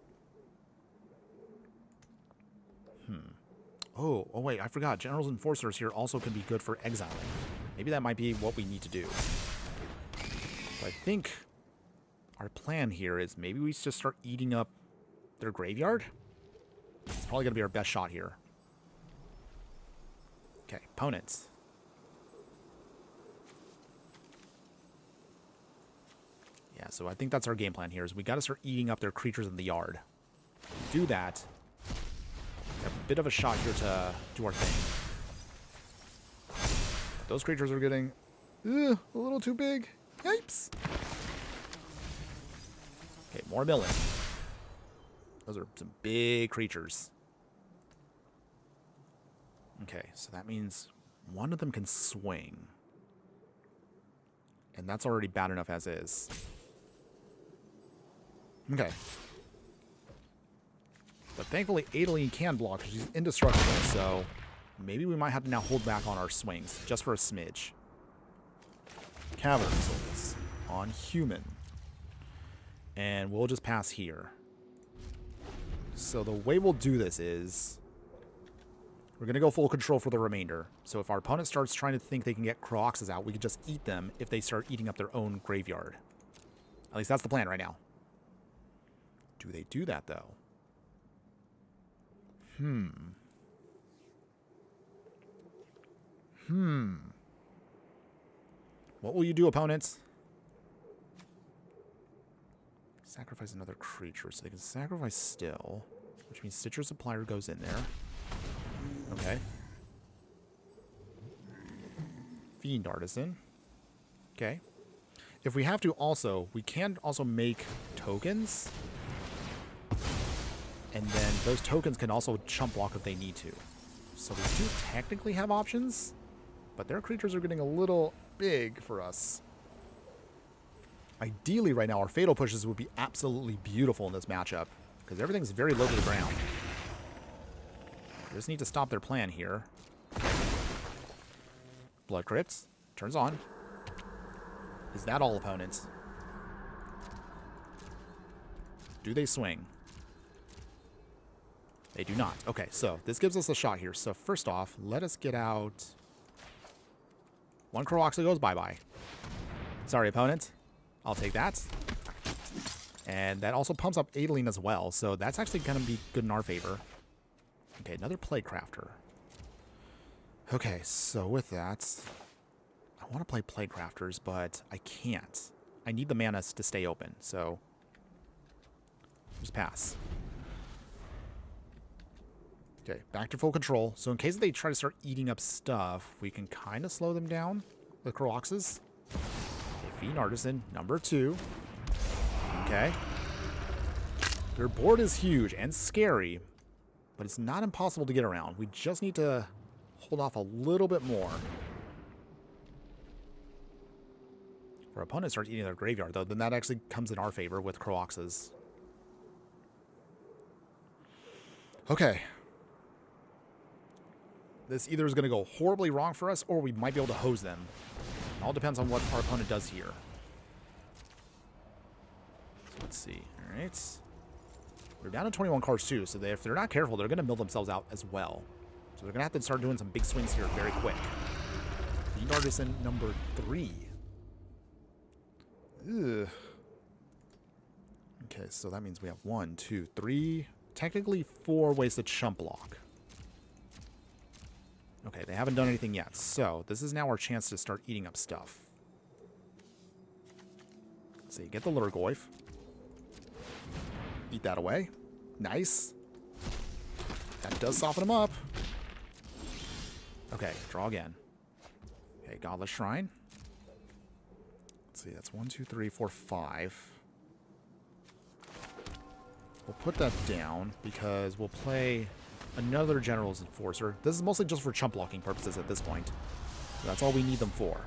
Oh wait, I forgot. General's Enforcers here also can be good for exiling. Maybe that might be what we need to do. But I think our plan here is maybe we just start eating up their graveyard. It's probably going to be our best shot here. Okay, opponents. Yeah, so I think that's our game plan here, is we got to start eating up their creatures in the yard. Do that. We have a bit of a shot here to do our thing. Those creatures are getting a little too big. Yipes! Okay, more milling. Those are some big creatures. Okay, so that means one of them can swing. And that's already bad enough as is. Okay. But thankfully, Adeline can block because she's indestructible, so maybe we might have to now hold back on our swings, just for a smidge. Cavern Souls on human. And we'll just pass here. So the way we'll do this is we're going to go full control for the remainder. So if our opponent starts trying to think they can get Croxes out, we can just eat them if they start eating up their own graveyard. At least that's the plan right now. Do they do that, though? What will you do, opponents? Sacrifice another creature, so they can sacrifice still, which means Stitcher Supplier goes in there. Okay. Fiend Artisan. Okay. If we have to also, we can also make tokens. And then those tokens can also chump block if they need to. So we do technically have options, but their creatures are getting a little big for us. Ideally right now, our Fatal Pushes would be absolutely beautiful in this matchup, because everything's very low to the ground. We just need to stop their plan here. Blood Crypts. Turns on. Is that all, opponents? Do they swing? They do not. Okay, so this gives us a shot here. So first off, let us get out... One Kroaxa goes bye-bye. Sorry, opponent. I'll take that. And that also pumps up Adeline as well, so that's actually going to be good in our favor. Okay, another Playcrafter. Okay, so with that, I want to play Playcrafters, but I can't. I need the mana to stay open, so just pass. Okay, back to full control. So in case they try to start eating up stuff, we can kind of slow them down with Kroaxes. Okay, Fiend Artisan, number 2. Okay. Their board is huge and scary, but it's not impossible to get around. We just need to hold off a little bit more. If our opponent starts eating their graveyard, though, then that actually comes in our favor with Kroaxes. Okay. This either is going to go horribly wrong for us, or we might be able to hose them. It all depends on what our opponent does here. So let's see. All right. We're down to 21 cards, too, so if they're not careful, they're going to mill themselves out as well. So they're going to have to start doing some big swings here very quick. Fiend Artisan number 3. Ugh. Okay, so that means we have 1, 2, 3, technically 4 ways to chump block. Okay, they haven't done anything yet, so this is now our chance to start eating up stuff. Let's see, get the Lurgoyf. Eat that away. Nice. That does soften them up. Okay, draw again. Okay, Godless Shrine. Let's see, that's 1, 2, 3, 4, 5. We'll put that down because we'll play another General's Enforcer. This is mostly just for chump blocking purposes at this point. So that's all we need them for.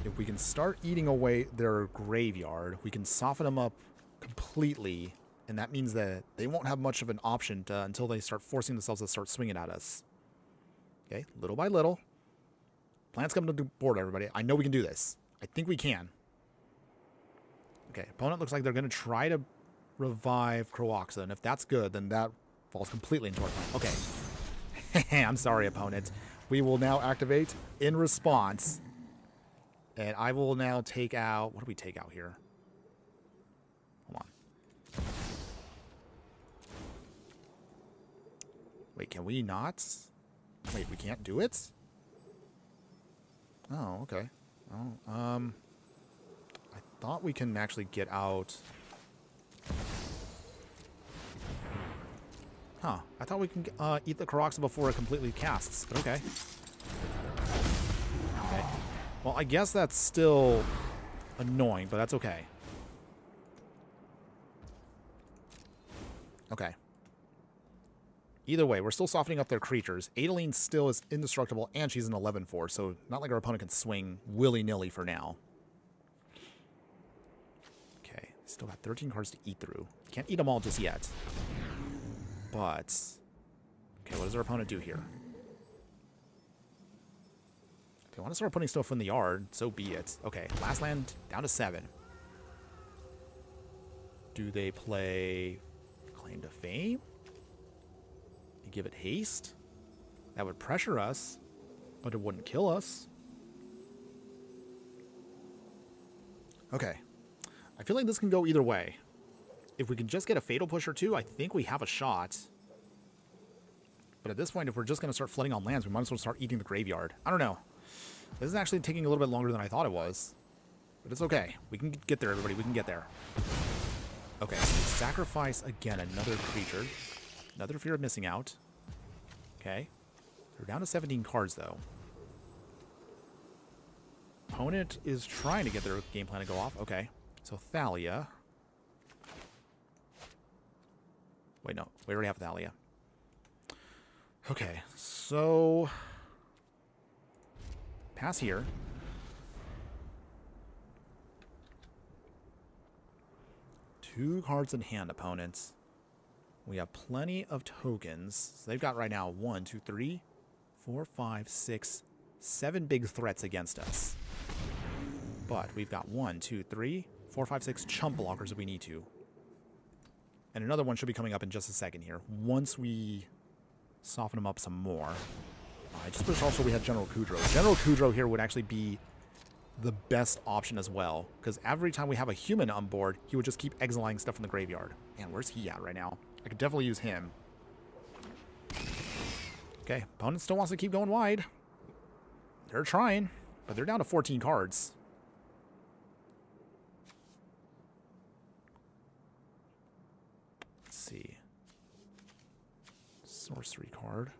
If we can start eating away their graveyard, we can soften them up completely, and that means that they won't have much of an option until they start forcing themselves to start swinging at us. Okay, little by little. Plants coming to the board, everybody. I know we can do this. I think we can. Okay, opponent looks like they're going to try to revive Kroaxa, and if that's good, then that falls completely into our plan. Okay. I'm sorry, opponent. We will now activate in response. And I will now take out... What do we take out here? Hold on. Wait, can we not? Wait, we can't do it? Oh, okay. Oh, I thought we can actually get out... Huh. I thought we can eat the Kroaxa before it completely casts, but okay. Okay. Well, I guess that's still annoying, but that's okay. Okay. Either way, we're still softening up their creatures. Adeline still is indestructible, and she's an 11-4, so not like our opponent can swing willy-nilly for now. Okay, still got 13 cards to eat through. Can't eat them all just yet. But... Okay, what does our opponent do here? If they want to start putting stuff in the yard, so be it. Okay, last land down to 7. Do they play Claim to Fame? They give it haste? That would pressure us, but it wouldn't kill us. Okay. I feel like this can go either way. If we can just get a Fatal Push or 2, I think we have a shot. But at this point, if we're just going to start flooding on lands, we might as well start eating the graveyard. I don't know. This is actually taking a little bit longer than I thought it was. But it's okay. We can get there, everybody. We can get there. Okay, so sacrifice again another creature. Another fear of missing out. Okay. We're down to 17 cards, though. Opponent is trying to get their game plan to go off. Okay. So Thalia. Wait, no. We already have Thalia. Okay, so... Pass here. Two cards in hand, opponents. We have plenty of tokens. So they've got right now 1, 2, 3, 4, 5, 6, 7 big threats against us. But we've got 1, 2, 3, 4, 5, 6 chump blockers if we need to. And another one should be coming up in just a second here, once we soften them up some more. I just wish also we had General Kudrow. General Kudrow here would actually be the best option as well, because every time we have a human on board, he would just keep exiling stuff from the graveyard. Man, where's he at right now? I could definitely use him. Okay, opponent still wants to keep going wide. They're trying, but they're down to 14 cards. Let's see. Sorcery card.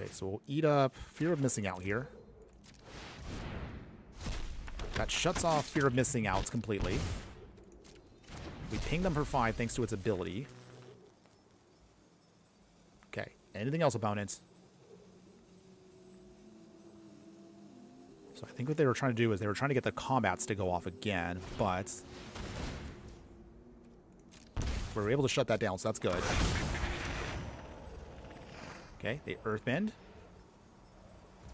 Okay, so we'll eat up Fear of Missing Out here. That shuts off Fear of Missing Outs completely. We ping them for 5 thanks to its ability. Okay, anything else, opponents? So I think what they were trying to do is they were trying to get the combats to go off again, but we were able to shut that down, so that's good. Okay, they Earthbend.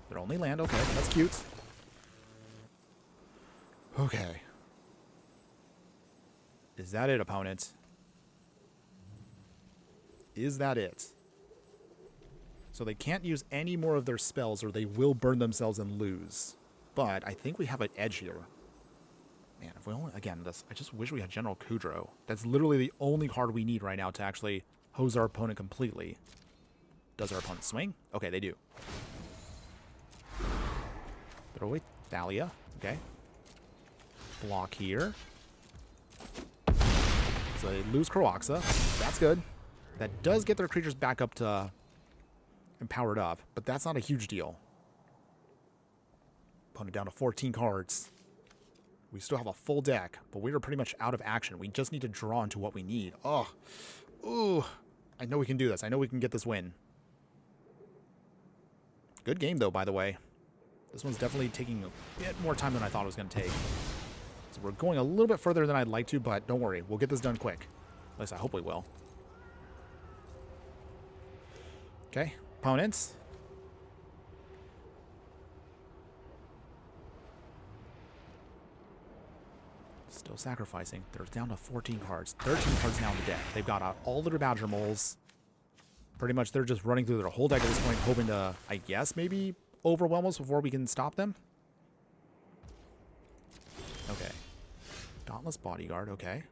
Their only land, okay, that's cute. Okay. Is that it, opponent? Is that it? So they can't use any more of their spells or they will burn themselves and lose. But I think we have an edge here. Man, if we only... Again, I just wish we had General Kudrow. That's literally the only card we need right now to actually hose our opponent completely. Does our opponent swing? Okay, they do. Throw away Thalia. Okay. Block here. So they lose Croaxa. That's good. That does get their creatures back up to and powered up, but that's not a huge deal. Opponent down to 14 cards. We still have a full deck, but we are pretty much out of action. We just need to draw into what we need. Oh, ooh. I know we can do this. I know we can get this win. Good game, though, by the way. This one's definitely taking a bit more time than I thought it was going to take. So we're going a little bit further than I'd like to, but don't worry. We'll get this done quick. At least I hope we will. Okay, opponents. Still sacrificing. They're down to 14 cards. 13 cards now in the deck. They've got out all their Badger Moles. Pretty much they're just running through their whole deck at this point, hoping to, I guess, maybe overwhelm us before we can stop them. Okay. Dauntless Bodyguard, okay.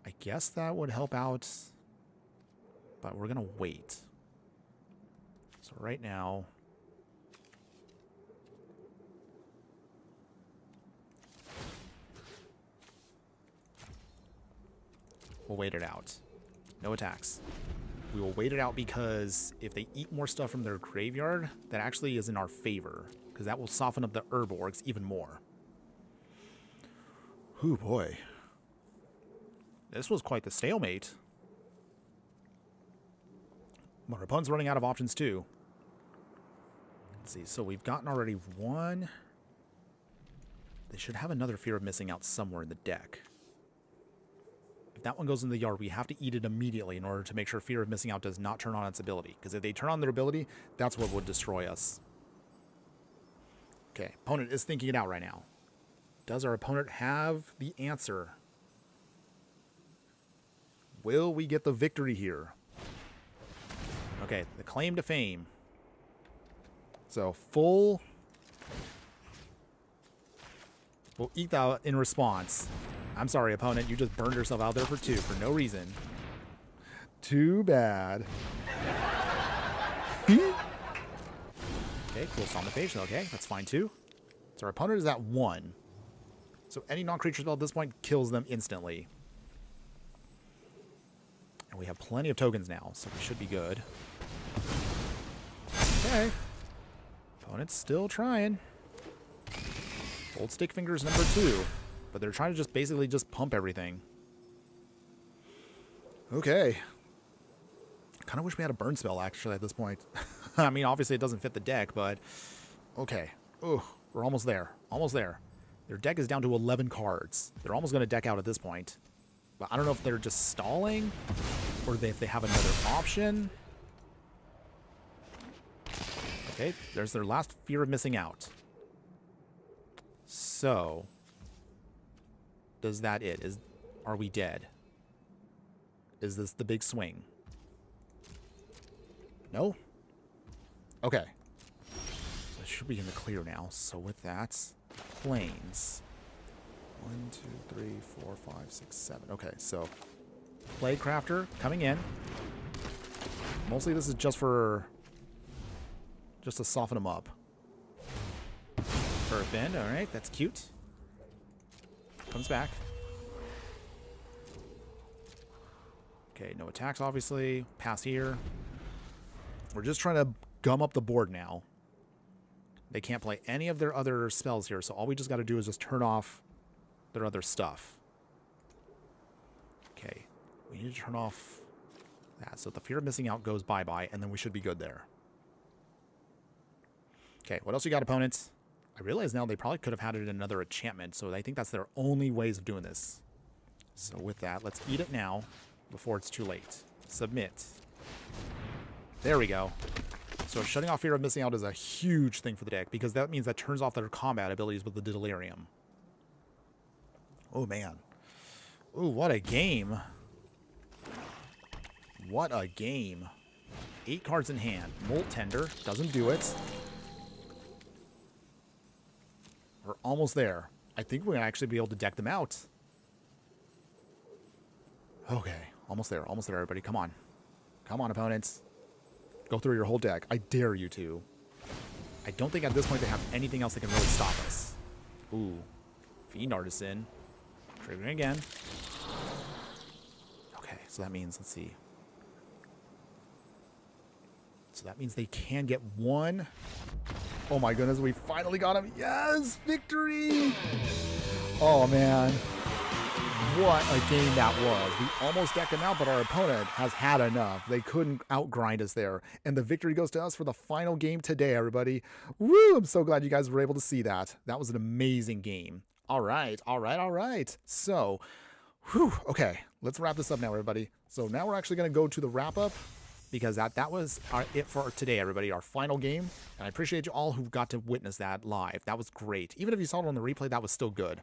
I guess that would help out, but we're going to wait. So right now... we'll wait it out. No attacks. We will wait it out because if they eat more stuff from their graveyard, that actually is in our favor, because that will soften up the Urborgs even more. Ooh, boy. This was quite the stalemate. But our opponent's running out of options, too. Let's see. So we've gotten already one. They should have another Fear of Missing Out somewhere in the deck. If that one goes in the yard, we have to eat it immediately in order to make sure Fear of Missing Out does not turn on its ability. Because if they turn on their ability, that's what would destroy us. Okay, opponent is thinking it out right now. Does our opponent have the answer? Will we get the victory here? Okay, the claim to fame. So, full... we'll eat that in response. I'm sorry, opponent. You just burned yourself out there for 2 for no reason. Too bad. Okay, cool Somnification. Okay, that's fine too. So our opponent is at 1. So any non-creature spell at this point kills them instantly. And we have plenty of tokens now, so we should be good. Okay. Opponent's still trying. Old Stick Fingers number 2. But they're trying to just basically just pump everything. Okay. Kind of wish we had a burn spell, actually, at this point. I mean, obviously it doesn't fit the deck, but... okay. Ooh, we're almost there. Almost there. Their deck is down to 11 cards. They're almost going to deck out at this point. But I don't know if they're just stalling, or if they have another option. Okay, there's their last fear of missing out. So, does that it? Are we dead? Is this the big swing? No? Okay. So I should be in the clear now. So with that, planes. 1, 2, 3, 4, 5, 6, 7. Okay, so Playcrafter coming in. Mostly this is just to soften them up. Earth Bend, alright, that's cute. Comes back. Okay, no attacks, obviously. Pass here. We're just trying to gum up the board now. They can't play any of their other spells here, so all we just got to do is just turn off their other stuff. Okay, we need to turn off that. So the fear of missing out goes bye-bye, and then we should be good there. Okay, what else you got, opponents? I realize now they probably could have had it in another enchantment, so I think that's their only ways of doing this. So with that, let's eat it now before it's too late. Submit. There we go. So shutting off fear of missing out is a huge thing for the deck, because that means that turns off their combat abilities with the Delirium. Oh, man. Ooh, what a game. What a game. 8 cards in hand. Molt Tender. Doesn't do it. We're almost there. I think we're going to actually be able to deck them out. Okay. Almost there. Almost there, everybody. Come on. Come on, opponents. Go through your whole deck. I dare you to. I don't think at this point they have anything else that can really stop us. Ooh. Fiend Artisan. Triggering again. Okay, so that means, let's see. So that means they can get one. Oh my goodness, we finally got him. Yes, victory. Oh man. What a game that was. We almost decked him out, but our opponent has had enough. They couldn't outgrind us there. And the victory goes to us for the final game today, everybody. Woo! I'm so glad you guys were able to see that. That was an amazing game. All right, all right, all right. So, whew, okay, let's wrap this up now, everybody. So now we're actually going to go to the wrap-up, because that was it for today, everybody, our final game. And I appreciate you all who got to witness that live. That was great. Even if you saw it on the replay, that was still good.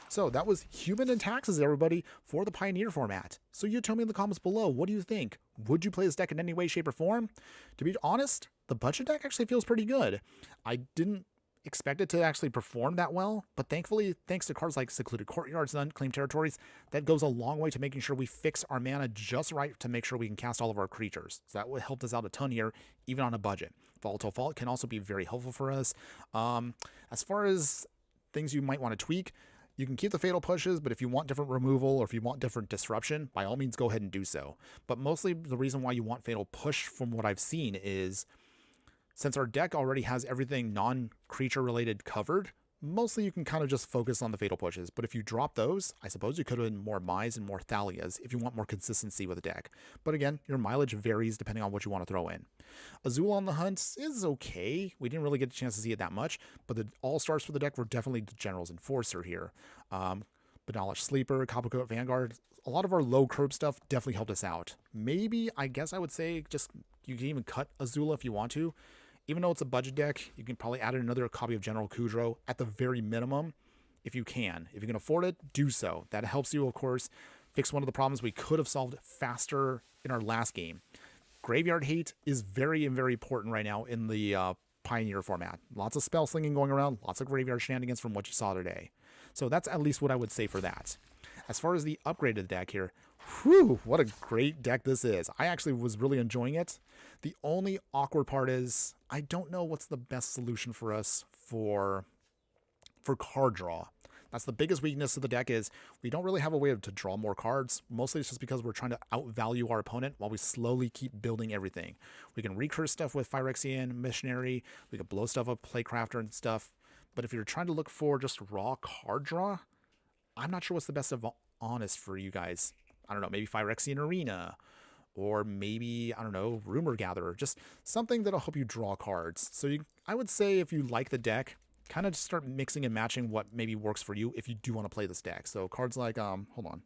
So that was Human and Taxes, everybody, for the Pioneer format. So you tell me in the comments below, what do you think? Would you play this deck in any way, shape, or form? To be honest, the budget deck actually feels pretty good. I didn't expect it to actually perform that well, but thankfully, thanks to cards like Secluded Courtyards and Unclaimed Territories, that goes a long way to making sure we fix our mana just right to make sure we can cast all of our creatures. So that would help us out a ton here, even on a budget. Volatile Fault can also be very helpful for us. As far as things you might want to tweak, you can keep the Fatal Pushes, but if you want different removal or if you want different disruption, by all means go ahead and do so. But mostly the reason why you want Fatal Push, from what I've seen, is since our deck already has everything non-creature related covered, mostly you can kind of just focus on the Fatal Pushes. But if you drop those, I suppose you could have more Mize and more Thalias if you want more consistency with the deck. But again, your mileage varies depending on what you want to throw in. Azul on the Hunt is okay. We didn't really get a chance to see it that much, but the all-stars for the deck were definitely the General's Enforcer here. Banalish Sleeper, Coppercoat Vanguard, a lot of our low curb stuff definitely helped us out. Maybe, I guess I would say, just you can even cut Azula if you want to. Even though it's a budget deck, you can probably add in another copy of General Kudrow at the very minimum, if you can. If you can afford it, do so. That helps you, of course, fix one of the problems we could have solved faster in our last game. Graveyard Hate is very, very important right now in the Pioneer format. Lots of spell slinging going around, lots of graveyard shenanigans from what you saw today. So that's at least what I would say for that. As far as the upgraded deck here, whew, what a great deck this is. I actually was really enjoying it. The only awkward part is I don't know what's the best solution for us for card draw. That's the biggest weakness of the deck, is we don't really have a way to draw more cards. Mostly it's just because we're trying to outvalue our opponent while we slowly keep building everything. We can recurse stuff with Phyrexian, Missionary. We can blow stuff up, Playcrafter and stuff. But if you're trying to look for just raw card draw, I'm not sure what's the best of honest for you guys. I don't know, maybe Phyrexian Arena, or maybe, I don't know, Rumor Gatherer. Just something that'll help you draw cards. So I would say if you like the deck, kind of just start mixing and matching what maybe works for you if you do want to play this deck. So cards like, hold on.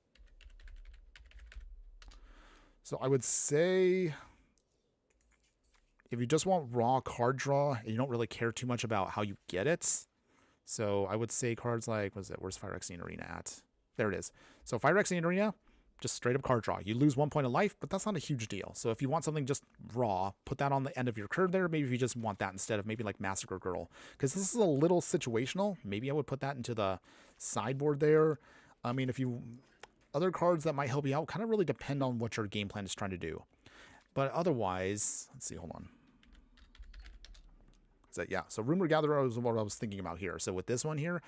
So I would say if you just want raw card draw and you don't really care too much about how you get it, so I would say cards like, where's Phyrexian Arena at? There it is. So Phyrexian Arena, just straight up card draw. You lose 1 point of life, but that's not a huge deal. So if you want something just raw, put that on the end of your curve there. Maybe if you just want that instead of maybe like Massacre Girl. Because this is a little situational. Maybe I would put that into the sideboard there. I mean, if you... Other cards that might help you out kind of really depend on what your game plan is trying to do. But otherwise... Let's see, hold on. So Rumor Gatherer was what I was thinking about here. So with this one here...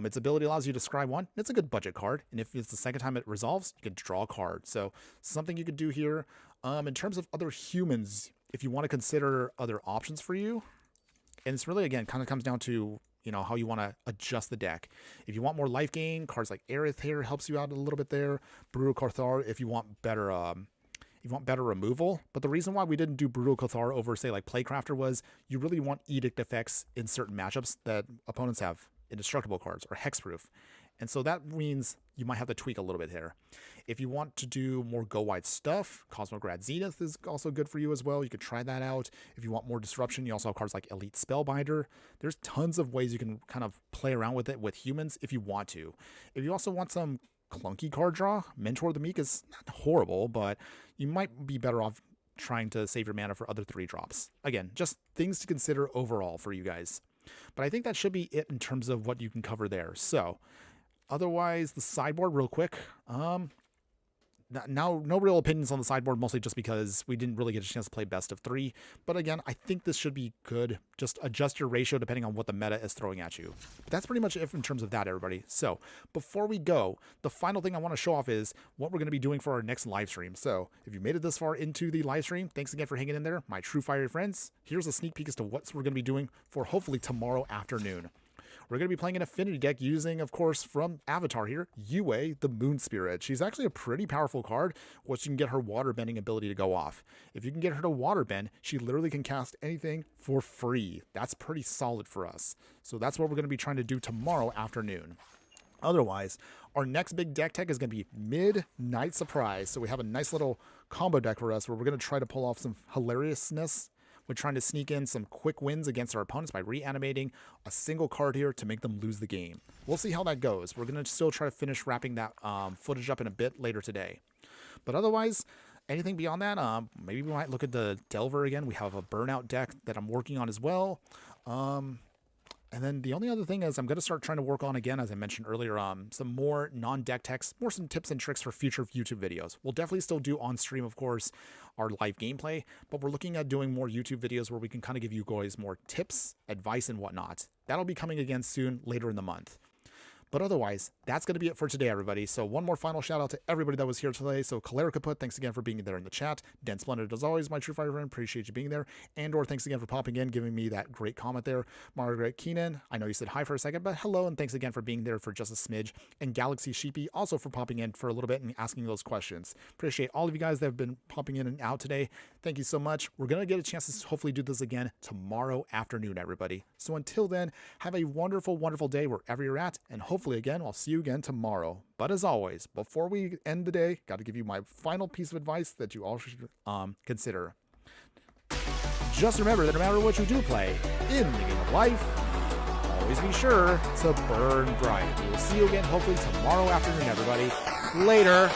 its ability allows you to scry 1. It's a good budget card. And if it's the second time it resolves, you can draw a card. So something you could do here. In terms of other humans, if you want to consider other options for you, and it's really, again, kind of comes down to, you know, how you want to adjust the deck. If you want more life gain, cards like Aerith here helps you out a little bit there. Brutal Cathar, if you want better removal. But the reason why we didn't do Brutal Cathar over, say, like Playcrafter was you really want edict effects in certain matchups that opponents have. Indestructible cards or hexproof, and so that means you might have to tweak a little bit here. If you want to do more go wide stuff, Cosmograd Zenith is also good for you as well. You could try that out. If you want more disruption, you also have cards like Elite Spellbinder. There's tons of ways you can kind of play around with it with humans if you want to. If you also want some clunky card draw, Mentor the Meek is not horrible, but you might be better off trying to save your mana for other 3-drops. Again, just things to consider overall for you guys. But I think that should be it in terms of what you can cover there. So, otherwise, the sideboard real quick. Now, no real opinions on the sideboard, mostly just because we didn't really get a chance to play best of 3. But again, I think this should be good. Just adjust your ratio depending on what the meta is throwing at you. But that's pretty much it in terms of that, everybody. So before we go, the final thing I want to show off is what we're going to be doing for our next live stream. So if you made it this far into the live stream, thanks again for hanging in there, my true fiery friends. Here's a sneak peek as to what we're going to be doing for hopefully tomorrow afternoon. We're going to be playing an affinity deck using, of course, from Avatar here, Yue, the Moon Spirit. She's actually a pretty powerful card, which you can get her water bending ability to go off. If you can get her to water bend, she literally can cast anything for free. That's pretty solid for us. So that's what we're going to be trying to do tomorrow afternoon. Otherwise, our next big deck tech is going to be Midnight Surprise. So we have a nice little combo deck for us where we're going to try to pull off some hilariousness. We're trying to sneak in some quick wins against our opponents by reanimating a single card here to make them lose the game. We'll see how that goes. We're going to still try to finish wrapping that footage up in a bit later today. But otherwise, anything beyond that, maybe we might look at the Delver again. We have a Burnout deck that I'm working on as well. And then the only other thing is I'm going to start trying to work on, again, as I mentioned earlier, some more non-deck techs, some tips and tricks for future YouTube videos. We'll definitely still do on stream, of course, our live gameplay, but we're looking at doing more YouTube videos where we can kind of give you guys more tips, advice, and whatnot. That'll be coming again soon, later in the month. But otherwise, that's going to be it for today, everybody. So one more final shout out to everybody that was here today. So Kalera Kaput, thanks again for being there in the chat. Den Splendid, as always, my true fire friend, appreciate you being there. Andor, thanks again for popping in, giving me that great comment there. Margaret Keenan, I know you said hi for a second, but hello, and thanks again for being there for just a smidge. And Galaxy Sheepy, also for popping in for a little bit and asking those questions. Appreciate all of you guys that have been popping in and out today. Thank you so much. We're going to get a chance to hopefully do this again tomorrow afternoon, everybody. So until then, have a wonderful, wonderful day wherever you're at, and hopefully, again, I'll see you again tomorrow. But as always, before we end the day, got to give you my final piece of advice that you all should consider. Just remember that no matter what you do play in the game of life, always be sure to burn bright. We will see you again hopefully tomorrow afternoon, everybody. Later.